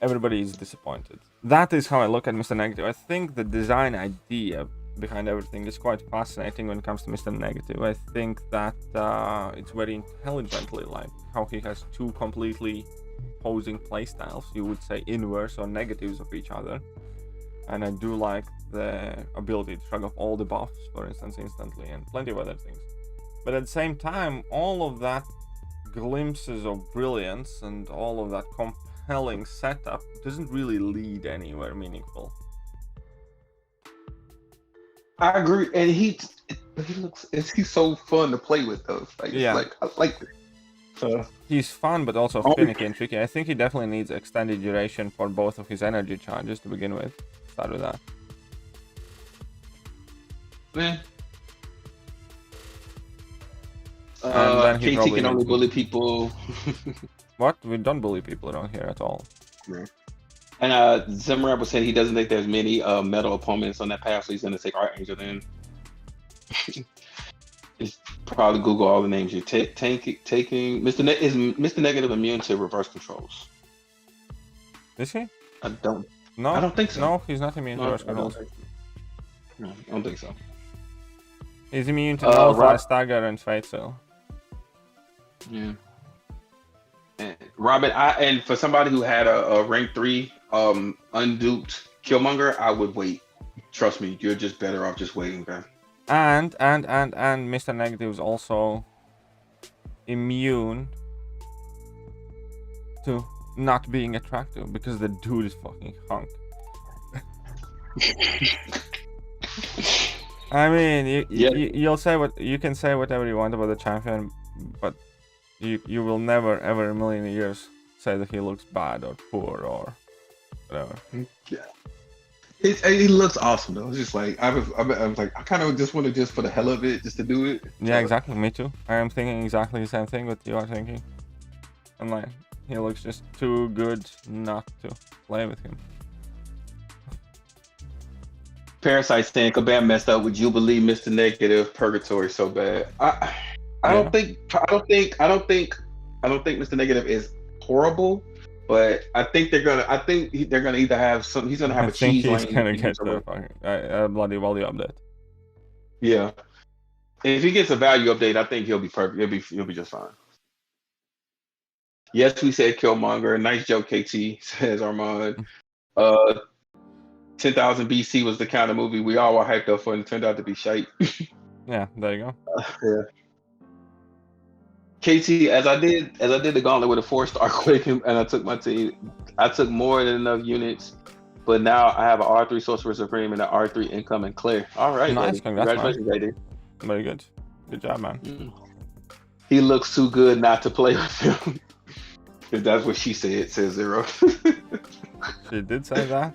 everybody is disappointed. That is how I look at Mr. Negative. I think the design idea behind everything is quite fascinating when it comes to Mr. Negative. I think that it's very intelligently, like how he has 2 completely opposing playstyles, you would say inverse or negatives of each other. And I do like the ability to shrug off all the buffs, for instance, instantly, and plenty of other things. But at the same time, all of that glimpses of brilliance and all of that compelling setup doesn't really lead anywhere meaningful. I agree, and he's so fun to play with though. Like, yeah, like I like it. He's fun, but also finicky and tricky. I think he definitely needs extended duration for both of his energy charges to begin with. Start with that. Man. And then KT can only bully people. What? We don't bully people around here at all. Yeah. And Zemrab was saying he doesn't think there's many metal opponents on that path, so he's gonna take Archangel then. Just probably Google all the names you're taking. Is Mr. Negative immune to reverse controls? Is he? I don't think so. No, he's not immune to reverse controls. I don't think so. He's immune to Nullify, Stagger, and Fate Seal. Yeah. And Robin, and for somebody who had a rank 3 unduped Killmonger, I would wait. Trust me, you're just better off just waiting, man. And Mr. Negative is also immune to not being attractive because the dude is fucking hunk. I mean, you'll say what you can say whatever you want about the champion, but you will never ever in a million years say that he looks bad or poor or whatever. Yeah. He looks awesome though. It's just like I was like I kind of just want to just for the hell of it just to do it. Yeah, exactly. Me too. I am thinking exactly the same thing what you are thinking. I'm like, he looks just too good not to play with him. Parasite saying Kabam messed up. Would you believe Mr. Negative Purgatory so bad? I don't think Mr. Negative is horrible, but I think they're gonna either have some. He's gonna have a cheese lane. He's gonna get the fucking bloody value update. Yeah, if he gets a value update, I think he'll be perfect. He'll be just fine. Yes, we said Killmonger. Nice joke, KT, says Armand. 10,000 BC was the kind of movie we all were hyped up for, and it turned out to be shite. Yeah, there you go. Yeah. KT, as I did the Gauntlet with a 4-star Quake, and I took my team. I took more than enough units, but now I have an R3 Sorcerer Supreme and an R3 Incoming Clear. All right, nice. Congratulations, lady. Very good. Good job, man. He looks too good not to play with him. If that's what she said, says Zero. She did say that?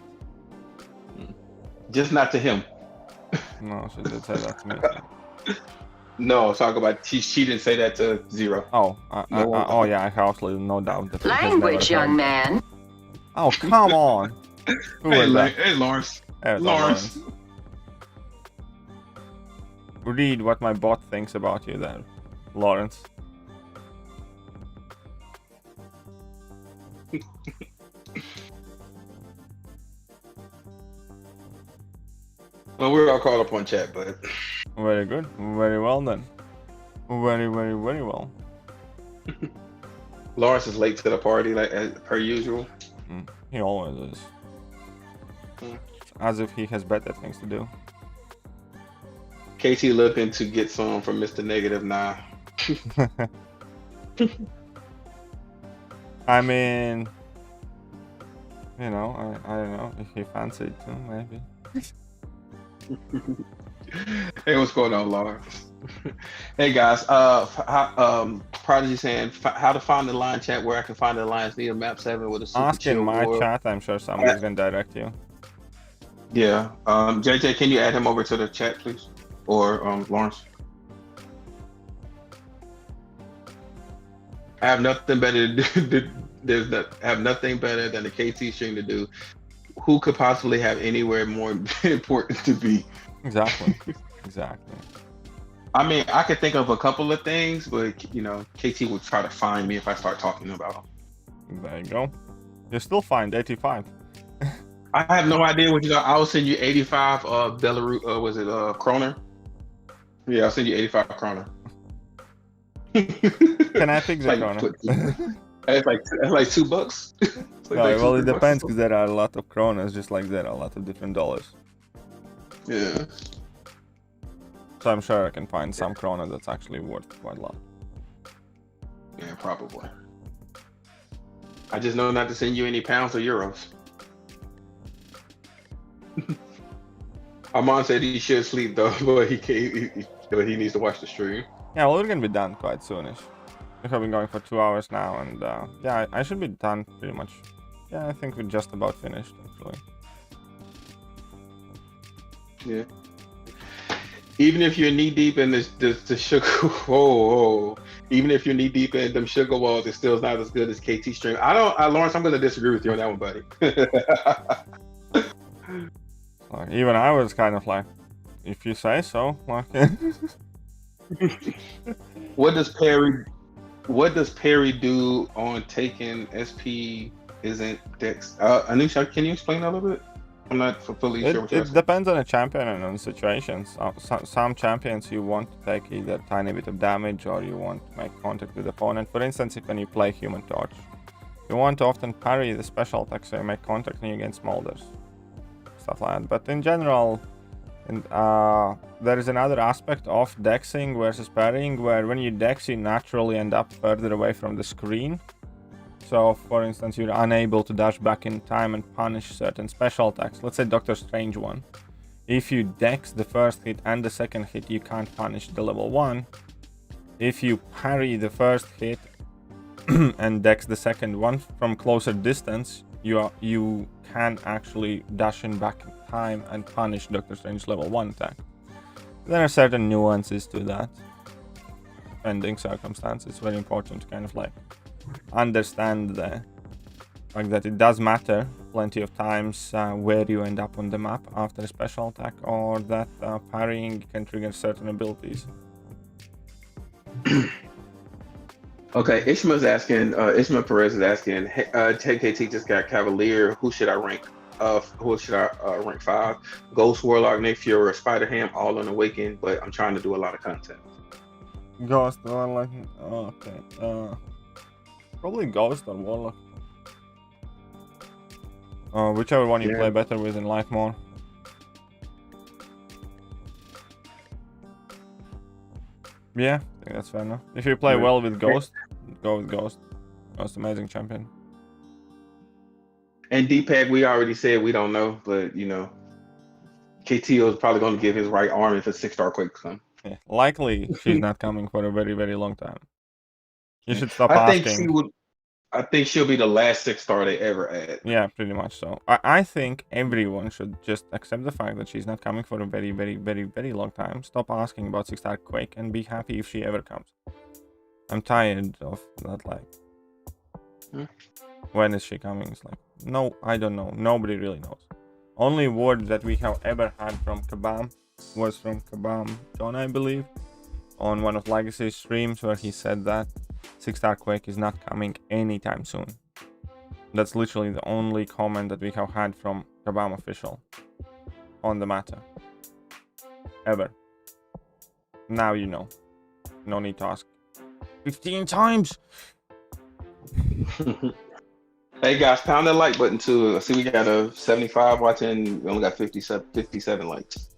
Just not to him. No, she did say that to me. No, talk about she didn't say that to Zero. Oh, oh yeah, I have absolutely no doubt. That Language, young man. Oh, come on. Hey, Lawrence. Hey, Lawrence. Read what my bot thinks about you there, Lawrence. Well, we're all caught up on chat, but very good, very well then, very well. Lawrence is late to the party, like as per usual. He always is. As if he has better things to do. KT looking to get some from Mr. Negative now. I mean, you know, I don't know if he fancied to, maybe. Hey, what's going on, Lawrence? Hey guys, Prodigy saying how to find the line chat where I can find the lines near map 7 with a super ask in my chat. I'm sure somebody's gonna direct you. Yeah. JJ, can you add him over to the chat, please? Or Lawrence? I have nothing better to do. Have nothing better than the KT stream to do. Who could possibly have anywhere more important to be? Exactly. Exactly. I mean, I could think of a couple of things, but you know, KT will try to find me if I start talking about them. There you go. You'll still find 85. I have no idea what you got. I'll send you 85 Belarus, was it Kroner? Yeah, I'll send you 85 Kroner. Can I pick the Kroner? It's like $2. Well, it depends because there are a lot of Kroners, just like there are a lot of different dollars. Yeah. So I'm sure I can find some Kroner that's actually worth quite a lot. Yeah, probably. I just know not to send you any pounds or euros. Armand said he should sleep though, but he needs to watch the stream. Yeah, well, we're gonna be done quite soonish. We have been going for 2 hours now, and yeah, I should be done pretty much. Yeah, I think we're just about finished actually. Yeah. Even if you're knee deep in the sugar, even if you're knee deep in them sugar walls, it still is not as good as KT stream. Lawrence, I'm gonna disagree with you on that one, buddy. Like, even I was kind of like, if you say so. Like, What does Perry do on taking SP? Isn't Dex? Anusha, can you explain that a little bit? I'm not fully sure what you're saying. It depends on the champion and on situations. Some champions you want to take either a tiny bit of damage or you want to make contact with the opponent. For instance, when you play Human Torch, you want to often parry the special attack, so you make contact when you gain smolders, stuff like that. But in general, there is another aspect of dexing versus parrying, where when you dex, you naturally end up further away from the screen. So, for instance, you're unable to dash back in time and punish certain special attacks. Let's say Doctor Strange one. If you dex the first hit and the second hit, you can't punish the level 1. If you parry the first hit and dex the second one from closer distance, you can actually dash in back in time and punish Doctor Strange's level 1 attack. There are certain nuances to that. Pending circumstances, it's very important to kind of like understand the fact that it does matter plenty of times where you end up on the map after a special attack, or that parrying can trigger certain abilities. Okay, Ishmael's asking, Ishmael Perez is asking, hey, TKT just got Cavalier. Who should I rank? Who should I rank 5? Ghost, Warlock, Nick Fury, or Spider-Ham, all on Awaken, but I'm trying to do a lot of content. Ghost, Warlock, oh, okay. Probably Ghost or Warlock. Whichever one you play better with and like more. Yeah, I think that's fair enough. If you play well with Ghost, go with Ghost. Most amazing champion. And D-Pack, we already said we don't know, but you know, KTO is probably going to give his right arm if a 6-star Quake comes. Yeah, likely she's not coming for a very, very long time. You should stop asking. I think she'll be the last 6-star they ever add. Yeah, pretty much so. I think everyone should just accept the fact that she's not coming for a very, very, very, very long time. Stop asking about 6-star Quake and be happy if she ever comes. I'm tired of that, like... When is she coming? It's like, no, I don't know. Nobody really knows. Only word that we have ever had from Kabam was from Kabam John, I believe, on one of Legacy's streams, where he said that 6-star Quake is not coming anytime soon. That's literally the only comment that we have had from Kabam official on the matter. Ever. Now you know. No need to ask 15 times. Hey guys, pound that like button too. I see we got a 75 watching. We only got 57 likes.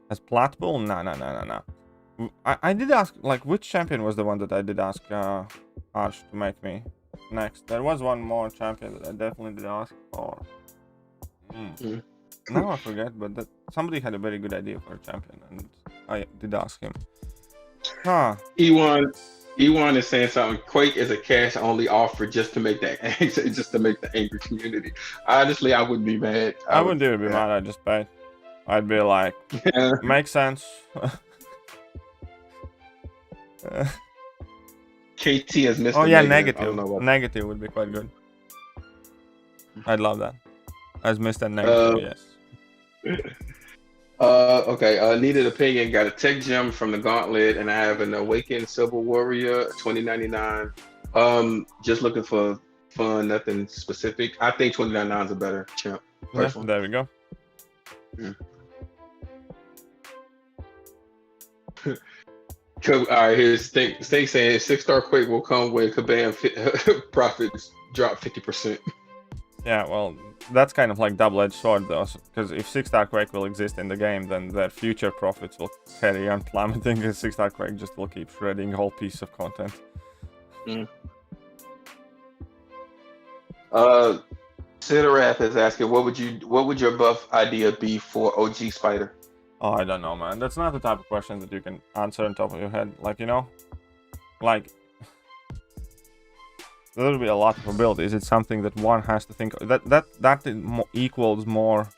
As Platbull? No. I did ask, like, which champion was the one that I did ask Arch to make me next? There was one more champion that I definitely did ask for. Now I forget, but somebody had a very good idea for a champion, and I did ask him. E1 is saying something. Quake is a cash only offer just to make that the angry community. Honestly, I wouldn't be mad. I wouldn't even be mad. I'd just pay. I'd be like, makes sense. KT has missed. Oh yeah, negative. Negative would be quite good. I'd love that. As Mr. Negative, yes. Okay. Needed opinion. Got a tech gem from the Gauntlet, and I have an Awakened Civil Warrior 2099. Just looking for fun, nothing specific. I think 2099 is a better champ. Yeah, there we go. All right, here's Stink saying 6-star Quake will come when Kabam profits drop 50%. Yeah, well, that's kind of like double-edged sword though, because if 6-star Quake will exist in the game, then their future profits will carry on plummeting, because 6-star Quake just will keep shredding a whole piece of content. Sidoraf is asking, what would your buff idea be for OG Spider? Oh, I don't know, man. That's not the type of question that you can answer on top of your head. Like, you know, like, there will be a lot of abilities. It's something that one has to think of. That equals more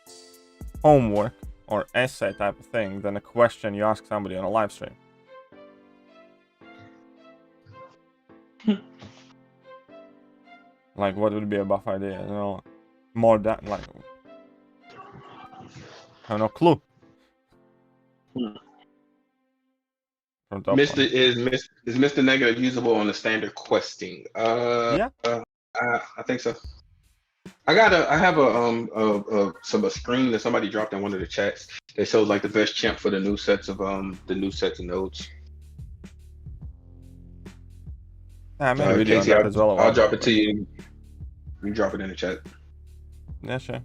homework or essay type of thing than a question you ask somebody on a live stream. Like, what would be a buff idea? You know, more that, like, I have no clue. Is Mr. Negative usable on the standard questing? Yeah. I think so. I have a screen that somebody dropped in one of the chats that shows like the best champ for the new sets of nodes. Yeah, maybe video on that as well. I'll drop it to you. You drop it in the chat. Yeah, sure.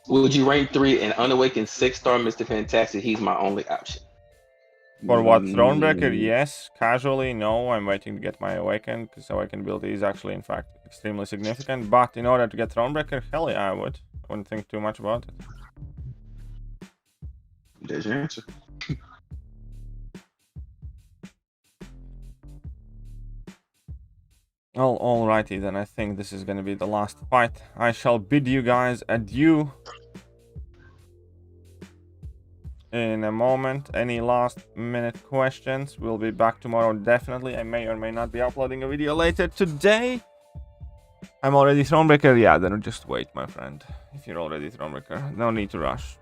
Would you rank 3 and unawakened 6-star Mr. Fantastic? He's my only option. For what? Thronebreaker? Yes. Casually, no. I'm waiting to get my Awakened, because Awakenability is actually, in fact, extremely significant. But in order to get Thronebreaker, hell yeah, I would. I wouldn't think too much about it. There's your answer. Well, alrighty then. I think this is going to be the last fight. I shall bid you guys adieu. In a moment. Any last minute questions? We'll be back tomorrow definitely. I may or may not be uploading a video later today. I'm already Thronebreaker. Yeah, then just wait, my friend. If you're already Thronebreaker, no need to rush.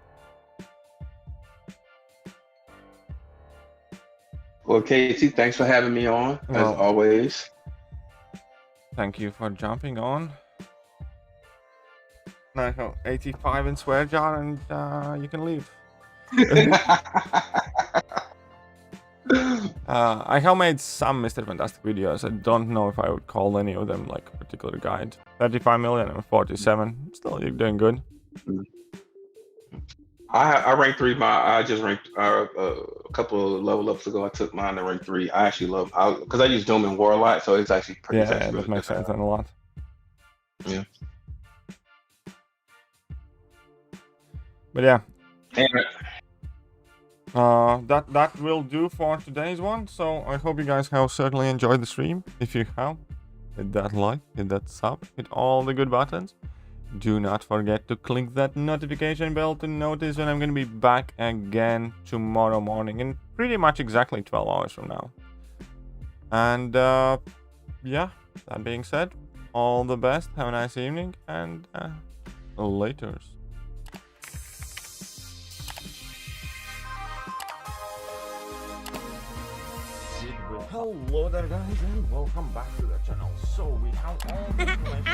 Well, Casey, thanks for having me on, as always. Thank you for jumping on. Now 85 in swear jar and you can leave. I have made some Mr. Fantastic videos. I don't know if I would call any of them like a particular guide. 35 million and 47. Still, you're doing good. I ranked 3. I just ranked a couple of level ups ago. I took mine to rank 3. I actually love because I use Doom and War a lot, so it's actually pretty. Yeah, that really makes sense and a lot. Yeah. But yeah. That will do for today's one. So I hope you guys have certainly enjoyed the stream. If you have, hit that like, hit that sub, hit all the good buttons. Do not forget to click that notification bell to notice when I'm going to be back again tomorrow morning in pretty much exactly 12 hours from now. And yeah, that being said, all the best, have a nice evening, and laters. Hello there guys, and welcome back to the channel. So we have all the information